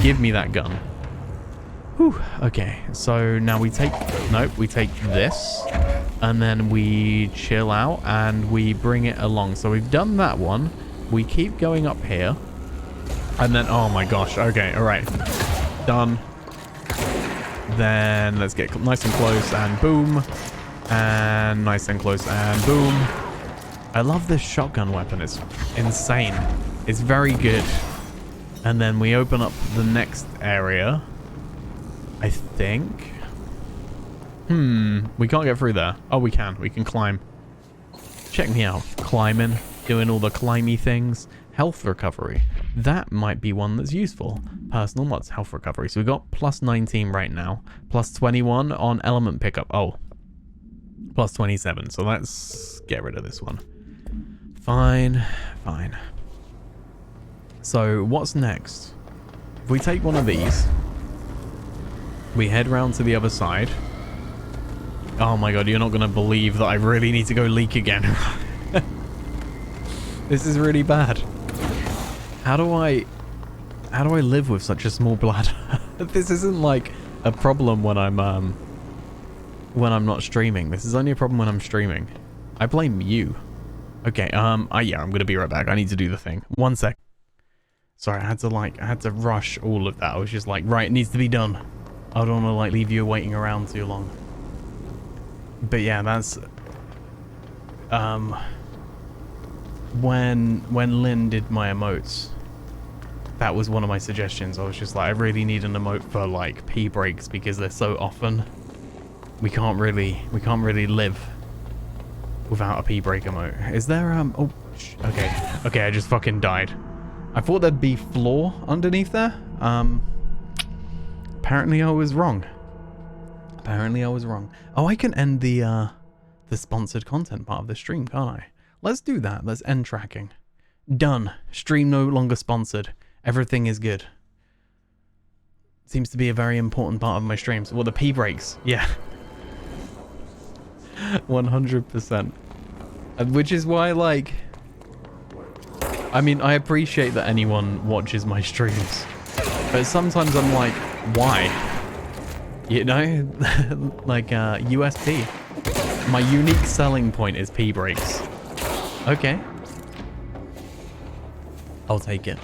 Give me that gun. Whew. Okay, so now we take this, and then we chill out and we bring it along. So we've done that one. We keep going up here. And then, oh my gosh, okay, all right, done. Then let's get nice and close and boom, and nice and close and boom. I love this shotgun weapon, it's insane. It's very good. And then we open up the next area, I think. We can't get through there. Oh, we can climb. Check me out, climbing, doing all the climby things. Health recovery. That might be one that's useful. Personal mods, health recovery. So we've got +19 right now. +21 on element pickup. Oh. +27. So let's get rid of this one. Fine. So what's next? If we take one of these, we head round to the other side. Oh my god, you're not going to believe that I really need to go leak again. This is really bad. How do I live with such a small bladder? This isn't like a problem when I'm not streaming. This is only a problem when I'm streaming. I blame you. Okay, yeah, I'm gonna be right back. I need to do the thing. 1 sec. Sorry, I had to rush all of that. I was just like, right, it needs to be done. I don't want to leave you waiting around too long. But yeah, that's when Lynn did my emotes, that was one of my suggestions. I was just like, I really need an emote for like pee breaks because they're so often. We can't really live without a pee break emote. Is there okay, I just fucking died. I thought there'd be floor underneath there. Apparently I was wrong. Oh, I can end the sponsored content part of the stream, can't I? Let's do that. Let's end tracking. Done. Stream no longer sponsored. Everything is good. Seems to be a very important part of my streams. Well, the pee breaks. Yeah. 100%. Which is why, like... I mean, I appreciate that anyone watches my streams. But sometimes I'm like, why? You know? Like, USP. My unique selling point is pee breaks. Okay. I'll take it.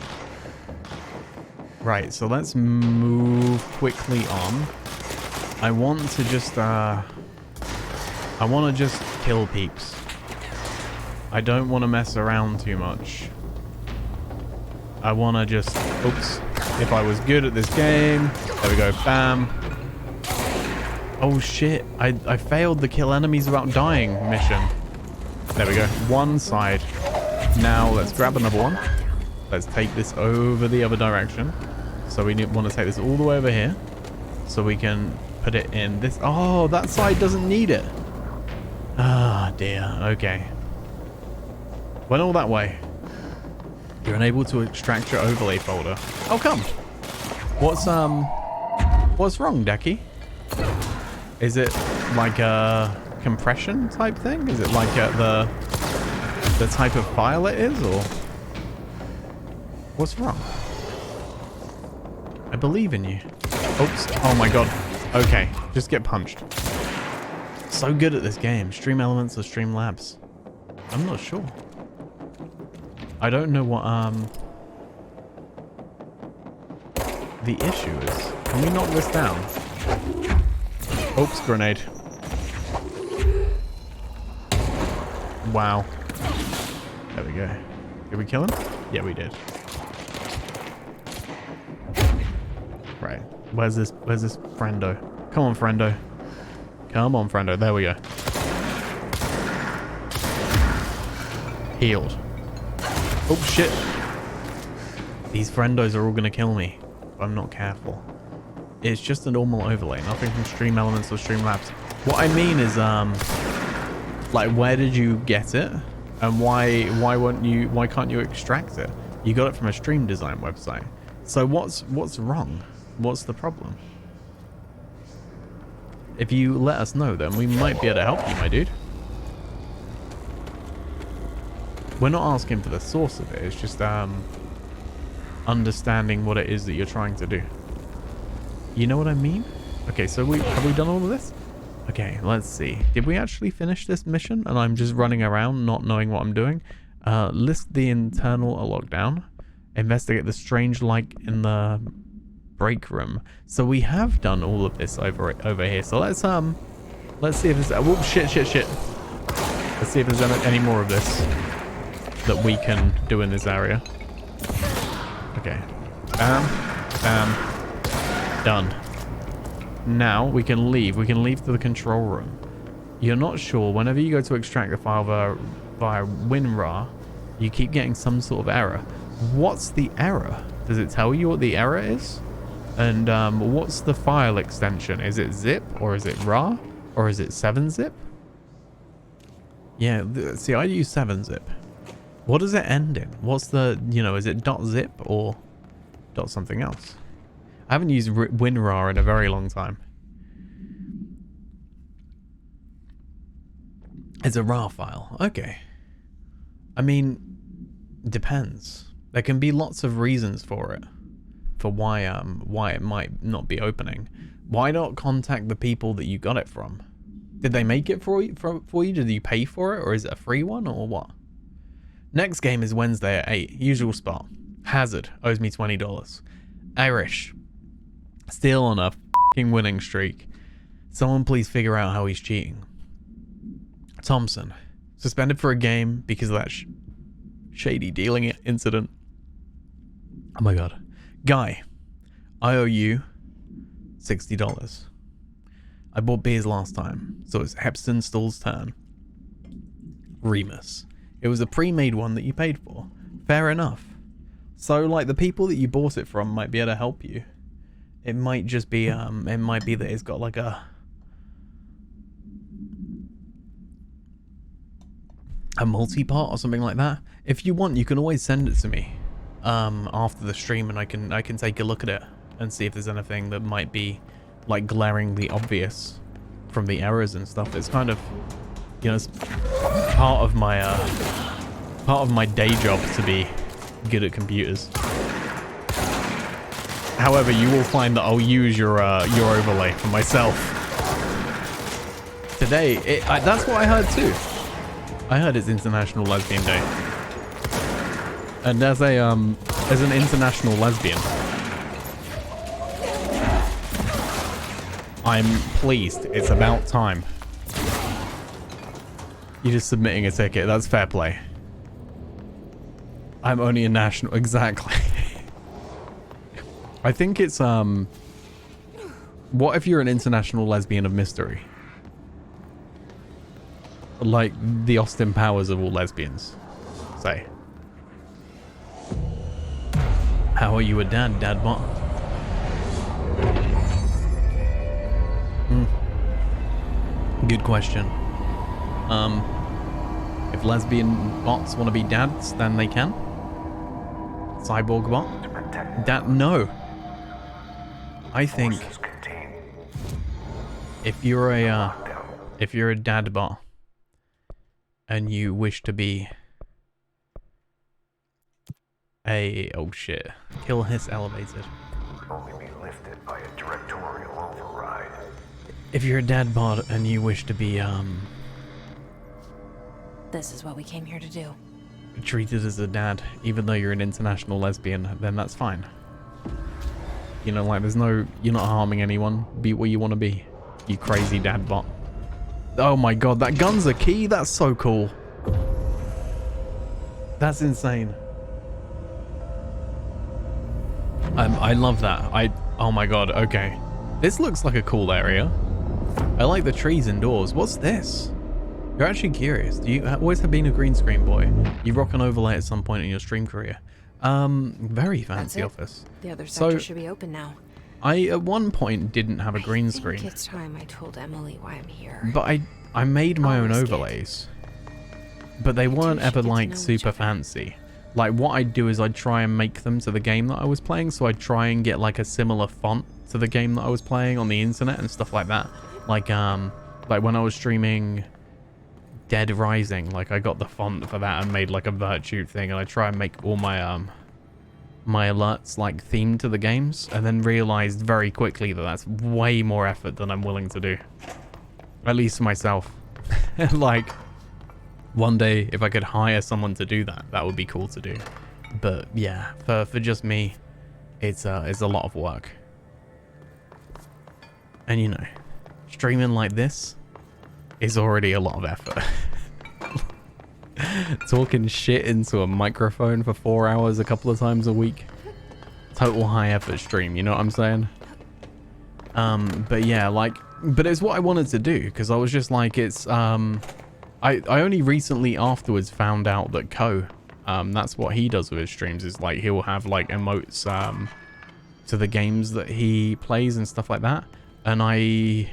Right, so let's move quickly on. I want to just kill peeps. I don't want to mess around too much. I want to just... Oops. If I was good at this game... There we go. Bam. Oh shit. I failed the kill enemies without dying mission. There we go. One side. Now let's grab another one. Let's take this over the other direction. So we want to take this all the way over here. So we can put it in this... Oh, that side doesn't need it. Ah, dear. Okay. Went all that way. You're unable to extract your overlay folder. How come? What's wrong, Decky? Is it like a compression type thing? Is it like the type of file it is, or what's wrong? I believe in you. Oops. Oh my god. Okay, just get punched. So good at this game. Stream Elements or Stream Labs? I'm not sure. I don't know what the issue is. Can we knock this down? Oops, grenade. Wow. There we go. Did we kill him? Yeah, we did. Right. Where's this friendo? Come on, friendo. Come on, friendo. There we go. Healed. Oh, shit. These friendos are all going to kill me if I'm not careful. It's just a normal overlay. Nothing from Stream Elements or Stream Labs. What I mean is, like, where did you get it? And why can't you extract it? You got it from a stream design website. So what's wrong? What's the problem? If you let us know, then we might be able to help you, my dude. We're not asking for the source of it. It's just understanding what it is that you're trying to do. You know what I mean? Okay, so have we done all of this? Okay, let's see. Did we actually finish this mission? And I'm just running around not knowing what I'm doing. List the internal lockdown. Investigate the strange light in the break room. So we have done all of this over here. So let's see if there's oh shit. Let's see if there's any more of this that we can do in this area. Okay. Bam. Done. Now we can leave. We can leave to the control room. You're not sure. Whenever you go to extract the file via WinRAR, you keep getting some sort of error. What's the error? Does it tell you what the error is? And what's the file extension? Is it zip or is it RAR or is it 7-zip? Yeah, see, I use 7-zip. What does it end in? What's the, is it .zip or .something else? I haven't used WinRAR in a very long time. It's a RAR file. Okay. I mean, depends. There can be lots of reasons for it. For why it might not be opening. Why not contact the people that you got it from? Did they make it for you? Did you pay for it? Or is it a free one or what? Next game is Wednesday at 8. Usual spot. Hazard owes me $20. Irish. Still on a f***ing winning streak. Someone please figure out how he's cheating. Thompson. Suspended for a game because of that shady dealing incident. Oh my god. Guy. I owe you $60. I bought beers last time, so it's Hepston Stall's turn. Remus. It was a pre-made one that you paid for. Fair enough. So, like, the people that you bought it from might be able to help you. It might just be, it might be that it's got like a multi-part or something like that. If you want, you can always send it to me after the stream, and I can take a look at it and see if there's anything that might be like glaringly obvious from the errors and stuff. It's kind of, it's part of my day job to be good at computers. However, you will find that I'll use your overlay for myself. Today, that's what I heard too. I heard it's International Lesbian Day. And as an international lesbian, I'm pleased. It's about time. You're just submitting a ticket. That's fair play. I'm only a national. Exactly. I think it's, what if you're an international lesbian of mystery? Like the Austin Powers of all lesbians, say. How are you a dad, Dadbot? Good question. If if lesbian bots want to be dads, then they can. Cyborg bot? Dad, no. I think if you're a dad bot and you wish to be a oh shit, kill hiss elevated. Only be lifted by a directorial override. If you're a dad bot and you wish to be This is what we came here to do. treated as a dad, even though you're an international lesbian, then that's fine. You know, like there's no, you're not harming anyone. Be what you want to be, you crazy dad bot. Oh my god, that gun's a key. That's so cool. That's insane. I love that. Oh my god, okay. This looks like a cool area. I like the trees indoors. What's this? You're actually curious. Do you always have been a green screen boy? You rock an overlay at some point in your stream career. Very fancy office. The other sector should be open now. I at one point didn't have a green I screen. think it's time I told Emily why I'm here. But I made my own overlays. But they weren't ever like super fancy. Like what I'd do is I'd try and make them to the game that I was playing, so I'd try and get like a similar font to the game that I was playing on the internet and stuff like that. Like when I was streaming Dead Rising, like I got the font for that and made like a Virtute thing, and I try and make all my my alerts like themed to the games, and then realized very quickly that that's way more effort than I'm willing to do, at least for myself. Like one day if I could hire someone to do that, that would be cool to do, but yeah, for just me, it's a lot of work. And you know, streaming like this is already a lot of effort. Talking shit into a microphone for 4 hours a couple of times a week. Total high effort stream, you know what I'm saying? But yeah, like, but it's what I wanted to do, because I was just like, it's, I only recently afterwards found out that that's what he does with his streams, is like, he'll have like emotes, to the games that he plays and stuff like that. And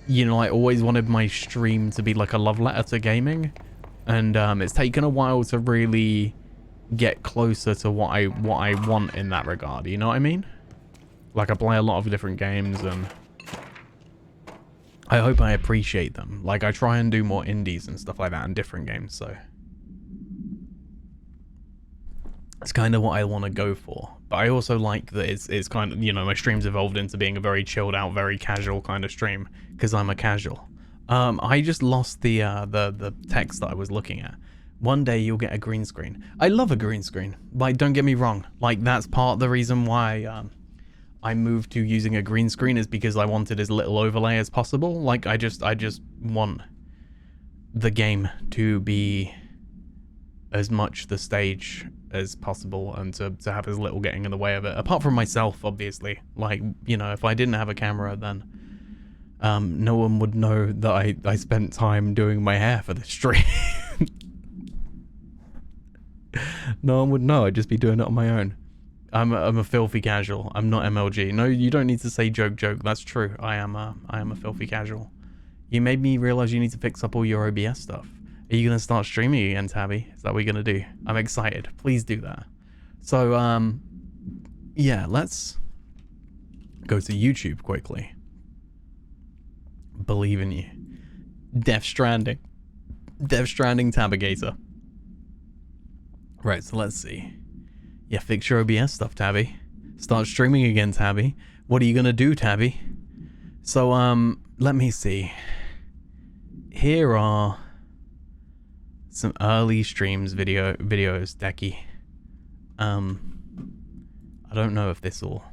you know, I always wanted my stream to be like a love letter to gaming, and it's taken a while to really get closer to what I want in that regard, you know what I mean? Like I play a lot of different games and I hope I appreciate them. Like I try and do more indies and stuff like that in different games, so it's kind of what I want to go for. But I also like that it's kind of, you know, my stream's evolved into being a very chilled out, very casual kind of stream, because I'm a casual. I just lost the text that I was looking at. One day you'll get a green screen. I love a green screen. Like, don't get me wrong. Like, that's part of the reason why I moved to using a green screen, is because I wanted as little overlay as possible. Like, I just want the game to be as much the stage as possible, and to have as little getting in the way of it, apart from myself, obviously. Like, you know, if I didn't have a camera, then no one would know that I spent time doing my hair for this stream. No one would know. I'd just be doing it on my own. I'm a filthy casual. I'm not MLG. No, you don't need to say joke. That's true. I am a filthy casual. You made me realize you need to fix up all your OBS stuff. Are you gonna start streaming again, Tabby? Is that what you're gonna do? I'm excited. Please do that. So yeah, let's go to YouTube quickly. Believe in you. Death Stranding Tabigator. Right, so let's see. Yeah, fix your OBS stuff, Tabby. Start streaming again, Tabby. What are you gonna do, Tabby? So let me see. Here are some early streams videos, Decky. I don't know if this will...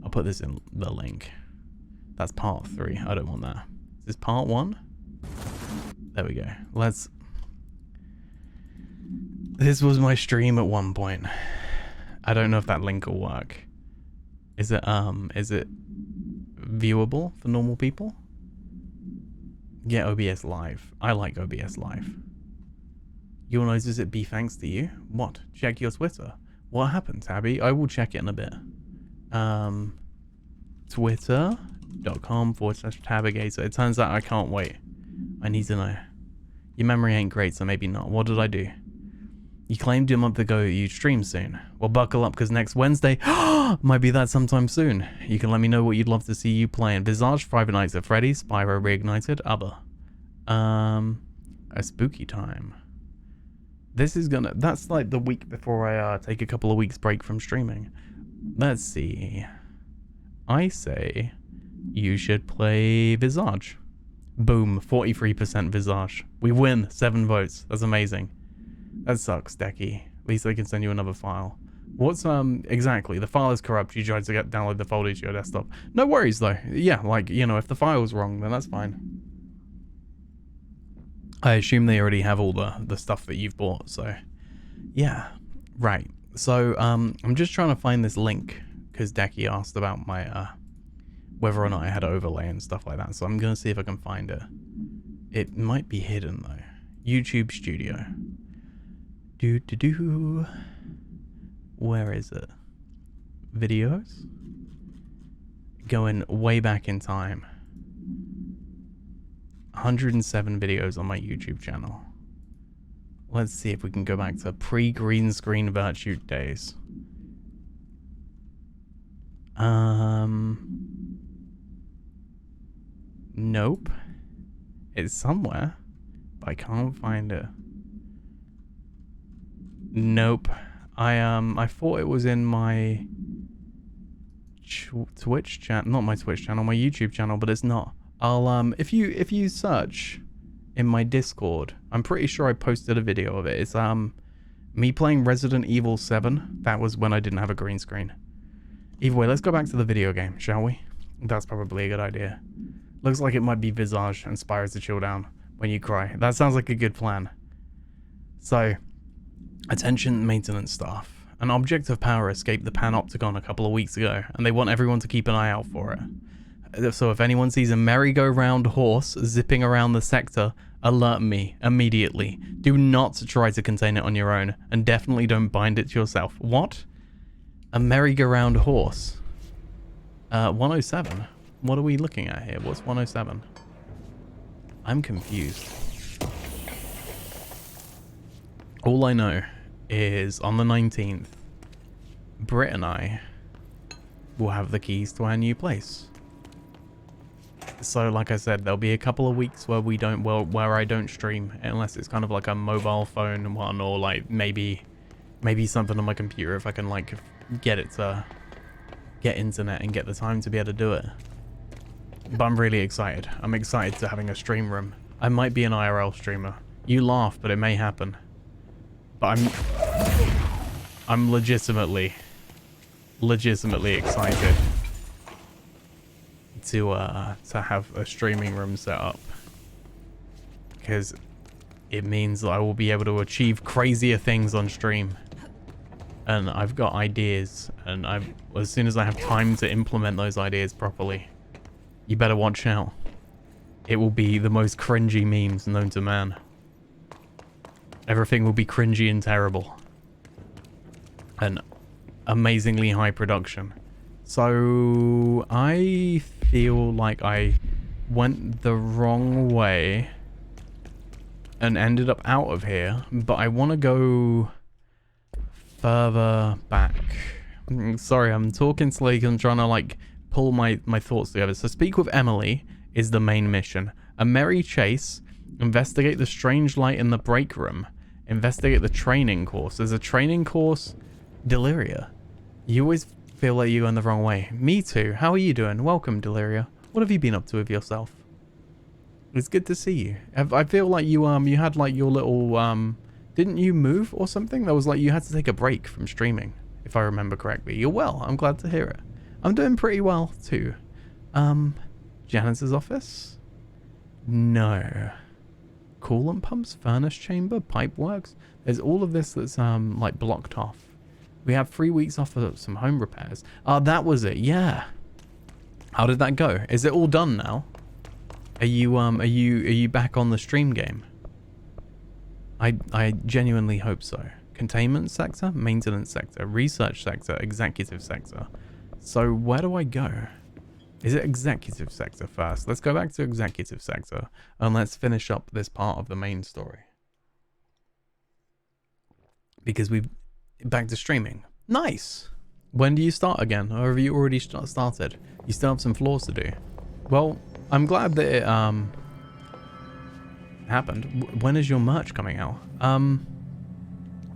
I'll put this in the link. That's part 3. I don't want that. Is this part 1? There we go. This was my stream at one point. I don't know if that link will work. Is it viewable for normal people? Get OBS Live. I like OBS Live. You'll notice it be thanks to you. What? Check your Twitter. What happened, Tabby? I will check it in a bit. Twitter.com/Tabigator. It turns out I can't wait. I need to know. Your memory ain't great, so maybe not. What did I do? You claimed a month ago you'd stream soon. Well, buckle up, because next Wednesday might be that sometime soon. You can let me know what you'd love to see you play in Visage, Five Nights at Freddy's, Spyro Reignited, other. A spooky time. This is gonna... That's like the week before I take a couple of weeks break from streaming. Let's see. I say you should play Visage. Boom, 43% Visage. We win, 7 votes. That's amazing. That sucks, Decky. At least they can send you another file. What's, exactly, the file is corrupt. You tried to download the folder to your desktop. No worries, though. Yeah, like, you know, if the file's wrong, then that's fine. I assume they already have all the stuff that you've bought, so... Yeah, right. So, I'm just trying to find this link, because Decky asked about my, whether or not I had overlay and stuff like that, so I'm gonna see if I can find it. It might be hidden, though. YouTube Studio. Where is it? Videos? Going way back in time. 107 videos on my YouTube channel. Let's see if we can go back to pre-green screen Virtute days. Nope. It's somewhere, but I can't find it. Nope. I thought it was in my Twitch channel, not my Twitch channel, my YouTube channel, but it's not. I'll if you search in my Discord, I'm pretty sure I posted a video of it. It's me playing Resident Evil 7. That was when I didn't have a green screen. Either way, let's go back to the video game, shall we? That's probably a good idea. Looks like it might be Visage and Spyro to chill down when you cry. That sounds like a good plan. So, attention maintenance staff. An object of power escaped the Panopticon a couple of weeks ago, and they want everyone to keep an eye out for it. So if anyone sees a merry-go-round horse zipping around the sector, alert me immediately. Do not try to contain it on your own, and definitely don't bind it to yourself. What? A merry-go-round horse? 107? What are we looking at here? What's 107? I'm confused. All I know is on the 19th, Britt and I will have the keys to our new place. So like I said, there'll be a couple of weeks where where I don't stream, unless it's kind of like a mobile phone one, or like maybe something on my computer if I can like get it to get internet and get the time to be able to do it. But I'm really excited. I'm excited to having a stream room. I might be an IRL streamer. You laugh, but it may happen. But I'm legitimately excited to have a streaming room set up, because it means that I will be able to achieve crazier things on stream, and I've got ideas, and as soon as I have time to implement those ideas properly, you better watch out. It will be the most cringy memes known to man. Everything will be cringy and terrible, and amazingly high production. So I feel like I went the wrong way and ended up out of here, but I want to go further back. Sorry, I'm talking slowly because I'm trying to like pull my thoughts together. So speak with Emily is the main mission. A merry chase. Investigate the strange light in the break room. Investigate the training course. There's a training course. Deliria. You always feel like you're going the wrong way. Me too. How are you doing? Welcome, Deliria. What have you been up to with yourself? It's good to see you. I feel like you had like your little didn't you move or something? That was like you had to take a break from streaming, if I remember correctly. You're well. I'm glad to hear it. I'm doing pretty well too. Janitor's office? No. Coolant pumps, furnace chamber, pipe works. There's all of this that's like blocked off. We have 3 weeks off of some home repairs. That was it. Yeah. How did that go? Is it all done now? Are you back on the stream game? I genuinely hope so. Containment sector, maintenance sector, research sector, executive sector. So where do I go? Is it executive sector first? Let's go back to executive sector and let's finish up this part of the main story. Because we've back to streaming. Nice. When do you start again? Or have you already started? You still have some floors to do. Well, I'm glad that it happened. When is your merch coming out?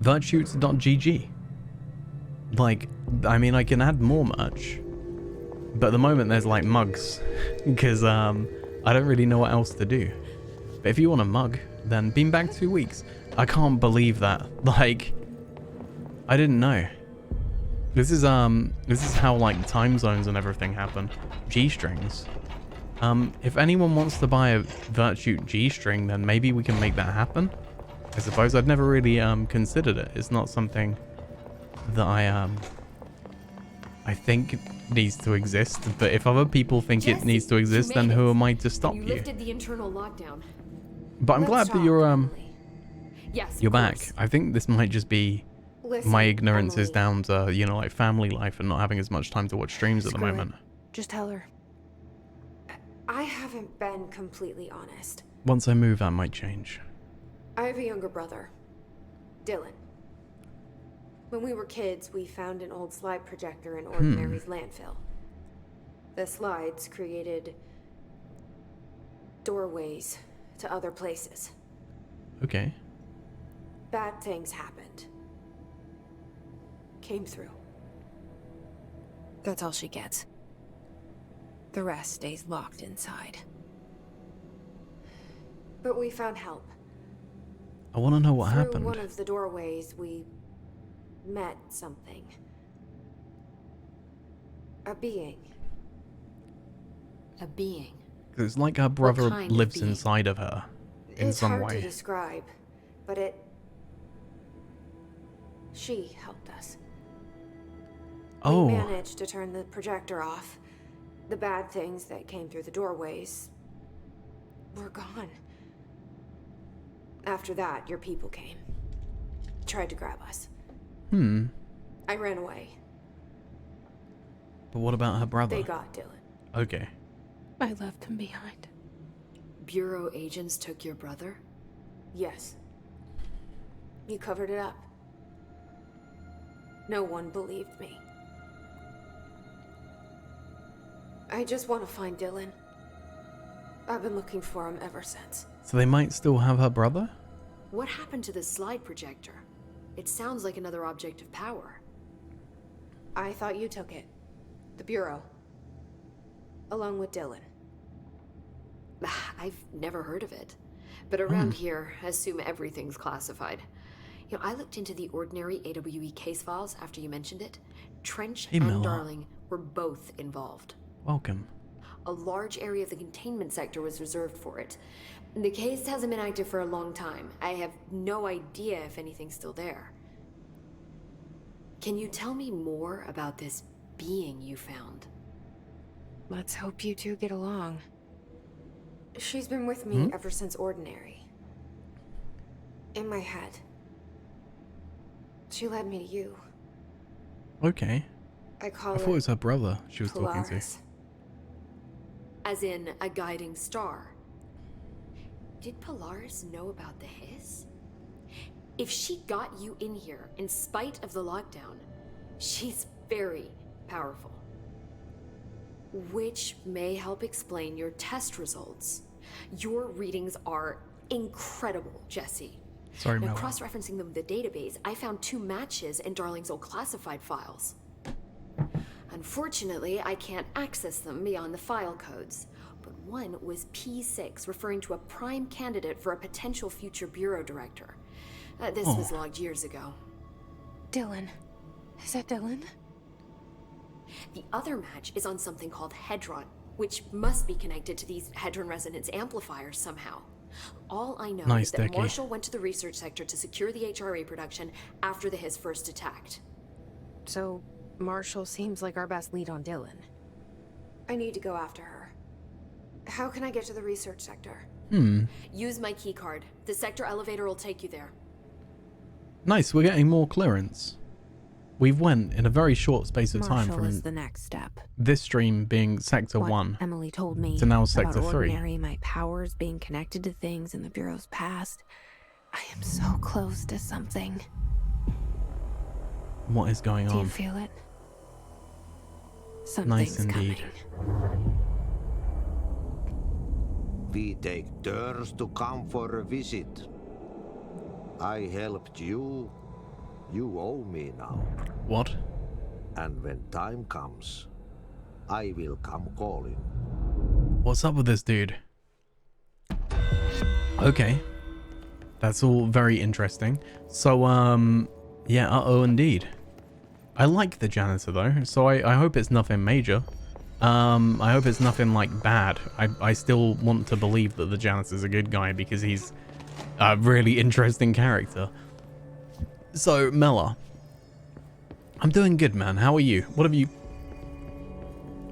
Virtute.gg. Like, I mean, I can add more merch, but at the moment there's like mugs because I don't really know what else to do. But if you want a mug, then been back 2 weeks. I can't believe that. Like, I didn't know. This is how like time zones and everything happen. G-strings. If anyone wants to buy a Virtute G-string, then maybe we can make that happen. I suppose I've never really considered it. It's not something that I think needs to exist. But if other people think it needs to exist, then who am I to stop you? You lifted the internal lockdown. But I'm glad that you're Yes, you're back. I think this might just be my ignorance is down to, you know, like family life and not having as much time to watch streams at the moment. Just tell her. I haven't been completely honest. Once I move, that might change. I have a younger brother, Dylan. When we were kids, we found an old slide projector in Ordinary's landfill. The slides created doorways to other places. Okay. Bad things happened. Came through. That's all she gets. The rest stays locked inside. But we found help. I want to know what Through happened. one of the doorways, we met something. A being. A being. It's like her brother kind of lives being? inside of her in It's some hard to way. describe, but she helped us. Oh. We managed to turn the projector off. The bad things that came through the doorways were gone. After that, your people came. Tried to grab us. I ran away. But what about her brother? They got Dylan. Okay. I left him behind. Bureau agents took your brother? Yes. You covered it up. No one believed me. I just want to find Dylan. I've been looking for him ever since. So they might still have her brother? What happened to the slide projector? It sounds like another object of power. I thought you took it. The Bureau. Along with Dylan. I've never heard of it. But around here, assume everything's classified. You know, I looked into the Ordinary AWE case files after you mentioned it. Trench Hey, and Miller. Darling were both involved. Welcome. A large area of the containment sector was reserved for it. The case hasn't been active for a long time. I have no idea if anything's still there. Can you tell me more about this being you found? Let's hope you two get along. She's been with me ever since Ordinary. In my head. She led me to you. Okay. I call I thought it was her brother she was talking to. Polaris. As in a guiding star. Did Polaris know about the hiss? If she got you in here in spite of the lockdown, she's very powerful. Which may help explain your test results. Your readings are incredible, Jesse. Sorry, Now, Mel. cross-referencing them with the database, I found 2 matches in Darling's old classified files. Unfortunately, I can't access them beyond the file codes. But one was P6, referring to a prime candidate for a potential future bureau director. This was logged years ago. Dylan. Is that Dylan? The other match is on something called Hedron, which must be connected to these Hedron resonance amplifiers somehow. All I know Nice, is that Decky. Marshall went to the research sector to secure the HRA production after the Hiss first attacked. So, Marshall seems like our best lead on Dylan. I need to go after her. How can I get to the research sector? Use my keycard. The sector elevator will take you there. Nice, we're getting more clearance. we've went in a very short space of time Marshall from is the next step. this stream being Sector What 1 Emily told me to now about Sector 3. ordinary, my powers being connected to things in the Bureau's past. I am so close to something. What is going Do you on? feel it? Nice Something's indeed. coming. We take turns to come for a visit. I helped you. You owe me now. What? And when time comes, I will come calling. What's up with this dude? Okay. That's all very interesting. So, yeah, uh-oh indeed. I like the janitor though, so I hope it's nothing major. I hope it's nothing like bad. I still want to believe that the janitor's a good guy because he's a really interesting character. So, Mela. I'm doing good, man. How are you? What have you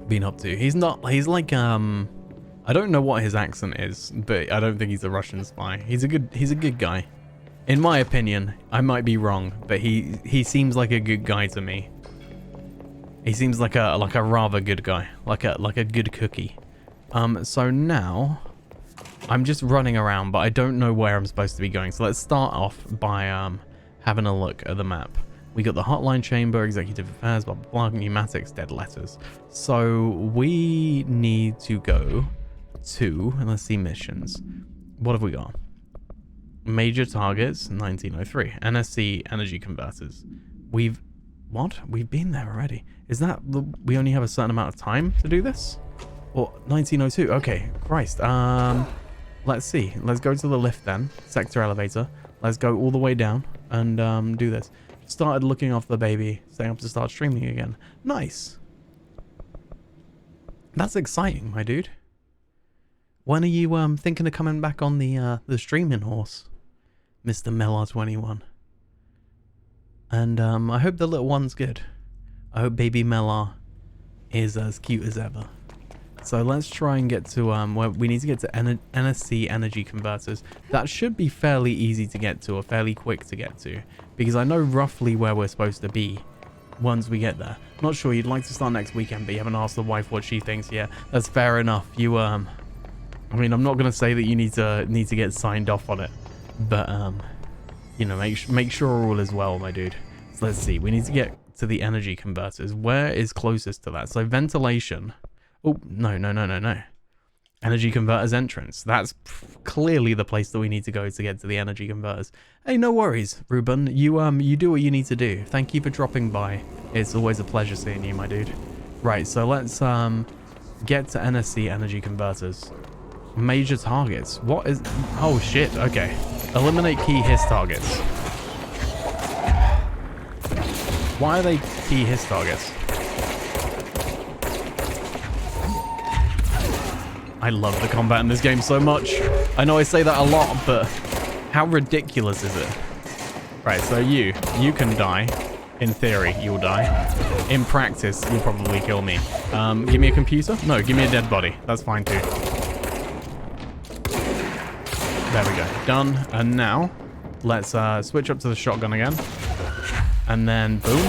been up to? He's like, I don't know what his accent is, but I don't think he's a Russian spy. He's a good guy. In my opinion, I might be wrong, but he seems like a good guy to me. He seems like a rather good guy, like a good cookie. So now I'm just running around, but I don't know where I'm supposed to be going. So let's start off by having a look at the map. We got the hotline chamber, executive affairs, blah blah blah, pneumatics, dead letters. So we need to go to, and let's see missions. What have we got? Major targets, 1903. NSC energy converters. We've been there already. Is that we only have a certain amount of time to do this? Or 1902? Okay, Christ. Let's see. Let's go to the lift then. Sector elevator. Let's go all the way down and do this. Started looking off the baby, setting up to start streaming again. Nice. That's exciting, my dude. When are you thinking of coming back on the streaming horse, Mr. Mellar21? And I hope the little one's good. I hope baby Mellar is as cute as ever. So let's try and get to where we need to get to NSC energy converters. That should be fairly easy to get to, or fairly quick to get to, because I know roughly where we're supposed to be once we get there. Not sure, you'd like to start next weekend, but you haven't asked the wife what she thinks yet. That's fair enough. You I mean, I'm not gonna say that you need to get signed off on it, but you know, make sure all is well, my dude. So let's see. We need to get to the energy converters. Where is closest to that? So ventilation. Oh, no. Energy converters entrance. That's clearly the place that we need to go to get to the energy converters. Hey, no worries, Ruben. You do what you need to do. Thank you for dropping by. It's always a pleasure seeing you, my dude. Right, so let's get to NSC energy converters. Major targets. What is... Oh, shit. Okay. Eliminate key hiss targets. Why are they key hiss targets? I love the combat in this game so much. I know I say that a lot, but how ridiculous is it? Right, so you can die. In theory, you'll die. In practice, you'll probably kill me. Give me a computer? No, give me a dead body. That's fine too. There we go. Done. And now, let's switch up to the shotgun again. And then boom.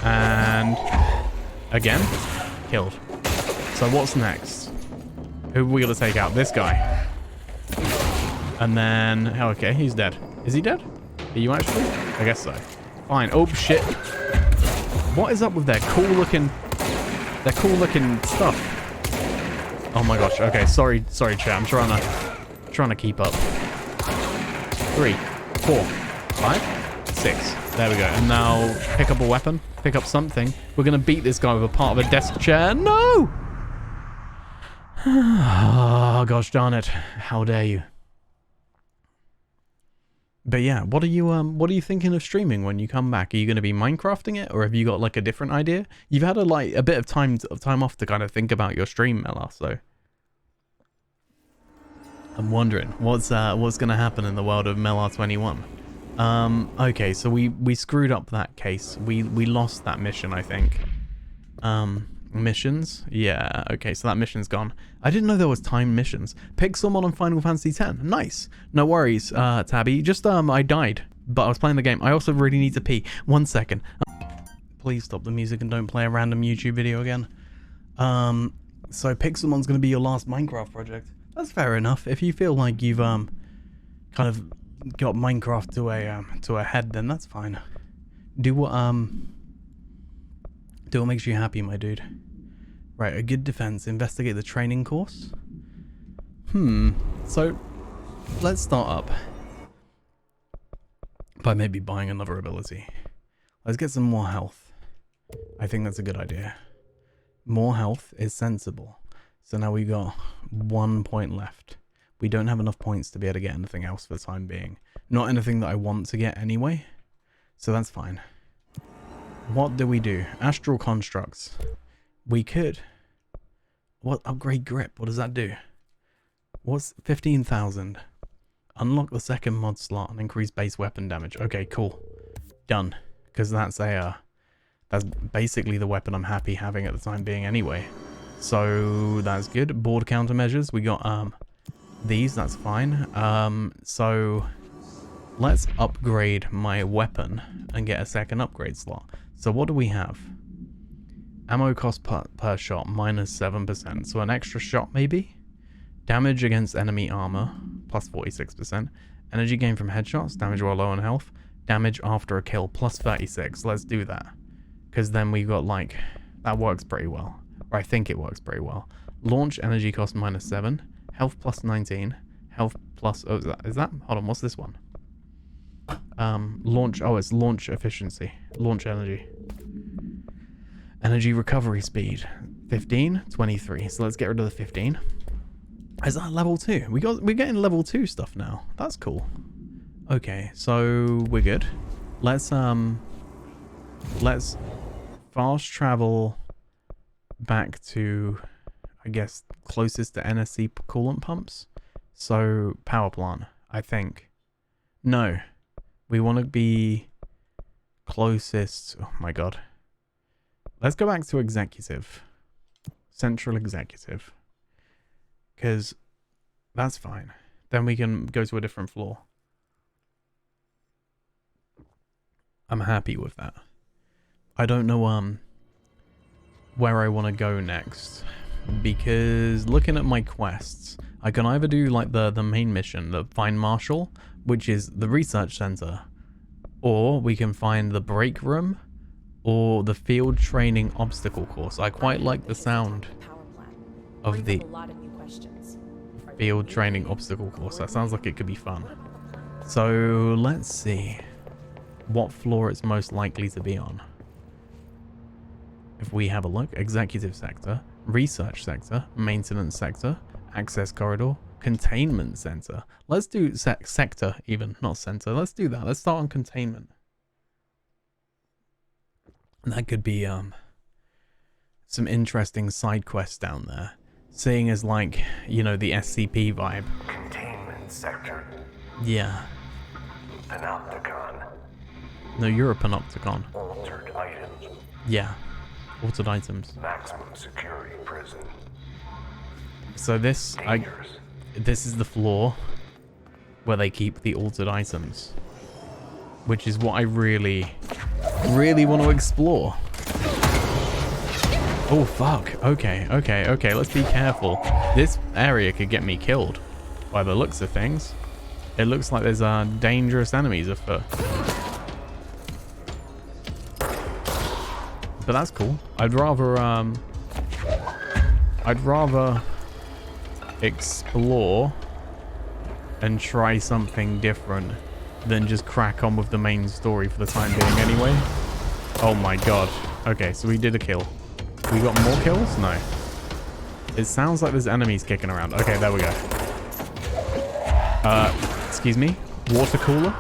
And again. Killed. So what's next? Who are we going to take out? This guy. And then... Oh, okay, he's dead. Is he dead? Are you actually? I guess so. Fine. Oh, shit. What is up with their cool-looking stuff? Oh my gosh. Okay, sorry, chat. I'm trying to keep up. 3, 4, 5, 6. There we go. And now pick up a weapon. Pick up something. We're going to beat this guy with a part of a desk chair. No! Oh, gosh darn it. How dare you. But yeah, what are you thinking of streaming when you come back? Are you going to be Minecrafting it, or have you got like a different idea? You've had a bit of time off to kind of think about your stream, Mela, so I'm wondering what's going to happen in the world of Mellar21. Okay, so we screwed up that case. We lost that mission, I think. Missions? Yeah, okay, so that mission's gone. I didn't know there was timed missions. Pick someone on Final Fantasy X. Nice. No worries, Tabby. Just, I died, but I was playing the game. I also really need to pee. 1 second. please stop the music and don't play a random YouTube video again. So Pixelmon's going to be your last Minecraft project. That's fair enough. If you feel like you've kind of got Minecraft to a head, then that's fine. Do what makes you happy, my dude. Right, a good defense. Investigate the training course. So let's start up by maybe buying another ability. Let's get some more health. I think that's a good idea. More health is sensible. So now we got 1 point left. We don't have enough points to be able to get anything else for the time being. Not anything that I want to get anyway. So that's fine. What do we do? Astral constructs. We could. What? Upgrade grip. What does that do? What's 15,000? Unlock the second mod slot and increase base weapon damage. Okay, cool. Done. Because that's basically the weapon I'm happy having at the time being anyway. So that's good. Board countermeasures. We got these. That's fine. So let's upgrade my weapon and get a second upgrade slot. So what do we have? Ammo cost per shot minus 7%. So an extra shot maybe? Damage against enemy armor plus 46%. Energy gain from headshots. Damage while low on health. Damage after a kill plus 36. Let's do that. Because then we got like... That works pretty well. Or I think it works pretty well. Launch energy cost minus 7. Health plus 19. Health plus... Oh, is that? Hold on, what's this one? Launch... Oh, it's launch efficiency. Launch energy. Energy recovery speed. 15, 23. So let's get rid of the 15. Is that level 2? We're getting level 2 stuff now. That's cool. Okay, so we're good. Let's fast travel back to, I guess, closest to NSC coolant pumps. So power plant, I think. No, we want to be closest. Oh my god. Let's go back to executive. Central executive. Because that's fine. Then we can go to a different floor. I'm happy with that. I don't know where I want to go next. Because looking at my quests, I can either do like the main mission, the find Marshall, which is the research center. Or we can find the break room. Or the field training obstacle course. I quite like the sound of the field training obstacle course. That sounds like it could be fun. So let's see what floor it's most likely to be on. If we have a look, executive sector, research sector, maintenance sector, access corridor, containment center. Let's do sector even, not center. Let's do that. Let's start on containment. And that could be some interesting side quests down there. Seeing as like, you know, the SCP vibe. Containment sector. Yeah. Panopticon. No, you're a panopticon. Altered items. Yeah. Altered items. Maximum security prison. So this is the floor where they keep the altered items. Which is what I really want to explore. Oh fuck. Okay. Let's be careful. This area could get me killed by the looks of things. It looks like there's dangerous enemies afoot. But that's cool. I'd rather explore and try something different than just crack on with the main story for the time being anyway. Oh my god. Okay, so we did a kill. We got more kills? No. It sounds like there's enemies kicking around. Okay, there we go. Excuse me? Water cooler?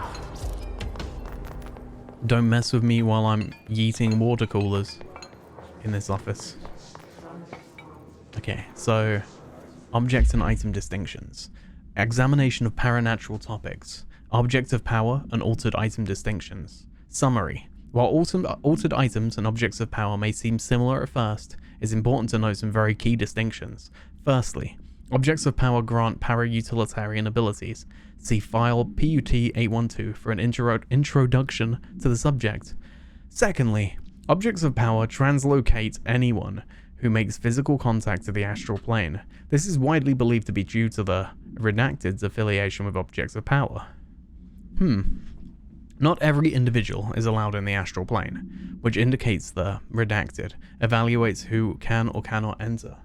Don't mess with me while I'm yeeting water coolers in this office. Okay, so object and item distinctions. Examination of paranatural topics. Object of power and altered item distinctions. Summary. While altered items and objects of power may seem similar at first, it's important to note some very key distinctions. Firstly, objects of power grant para-utilitarian abilities. See file PUT-812 for an introduction to the subject. Secondly, Objects of power translocate anyone who makes physical contact to the astral plane. This is widely believed to be due to the Redacted's affiliation with objects of power. Not every individual is allowed in the astral plane, which indicates the Redacted evaluates who can or cannot enter.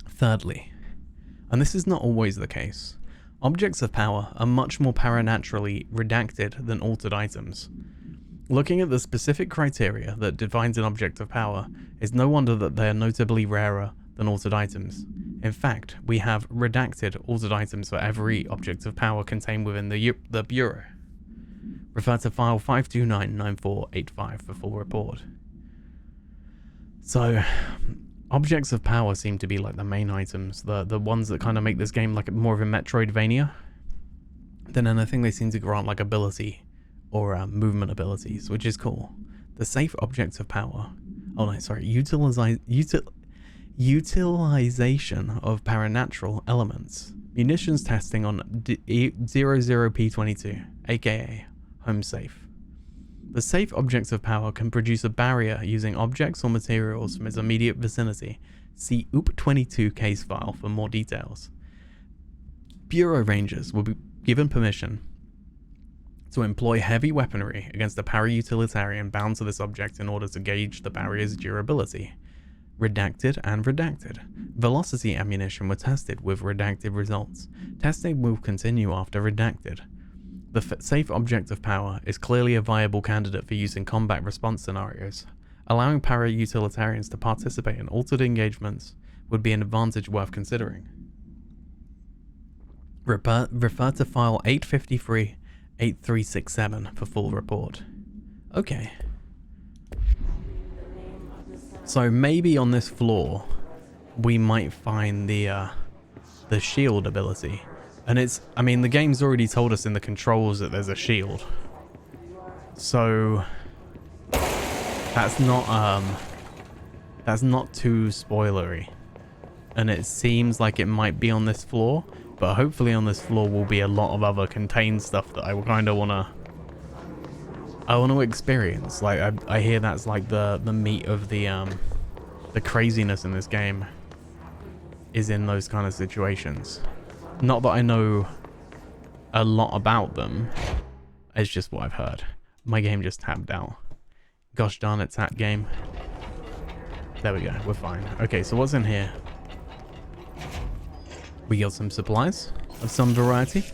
Thirdly, and this is not always the case, objects of power are much more paranaturally redacted than altered items. Looking at the specific criteria that defines an object of power, it's no wonder that they are notably rarer than altered items. In fact, we have redacted altered items for every object of power contained within the Bureau. Refer to file 5299485 for full report. So, objects of power seem to be like the main items, the ones that kind of make this game like more of a Metroidvania than anything. They seem to grant like ability or movement abilities, which is cool. The safe objects of power. Oh no, sorry. Utilization of paranatural elements. Munitions testing on 00P22, aka home safe. The safe objects of power can produce a barrier using objects or materials from its immediate vicinity. See OOP22 case file for more details. Bureau Rangers will be given permission to employ heavy weaponry against a para-utilitarian bound to this object in order to gauge the barrier's durability. Redacted and redacted. Velocity ammunition were tested with redacted results. Testing will continue after redacted. The safe object of power is clearly a viable candidate for use in combat response scenarios. Allowing para-utilitarians to participate in altered engagements would be an advantage worth considering. Refer to file 853-8367 for full report. Okay. So maybe on this floor, we might find the shield ability. And it's, I mean, the game's already told us in the controls that there's a shield. So that's not too spoilery. And it seems like it might be on this floor, but hopefully on this floor will be a lot of other contained stuff that I kind of want to experience. Like I hear that's like the meat of the craziness in this game is in those kind of situations. Not that I know a lot about them, it's just what I've heard. My game just tapped out. Gosh darn it, tap game. There we go, we're fine. Okay, so what's in here? We got some supplies of some variety.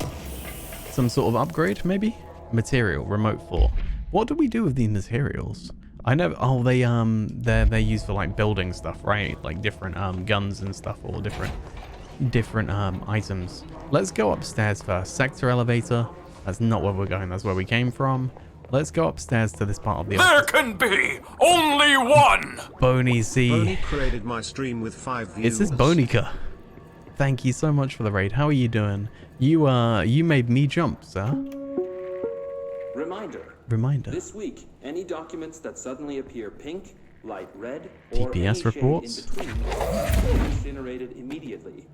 Some sort of upgrade, maybe? Material, remote 4. What do we do with these materials? I never, oh, they're used for like building stuff, right? Like different guns and stuff, or different items. Let's go upstairs first. Sector elevator. That's not where we're going. That's where we came from. Let's go upstairs to this part of the There can be only one. Boney C. Boney created my stream with 5 views. It's this Bonica. Thank you so much for the raid. How are you doing? You made me jump, sir. Reminder. This week, any documents that suddenly appear pink, light red, or DPS any reports. shade in between will be incinerated immediately.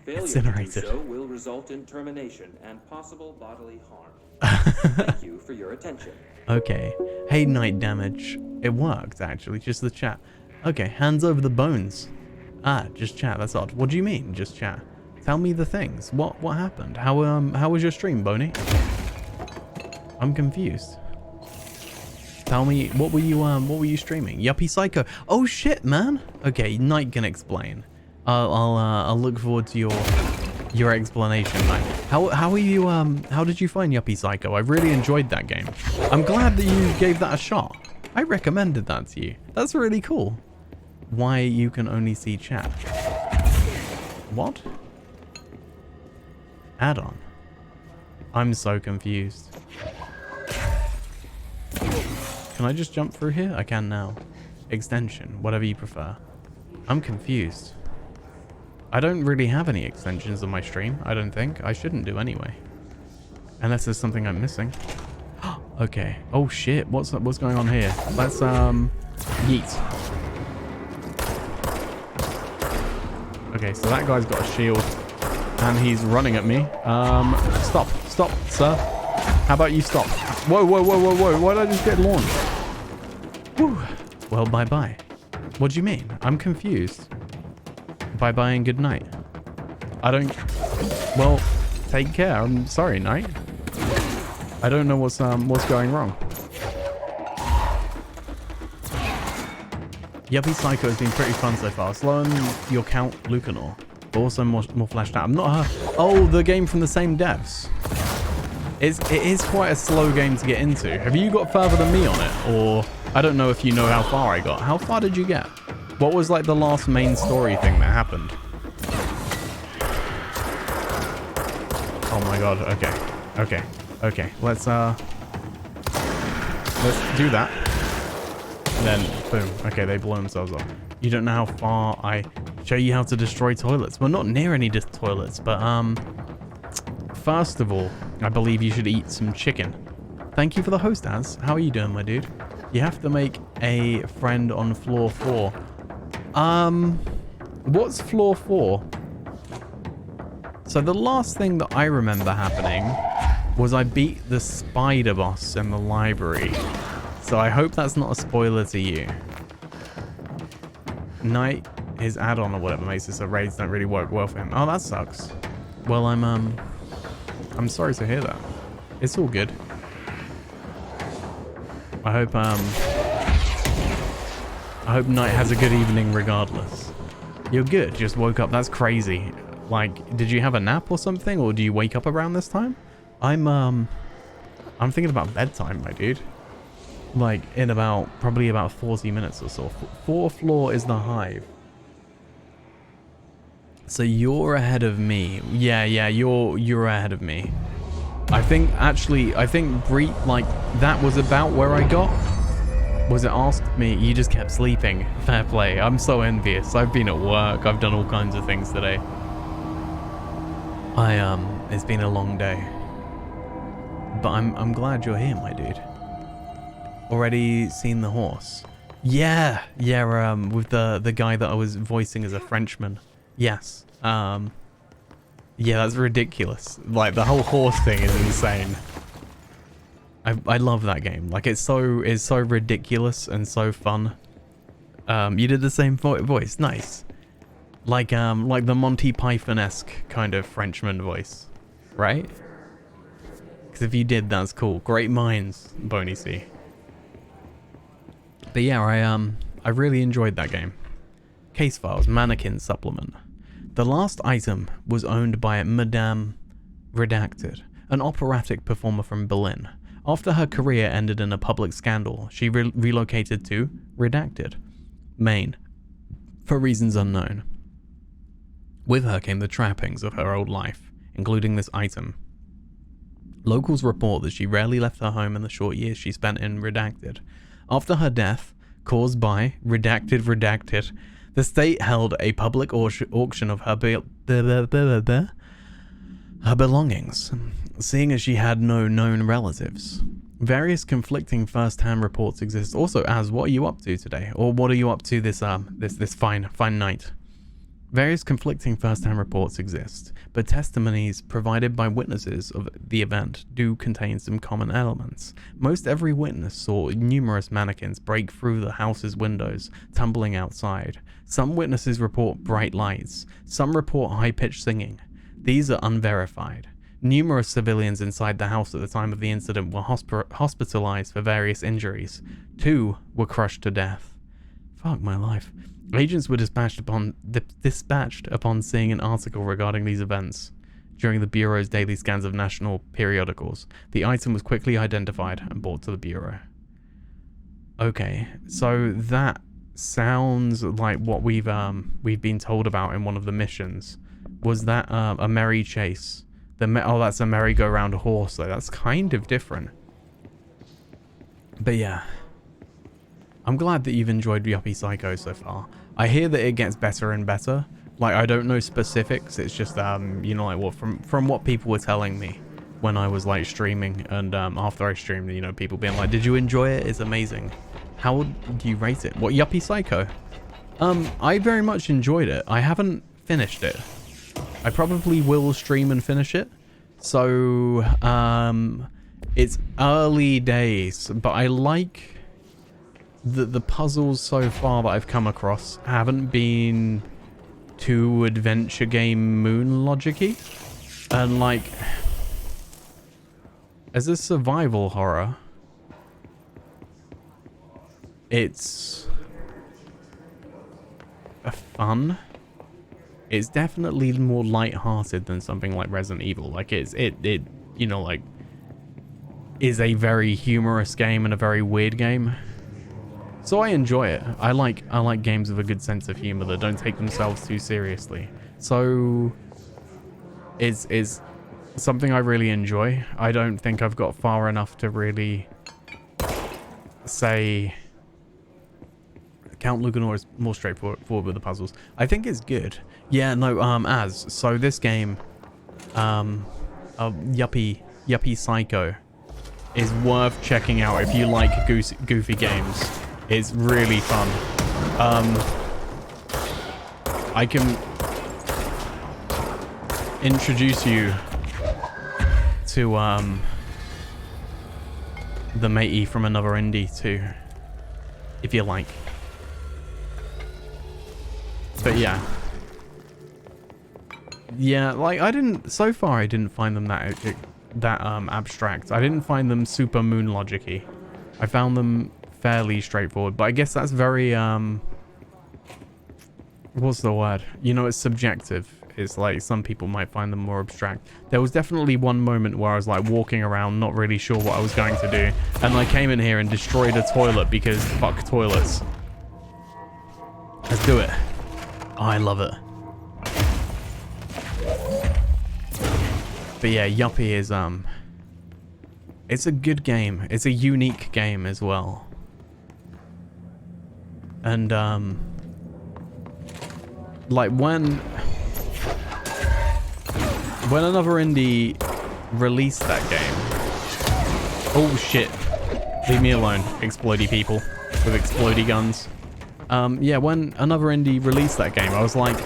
Failure to do so will result in termination and possible bodily harm. Thank you for your attention. Okay. Hey, night damage. It worked, actually. Just the chat. Okay, hands over the bones. Ah, just chat. That's odd. What do you mean, just chat? Tell me the things. What happened? How was your stream, Boney? I'm confused. Tell me, what were you streaming? Yuppie Psycho. Oh shit, man. Okay, Night can explain. I'll look forward to your explanation, Night. How are you? How did you find Yuppie Psycho? I really enjoyed that game. I'm glad that you gave that a shot. I recommended that to you. That's really cool. Why you can only see chat? What? Add-on. I'm so confused. Can I just jump through here? I can now. Extension, whatever you prefer. I'm confused. I don't really have any extensions on my stream, I don't think. I shouldn't do anyway. Unless there's something I'm missing. Okay. Oh shit, what's going on here? Let's yeet. Okay, so that guy's got a shield and he's running at me. Stop, sir. How about you stop? Whoa, whoa, whoa, whoa, whoa. Why did I just get launched? Whew. Well, bye-bye. What do you mean? I'm confused. Bye-bye and good night. I don't... Well, take care. I'm sorry, Knight. I don't know what's going wrong. Yuppie Psycho has been pretty fun so far. Slow on your Count Lucanor, but also more fleshed out. I'm not her. Oh, the game from the same devs. It is quite a slow game to get into. Have you got further than me on it? Or I don't know if you know how far I got. How far did you get? What was like the last main story thing that happened? Oh my god, okay. Let's do that. And then boom. Okay, they blow themselves up. You don't know how far I show you how to destroy toilets. We're not near any toilets, but first of all, I believe you should eat some chicken. Thank you for the host, Az. How are you doing, my dude? You have to make a friend on floor 4. What's floor 4? So the last thing that I remember happening was I beat the spider boss in the library. So I hope that's not a spoiler to you. Knight, his add-on or whatever makes it so raids don't really work well for him. Oh, that sucks. Well, I'm sorry to hear that. It's all good. I hope Knight has a good evening regardless. You're good. Just woke up. That's crazy. Like, did you have a nap or something, or do you wake up around this time? I'm thinking about bedtime, my dude. Like in probably about 40 minutes or so. 4th floor is the hive. So you're ahead of me. Yeah, you're ahead of me. I think Breet, like, that was about where I got. Was it asked me? You just kept sleeping. Fair play. I'm so envious. I've been at work. I've done all kinds of things today. It's been a long day. But I'm glad you're here, my dude. Already seen the horse? Yeah, with the guy that I was voicing as a Frenchman. Yes. Yeah, that's ridiculous. Like, the whole horse thing is insane. I love that game. Like, it's so ridiculous and so fun. You did the same voice. Nice. Like the Monty Python-esque kind of Frenchman voice, right? Because if you did, that's cool. Great minds, Boney C. But yeah, I really enjoyed that game. Case files, mannequin supplement. The last item was owned by Madame Redacted, an operatic performer from Berlin. After her career ended in a public scandal, she relocated to Redacted, Maine, for reasons unknown. With her came the trappings of her old life, including this item. Locals report that she rarely left her home in the short years she spent in Redacted. After her death, caused by Redacted, the state held a public auction of her belongings, seeing as she had no known relatives. Various conflicting first-hand reports exist. Also, Az, what are you up to today? Or what are you up to this fine night? Various conflicting first-hand reports exist, but testimonies provided by witnesses of the event do contain some common elements. Most every witness saw numerous mannequins break through the house's windows, tumbling outside. Some witnesses report bright lights. Some report high-pitched singing. These are unverified. Numerous civilians inside the house at the time of the incident were hospitalized for various injuries. 2 were crushed to death. Fuck my life. Agents were dispatched upon seeing an article regarding these events. During the Bureau's daily scans of national periodicals, the item was quickly identified and brought to the Bureau. Okay, so that sounds like what we've been told about in one of the missions. Was that a merry chase? Oh, that's a merry-go-round horse, though. That's kind of different. But yeah. I'm glad that you've enjoyed Yuppie Psycho so far. I hear that it gets better and better. Like, I don't know specifics. It's just, you know, like what from what people were telling me when I was like streaming, and after I streamed, you know, people being like, "Did you enjoy it? It's amazing." How would you rate it? What, Yuppie Psycho? I very much enjoyed it. I haven't finished it. I probably will stream and finish it. So, It's early days, but I like that the puzzles so far that I've come across haven't been too adventure game moon logic-y. And like, as a survival horror, it's fun. It's definitely more light-hearted than something like Resident Evil. Like it you know, like, is a very humorous game and a very weird game. So I enjoy it. I like games with a good sense of humor that don't take themselves too seriously. So it's something I really enjoy. I don't think I've got far enough to really say Count Lucanor is more straightforward with the puzzles. I think it's good. Yeah, no, so this game, Yuppie Psycho, is worth checking out if you like goofy games. It's really fun. I can introduce you to the matey from another indie too, if you like. But yeah, like so far I didn't find them that abstract. I didn't find them super moon logic-y. I found them fairly straightforward, but I guess that's very what's the word? You know, it's subjective. It's like some people might find them more abstract. There was definitely one moment where I was like walking around not really sure what I was going to do, and I came in here and destroyed a toilet because fuck toilets. Let's do it. Oh, I love it. But yeah, Yuppie is it's a good game. It's a unique game as well. And like when another indie released that game. Oh shit. Leave me alone, explodey people with explodey guns. Yeah, when another indie released that game, I was like,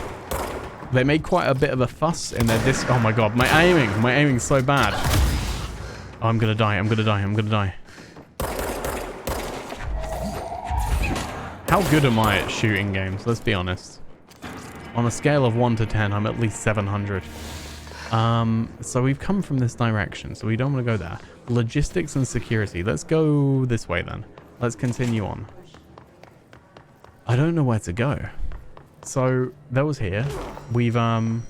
they made quite a bit of a fuss in their disc. Oh my god, my aiming's so bad. Oh, I'm gonna die. How good am I at shooting games? Let's be honest. On a scale of 1 to 10, I'm at least 700. So we've come from this direction, so we don't want to go there. Logistics and security. Let's go this way then. Let's continue on. I don't know where to go. So that was here. We've oh,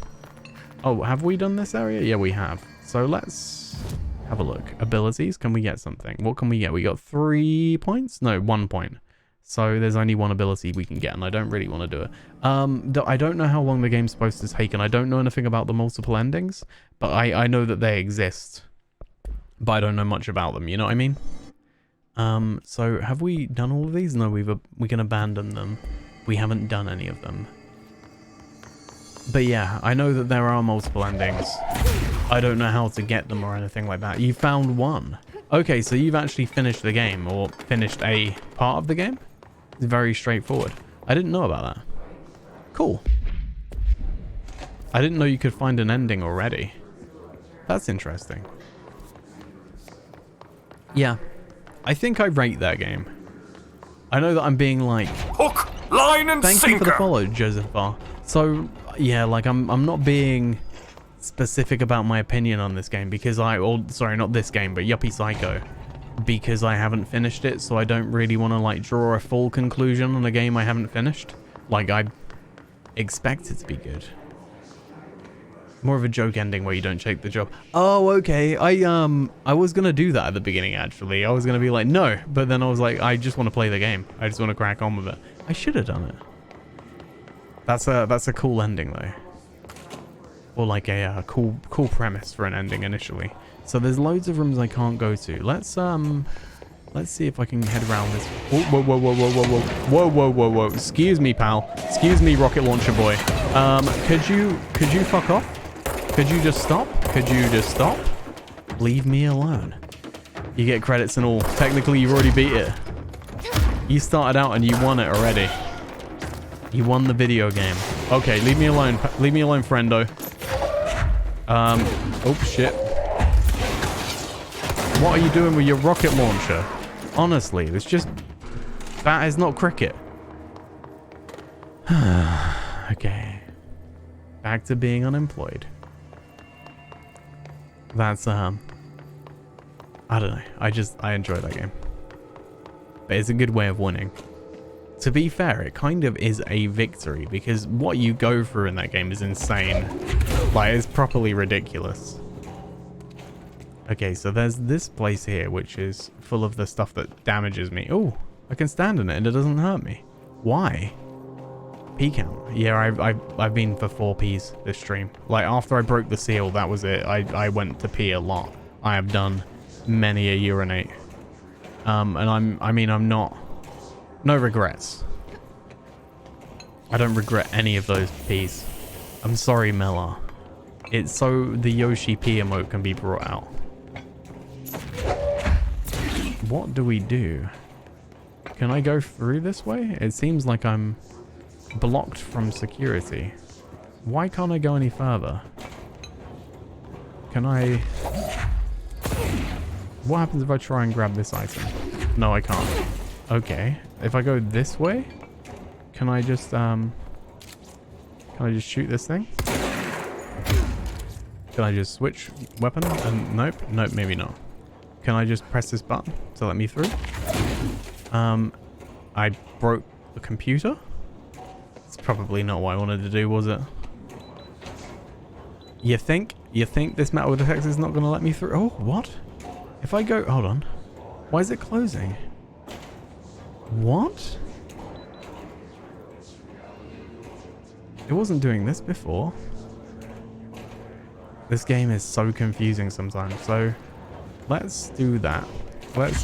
have we done this area? Yeah, we have. So let's have a look. Abilities. Can we get something? What can we get? We got 3 points? No, 1 point. So there's only one ability we can get, and I don't really want to do it. I don't know how long the game's supposed to take, and I don't know anything about the multiple endings, but I know that they exist, but I don't know much about them, you know what I mean? So have we done all of these? No, we can abandon them. We haven't done any of them. But yeah, I know that there are multiple endings. I don't know how to get them or anything like that. You found one. Okay, so you've actually finished the game, or finished a part of the game? It's very straightforward. I didn't know about that. Cool. I didn't know you could find an ending already. That's interesting. Yeah. I think I rate that game. I know that I'm being like... Hook, line, and Thank sinker. you for the follow, Joseph R. So, yeah, like, I'm not being specific about my opinion on this game because sorry, not this game, but Yuppie Psycho. Because I haven't finished it, so I don't really want to, like, draw a full conclusion on a game I haven't finished. Like, I expect it to be good. More of a joke ending where you don't take the job. Oh, okay. I was gonna do that at the beginning, actually. I was gonna be like, no. But then I was like, I just want to play the game. I just want to crack on with it. I should have done it. That's a cool ending, though. Or like a cool premise for an ending initially. So there's loads of rooms I can't go to. Let's see if I can head around this. Whoa. Excuse me, pal. Excuse me, rocket launcher boy. Could you fuck off? Could you just stop? Could you just stop? Leave me alone. You get credits and all. Technically, you've already beat it. You started out and you won it already. You won the video game. Okay, leave me alone. Leave me alone, friendo. Oh shit. What are you doing with your rocket launcher? Honestly, it's just... That is not cricket. Okay. Back to being unemployed. That's, I don't know. I enjoy that game. But it's a good way of winning. To be fair, it kind of is a victory because what you go through in that game is insane. Like, it's properly ridiculous. Okay, so there's this place here which is full of the stuff that damages me. Oh, I can stand in it and it doesn't hurt me. Why? Pee count. Yeah, I've been for 4 pees this stream. Like, after I broke the seal, that was it. I went to pee a lot. I have done many a urinate. And I'm not... No regrets. I don't regret any of those pees. I'm sorry, Mela. It's so the Yoshi pee emote can be brought out. What do we do? Can I go through this way? It seems like I'm blocked from security. Why can't I go any further? Can I... What happens if I try and grab this item? No, I can't. Okay. If I go this way, can I just shoot this thing? Can I just switch weapon? Nope. Nope, maybe not. Can I just press this button to let me through? I broke the computer? It's probably not what I wanted to do, was it? You think this metal detector is not going to let me through? Oh, what? If I go... Hold on. Why is it closing? What? It wasn't doing this before. This game is so confusing sometimes. So, let's do that. Let's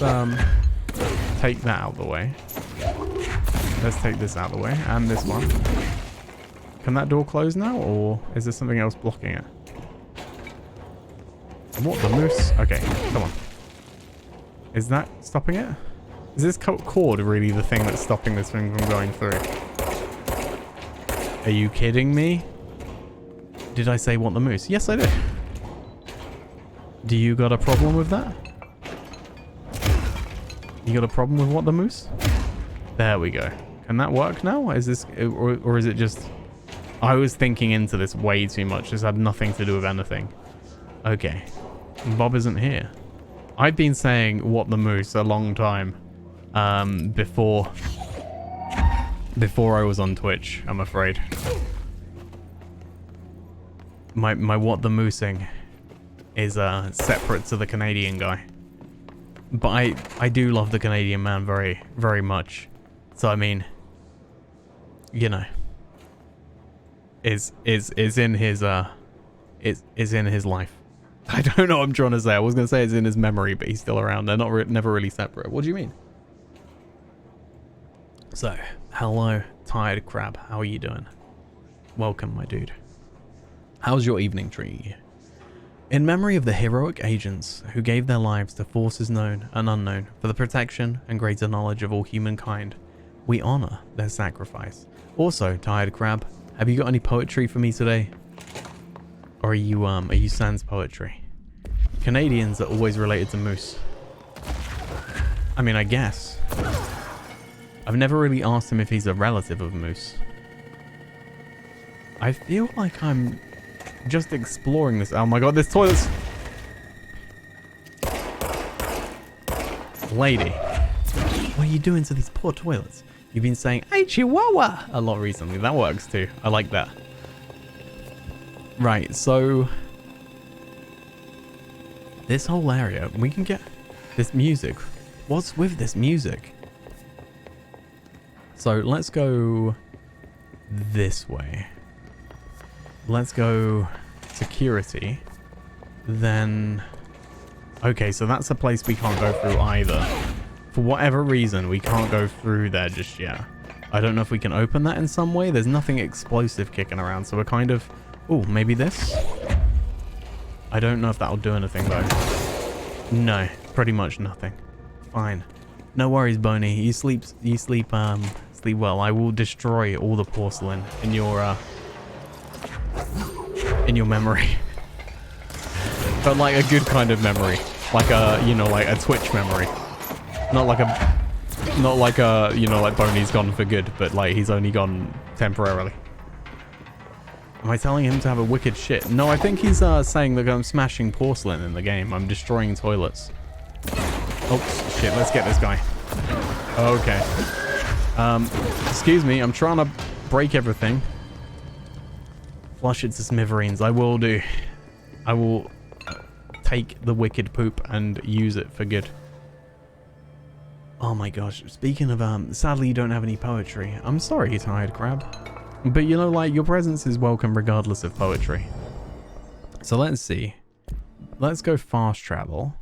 take that out of the way. Let's take this out of the way. And this one. Can that door close now? Or is there something else blocking it? What? The moose? Okay, come on. Is that stopping it? Is this cord really the thing that's stopping this thing from going through? Are you kidding me? Did I say want the moose? Yes, I did. Do you got a problem with that? You got a problem with what the moose? There we go. Can that work now? Is this... Or is it just... I was thinking into this way too much. This had nothing to do with anything. Okay. Bob isn't here. I've been saying what the moose a long time. Before I was on Twitch, I'm afraid. My what the moosing is separate to the Canadian guy. But I do love the Canadian man very, very much. So I mean, you know, is in his is in his life. I don't know what I'm trying to say. I was gonna say it's in his memory, but he's still around. They're not never really separate. What do you mean? So, hello, Tired Crab. How are you doing? Welcome, my dude. How's your evening tree? In memory of the heroic agents who gave their lives to forces known and unknown for the protection and greater knowledge of all humankind, we honor their sacrifice. Also, Tired Crab, have you got any poetry for me today? Or are you sans poetry? Canadians are always related to moose. I mean, I guess. I've never really asked him if he's a relative of moose. I feel like I'm just exploring this. Oh my god, this toilet's... Lady, what are you doing to these poor toilets? You've been saying, "Hey, Chihuahua," a lot recently. That works too. I like that. Right, so... This whole area, we can get this music. What's with this music? So let's go this way. Let's go security. Then... Okay, so that's a place we can't go through either. For whatever reason, we can't go through there just yet. I don't know if we can open that in some way. There's nothing explosive kicking around, so we're kind of... Oh, maybe this? I don't know if that'll do anything, though. No, pretty much nothing. Fine. No worries, Boney. You sleep well. I will destroy all the porcelain in your memory. But like a good kind of memory. Like a, you know, like a Twitch memory. Not like a, you know, like Boney's gone for good, but like he's only gone temporarily. Am I telling him to have a wicked shit? No, I think he's saying that I'm smashing porcelain in the game. I'm destroying toilets. Oh, shit, let's get this guy. Okay. Excuse me, I'm trying to break everything. Flush it to smithereens. I will do. I will take the wicked poop and use it for good. Oh my gosh. Speaking of, sadly you don't have any poetry. I'm sorry, Tired Crab. But you know, like, your presence is welcome regardless of poetry. So let's see. Let's go fast travel.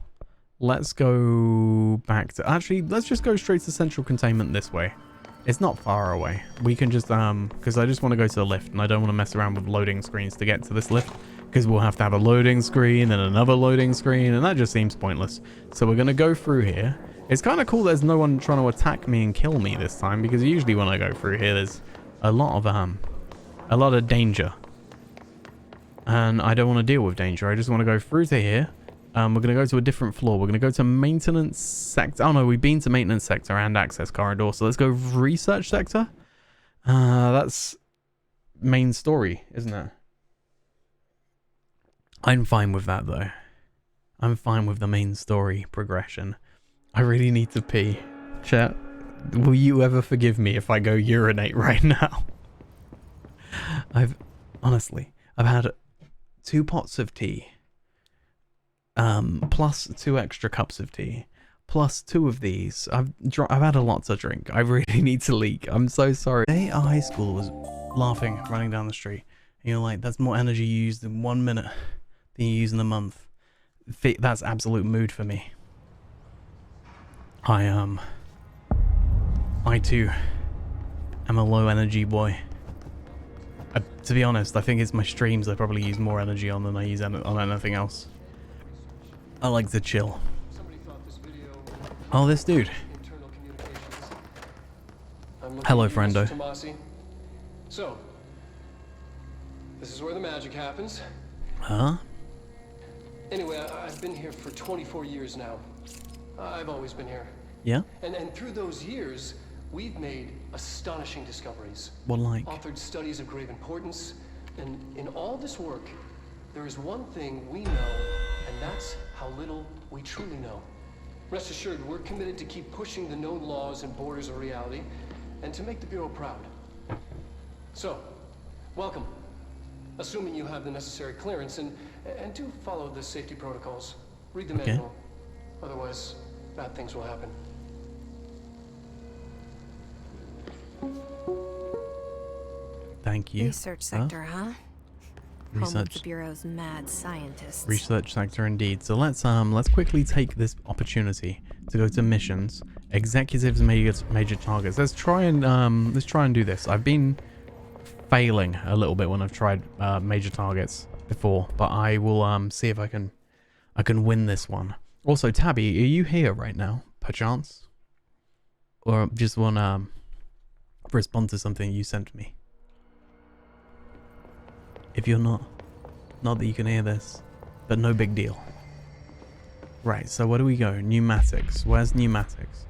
Let's go back to... Actually, let's just go straight to central containment this way. It's not far away. We can just, because I just want to go to the lift, and I don't want to mess around with loading screens to get to this lift, because we'll have to have a loading screen and another loading screen, and that just seems pointless. So we're going to go through here. It's kind of cool there's no one trying to attack me and kill me this time, because usually when I go through here, there's a lot of danger. And I don't want to deal with danger. I just want to go through to here. We're going to go to a different floor. We're going to go to maintenance sector. Oh no, we've been to maintenance sector and access corridor. So let's go research sector. That's main story, isn't it? I'm fine with that though. I'm fine with the main story progression. I really need to pee. Chat, will you ever forgive me if I go urinate right now? I've had 2 pots of tea. Plus 2 extra cups of tea, plus 2 of these. I've had a lot to drink. I really need to leak. I'm so sorry. Today, our high school was laughing, running down the street. And you're like, that's more energy you used in 1 minute than you use in a month. That's absolute mood for me. I too am a low energy boy. To be honest, I think it's my streams I probably use more energy on than I use on anything else. I like to chill. Oh, this dude. Hello, friendo. So, this is where the magic happens. Huh? Anyway, I've been here for 24 years now. I've always been here. Yeah? And through those years, we've made astonishing discoveries. What like? Authored studies of grave importance. And in all this work, there is one thing we know, and that's how little we truly know. Rest assured, we're committed to keep pushing the known laws and borders of reality, and to make the Bureau proud. So, welcome. Assuming you have the necessary clearance, and do follow the safety protocols. Read the manual. Otherwise, bad things will happen. Thank you. Research sector, huh? Home of the Bureau's mad scientists. Research sector indeed. So let's quickly take this opportunity to go to missions, executives, major targets. Let's try and do this. I've been failing a little bit when I've tried major targets before, but I will see if I can win this one. Also, Tabby, are you here right now, perchance? Or just want to respond to something you sent me? If you're not that you can hear this, but no big deal. Right, so where do we go? Pneumatics. Where's pneumatics?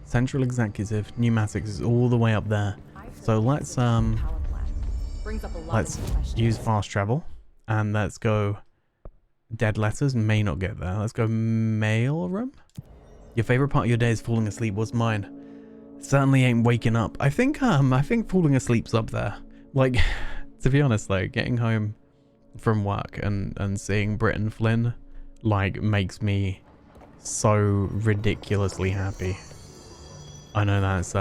Central executive, pneumatics is all the way up there. So let's use fast travel, and let's go. Dead letters may not get there. Let's go mail room. Your favorite part of your day is falling asleep. What's mine? Certainly ain't waking up. I think falling asleep's up there. Like, to be honest, though, getting home from work and seeing Britt and Flynn, like, makes me so ridiculously happy. I know that's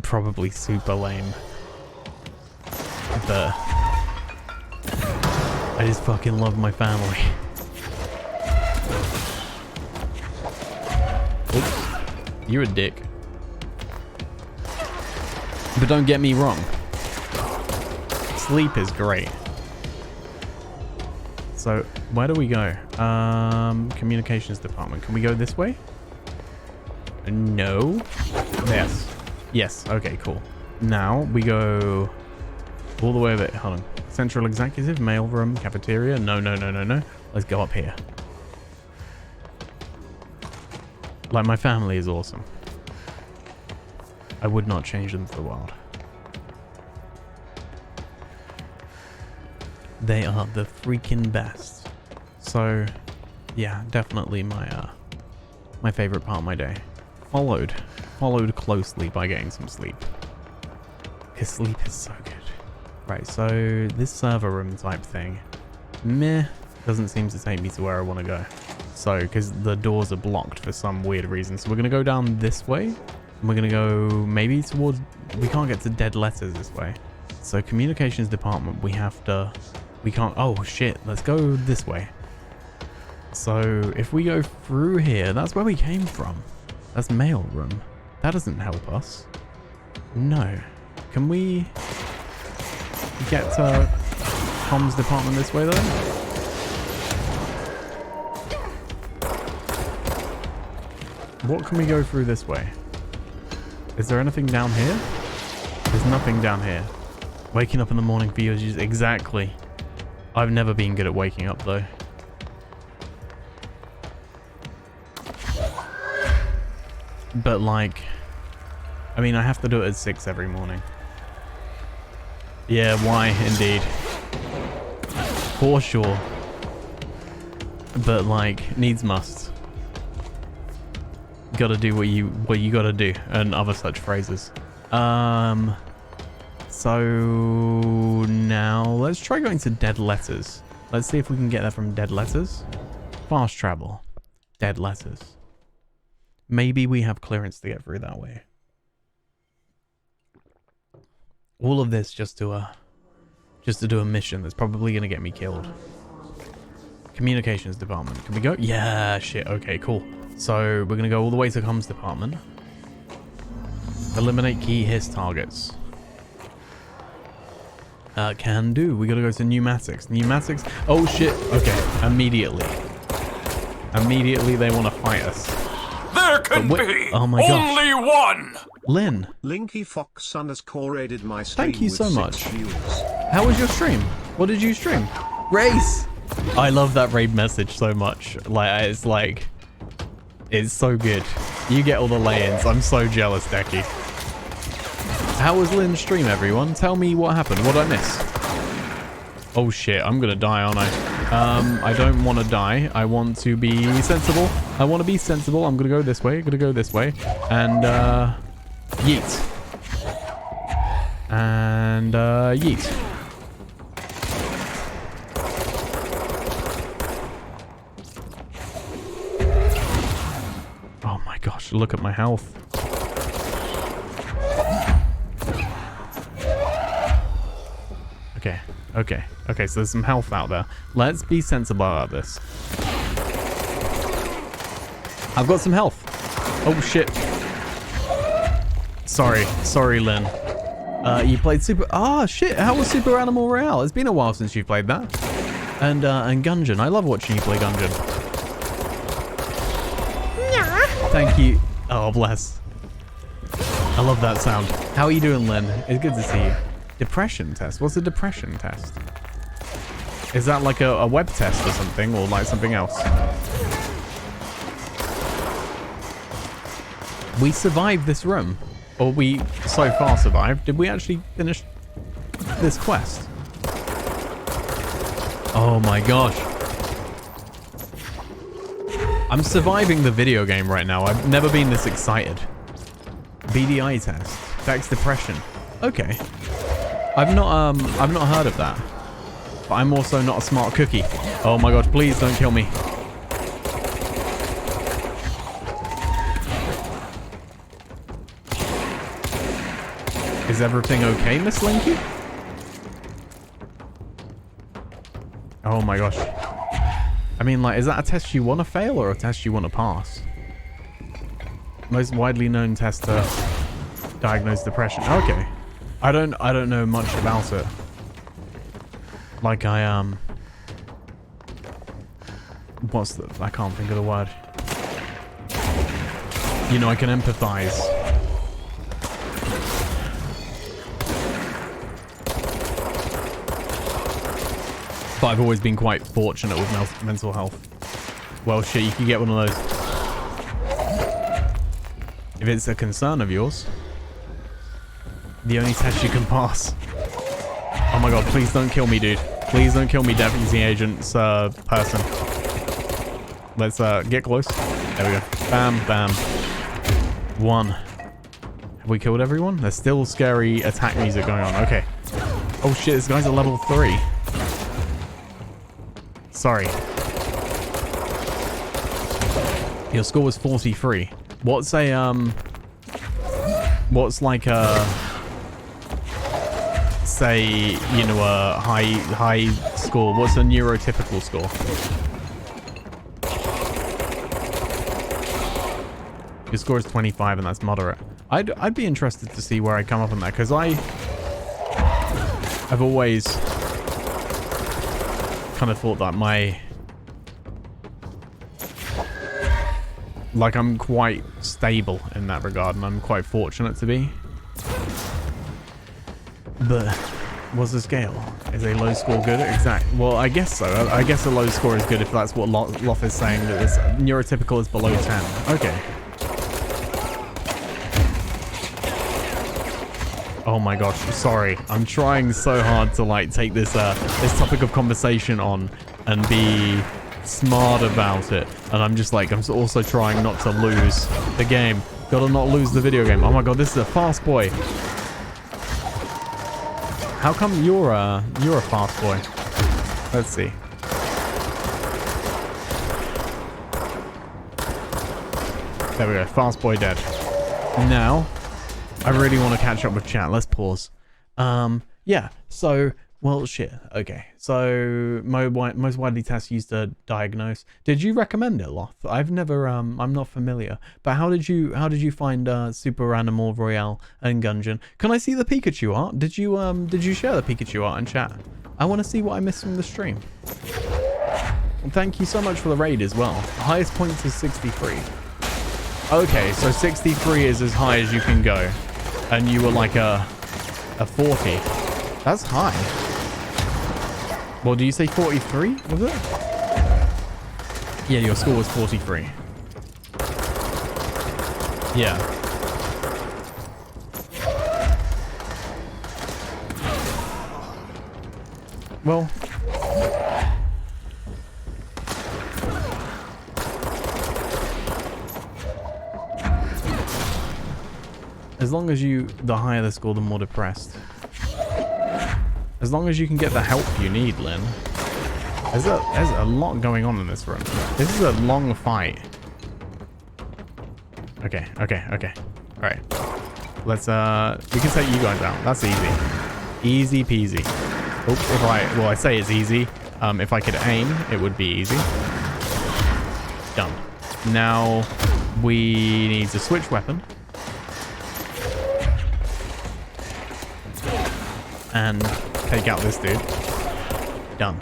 probably super lame, but I just fucking love my family. Oops, you're a dick. But don't get me wrong. Sleep is great. So, where do we go? Communications department. Can we go this way? No. Yes. Yes. Okay, cool. Now we go all the way over. Hold on. Central executive, mail room, cafeteria. No. Let's go up here. Like, my family is awesome. I would not change them for the world. They are the freaking best. So, yeah, definitely my my favorite part of my day. Followed closely by getting some sleep. Because sleep is so good. Right, so this server room type thing, meh, doesn't seem to take me to where I want to go. So, because the doors are blocked for some weird reason. So we're going to go down this way. And we're going to go maybe towards... We can't get to dead letters this way. So communications department, we have to... We can't... Oh, shit. Let's go this way. So if we go through here, that's where we came from. That's mail room. That doesn't help us. No. Can we get to comms department this way, though? What can we go through this way? Is there anything down here? There's nothing down here. Waking up in the morning for you is just exactly. I've never been good at waking up though. But like, I mean, I have to do it at 6 every morning. Yeah, why indeed. For sure. But like, needs must. Gotta do what you gotta do, and other such phrases. So now let's try going to dead letters. Let's see if we can get there from dead letters. Fast travel. Dead letters. Maybe we have clearance to get through that way. All of this just to do a mission that's probably gonna get me killed. Communications department. Can we go? Yeah, shit. Okay, cool. So we're gonna go all the way to comms department. Eliminate key hiss targets. Can do. We gotta go to pneumatics. Pneumatics. Oh shit. Okay. Immediately they want to fight us. There can be oh my gosh. only one. Lynn. Linky Fox underscore rated my stream. Thank you so much. Views. How was your stream? What did you stream? Race. I love that raid message so much. Like it's so good. You get all the lay-ins. I'm so jealous, Decky. How was Lynn's stream, everyone? Tell me what happened. What did I miss? Oh shit, I'm gonna die, aren't I? I don't want to die. I want to be sensible. I'm gonna go this way. And, yeet. And, yeet. Oh my gosh, look at my health. Okay, so there's some health out there. Let's be sensible about this. I've got some health. Oh shit. Sorry, Lynn. You played Super... Ah, shit, how was Super Animal Royale? It's been a while since you've played that. And Gungeon. I love watching you play Gungeon. Thank you. Oh, bless. I love that sound. How are you doing, Lynn? It's good to see you. Depression test? What's a depression test? Is that like a web test or something, or like something else? We survived this room. Or we so far survived. Did we actually finish this quest? Oh my gosh. I'm surviving the video game right now. I've never been this excited. BDI test. Dex depression. Okay. I've not heard of that. But I'm also not a smart cookie. Oh my god, please don't kill me. Is everything okay, Miss Linky? Oh my gosh. I mean, like, is that a test you want to fail or a test you want to pass? Most widely known test to diagnose depression. Okay. I don't know much about it. Like I I can't think of the word. You know, I can empathize. But I've always been quite fortunate with mental health. Well, shit, you can get one of those. If it's a concern of yours. The only test you can pass. Oh my god, please don't kill me, dude. Please don't kill me, deputy agent's person. Let's get close. There we go. Bam, bam. 1. Have we killed everyone? There's still scary attack music going on. Okay. Oh shit, this guy's at level 3. Sorry. Your score was 43. What's a, what's like a, say, you know, a high score? What's a neurotypical score? Your score is 25 and that's moderate. I'd be interested to see where I come up on that, because I've always kind of thought that like I'm quite stable in that regard, and I'm quite fortunate to be. But what's the scale? Is a low score good? Exactly. Well, I guess so. I guess a low score is good if that's what Loth is saying, that this neurotypical is below 10. Okay. Oh my gosh, sorry. I'm trying so hard to like take this this topic of conversation on and be smart about it. And I'm just like, I'm also trying not to lose the game. Gotta not lose the video game. Oh my god, this is a fast boy. How come you're a fast boy? Let's see. There we go, fast boy dead. Now, I really want to catch up with chat. Let's pause. Yeah, so, well, shit. Okay, so most widely tests used to diagnose. Did you recommend it, Loth? I've never, I'm not familiar. But how did you find Super Animal Royale and Gungeon? Can I see the Pikachu art? Did you share the Pikachu art in chat? I want to see what I missed from the stream. And thank you so much for the raid as well. Highest points is 63. Okay, so 63 is as high as you can go. And you were like a 40. That's high. Well, do you say 43? Was it? Yeah, your score was 43. Yeah. Well. As long as the higher the score, the more depressed. As long as you can get the help you need, Lynn. There's a lot going on in this room. This is a long fight. Okay. Alright. Let's, we can take you guys out. That's easy. Easy peasy. Oh, well, I say it's easy. If I could aim, it would be easy. Done. Now, we need to switch weapon. And take out this dude. Done.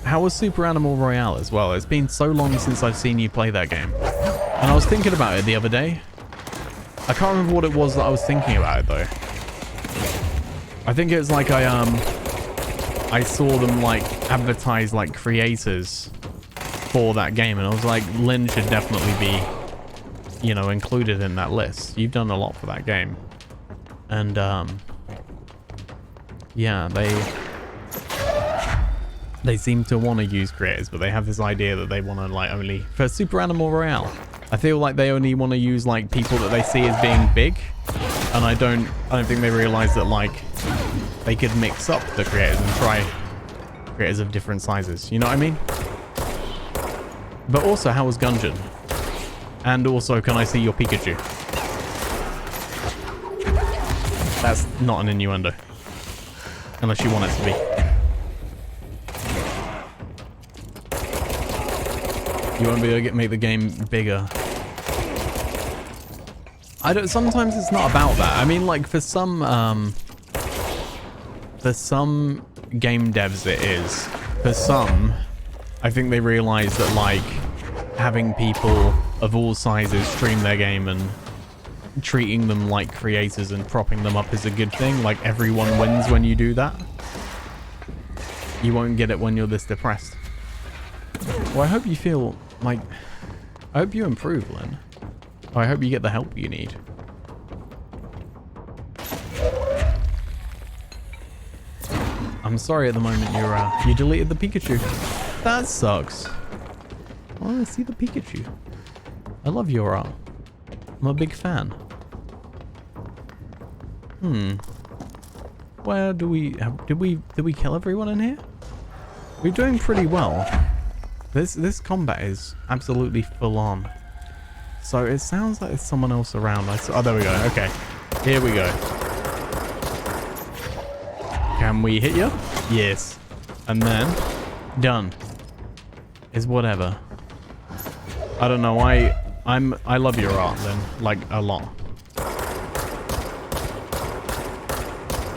How was Super Animal Royale as well? It's been so long since I've seen you play that game. And I was thinking about it the other day. I can't remember what it was that I was thinking about it though. I think it's like I saw them like advertise like creators for that game, and I was like, Lynn should definitely be, you know, included in that list. You've done a lot for that game. And, yeah, they seem to want to use creators, but they have this idea that they want to, like, only... For Super Animal Royale, I feel like they only want to use, like, people that they see as being big. And I don't think they realize that, like, they could mix up the creators and try creators of different sizes. You know what I mean? But also, how was Gungeon? And also, can I see your Pikachu? That's not an innuendo. Unless you want it to be. You won't be able to make the game bigger. Sometimes it's not about that. I mean, like, for some game devs it is. For some, I think they realize that, like, having people of all sizes stream their game and treating them like creators and propping them up is a good thing. Like, everyone wins when you do that. You won't get it when you're this depressed. Well, I hope you feel like I hope you improve, Lynn. I hope you get the help you need. I'm sorry at the moment you deleted the Pikachu. That sucks. I want to see the Pikachu. I love your art. I'm a big fan. Where do we did we kill everyone in here? We're doing pretty well. This combat is absolutely full on. So it sounds like there's someone else around. Oh, there we go. Okay. Here we go. Can we hit you? Yes. And then done. Is whatever. I don't know. I love your art then, like a lot.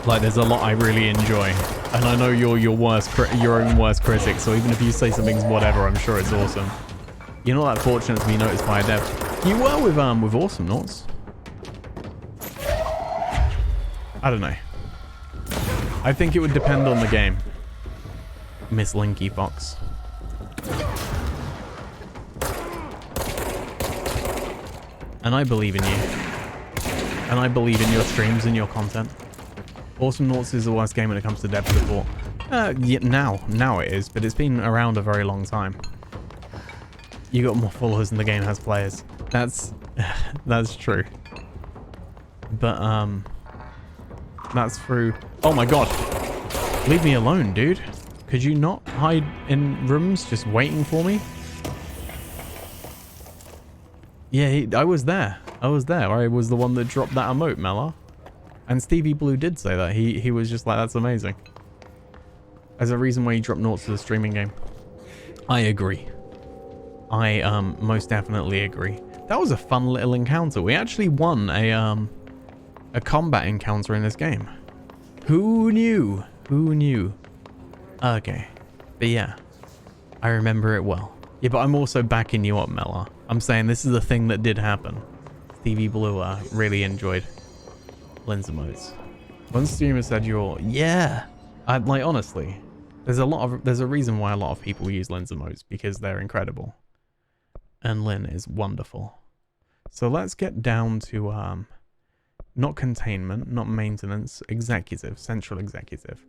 Like there's a lot I really enjoy, and I know you're your own worst critic. So even if you say something's whatever, I'm sure it's awesome. You're not that fortunate to be noticed by a dev. You were with Awesome Noughts. I don't know. I think it would depend on the game. Miss Linky Fox. And I believe in you. And I believe in your streams and your content. Awesome Noughts is the worst game when it comes to dev support. Yeah, now it is, but it's been around a very long time. You got more followers than the game has players. That's true. But that's through. Oh my god! Leave me alone, dude. Could you not hide in rooms just waiting for me? Yeah, I was there. I was there. I was the one that dropped that emote, Mela. And Stevie Blue did say that. He was just like, that's amazing. There's a reason why he dropped Noughts to the streaming game. I agree. I most definitely agree. That was a fun little encounter. We actually won a combat encounter in this game. Who knew? Who knew? Okay. But yeah, I remember it well. Yeah, but I'm also backing you up, Mela. I'm saying this is a thing that did happen. Stevie Blue really enjoyed Lynn's emotes. One streamer said you're... Yeah! Like, honestly, there's a reason why a lot of people use Lynn's emotes, because they're incredible. And Lynn is wonderful. So let's get down to, not containment, not maintenance, executive, central executive.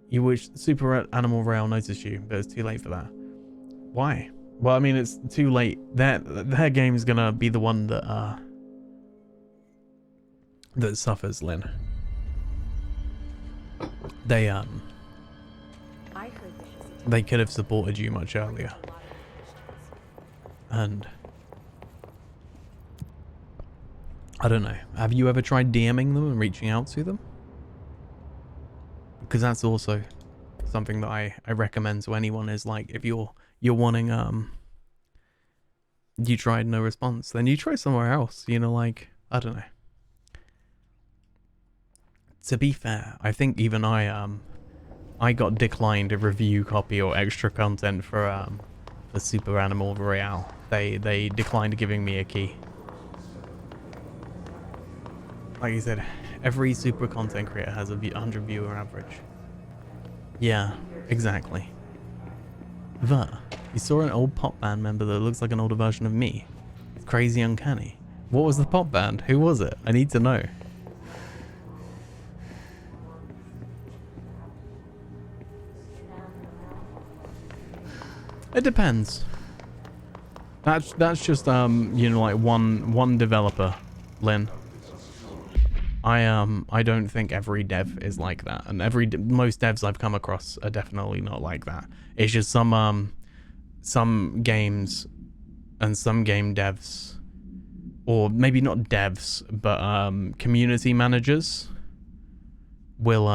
You wish Super Animal Rail noticed you, but it's too late for that. Why? Well, I mean, it's too late. Their game is gonna be the one that that suffers, Lynn. They could have supported you much earlier. And I don't know. Have you ever tried DMing them and reaching out to them? Because that's also something that I recommend to anyone, is like, if you're wanting you tried no response, then you try somewhere else, you know, like, I don't know. To be fair, I think even I got declined a review copy or extra content for the Super Animal Royale. They declined giving me a key. Like you said, every super content creator has a 100 viewer average. Yeah, exactly. But you saw an old pop band member that looks like an older version of me. It's crazy uncanny. What was the pop band? Who was it? I need to know. It depends. That's just you know, like one developer, Lynn. I don't think every dev is like that, and most devs I've come across are definitely not like that. It's just some games and some game devs, or maybe not devs, but community managers will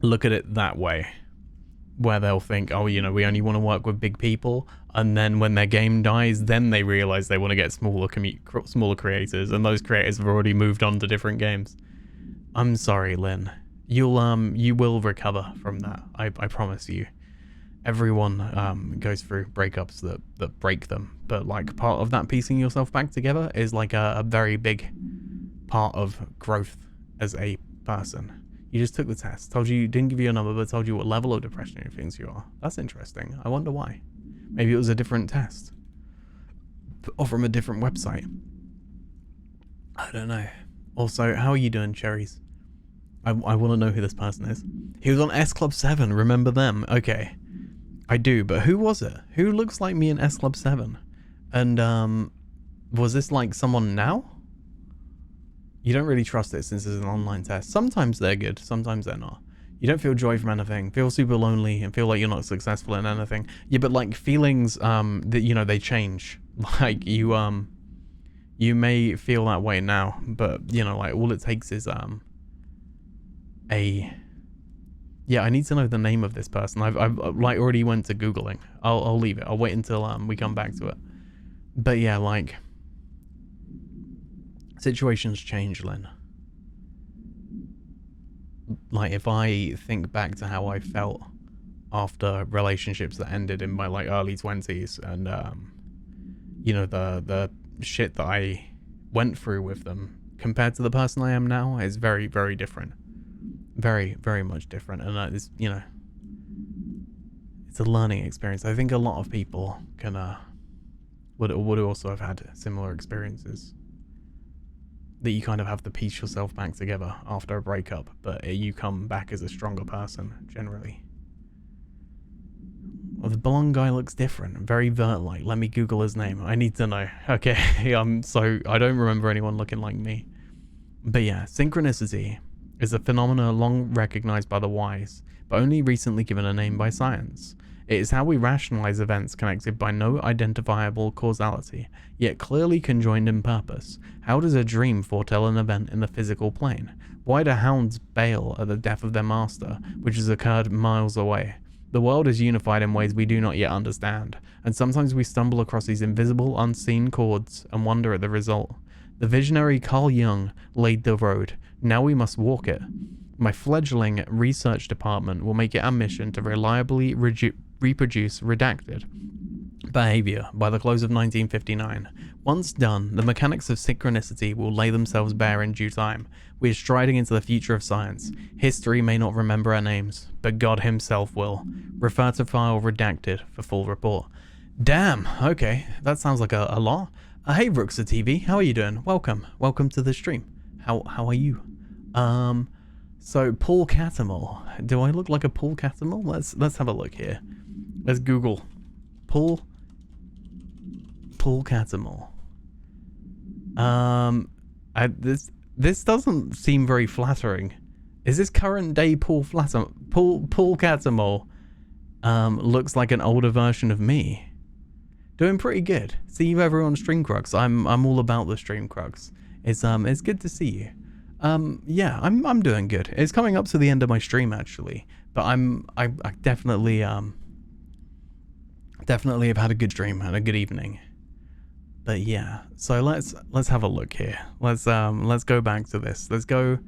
look at it that way, where they'll think, oh, you know, we only want to work with big people, and then when their game dies, then they realize they want to get smaller creators, and those creators have already moved on to different games. I'm sorry, Lynn. You will recover from that. I promise you. Everyone goes through breakups that break them, but like part of that piecing yourself back together is like a very big part of growth as a person. You just took the test, didn't give you a number, but told you what level of depression and things you are. That's interesting. I wonder why. Maybe it was a different test. or from a different website. I don't know. Also, how are you doing, Cherries? I want to know who this person is. He was on S Club 7, remember them? Okay. I do, but who was it? Who looks like me in S Club 7? And, was this like someone now? You don't really trust it since it's an online test. Sometimes they're good, sometimes they're not. You don't feel joy from anything, feel super lonely, and feel like you're not successful in anything. Yeah, but like feelings, that, you know, they change. Like, you may feel that way now, but, you know, like, all it takes is, yeah, I need to know the name of this person. I've like already went to Googling. I'll leave it. I'll wait until we come back to it. But yeah, like, situations change, Lynn. Like, if I think back to how I felt after relationships that ended in my like early 20s, and you know, the shit that I went through with them compared to the person I am now is very, very different. Very, very much different. And it's, you know, it's a learning experience. I think a lot of people can would also have had similar experiences, that you kind of have to piece yourself back together after a breakup, but you come back as a stronger person generally. Well, the blonde guy looks different, very Vert-like. Let me Google his name. I need to know. Okay, so I don't remember anyone looking like me. But yeah, synchronicity is a phenomenon long recognized by the wise, but only recently given a name by science. It is how we rationalize events connected by no identifiable causality, yet clearly conjoined in purpose. How does a dream foretell an event in the physical plane? Why do hounds bail at the death of their master, which has occurred miles away? The world is unified in ways we do not yet understand, and sometimes we stumble across these invisible, unseen chords and wonder at the result. The visionary Carl Jung laid the road. Now we must walk it. My fledgling research department will make it our mission to reliably reproduce redacted behavior by the close of 1959. Once done, the mechanics of synchronicity will lay themselves bare in due time. We are striding into the future of science. History may not remember our names, but God himself will. Refer to file redacted for full report. Damn, okay, that sounds like a lot. Hey Rooksa TV, how are you doing? Welcome to the stream. How are you? So Paul Catamol. Do I look like a Paul Catamol? Let's have a look here. Let's Google Paul Catamol. This doesn't seem very flattering. Is this current day Paul Catamol? Looks like an older version of me. Doing pretty good. See you everyone on Stream Crux. I'm all about the Stream Crux. It's good to see you. Yeah, I'm doing good. It's coming up to the end of my stream actually, but I definitely have had a good stream and a good evening. But yeah, so let's have a look here. Let's go back to this. Let's go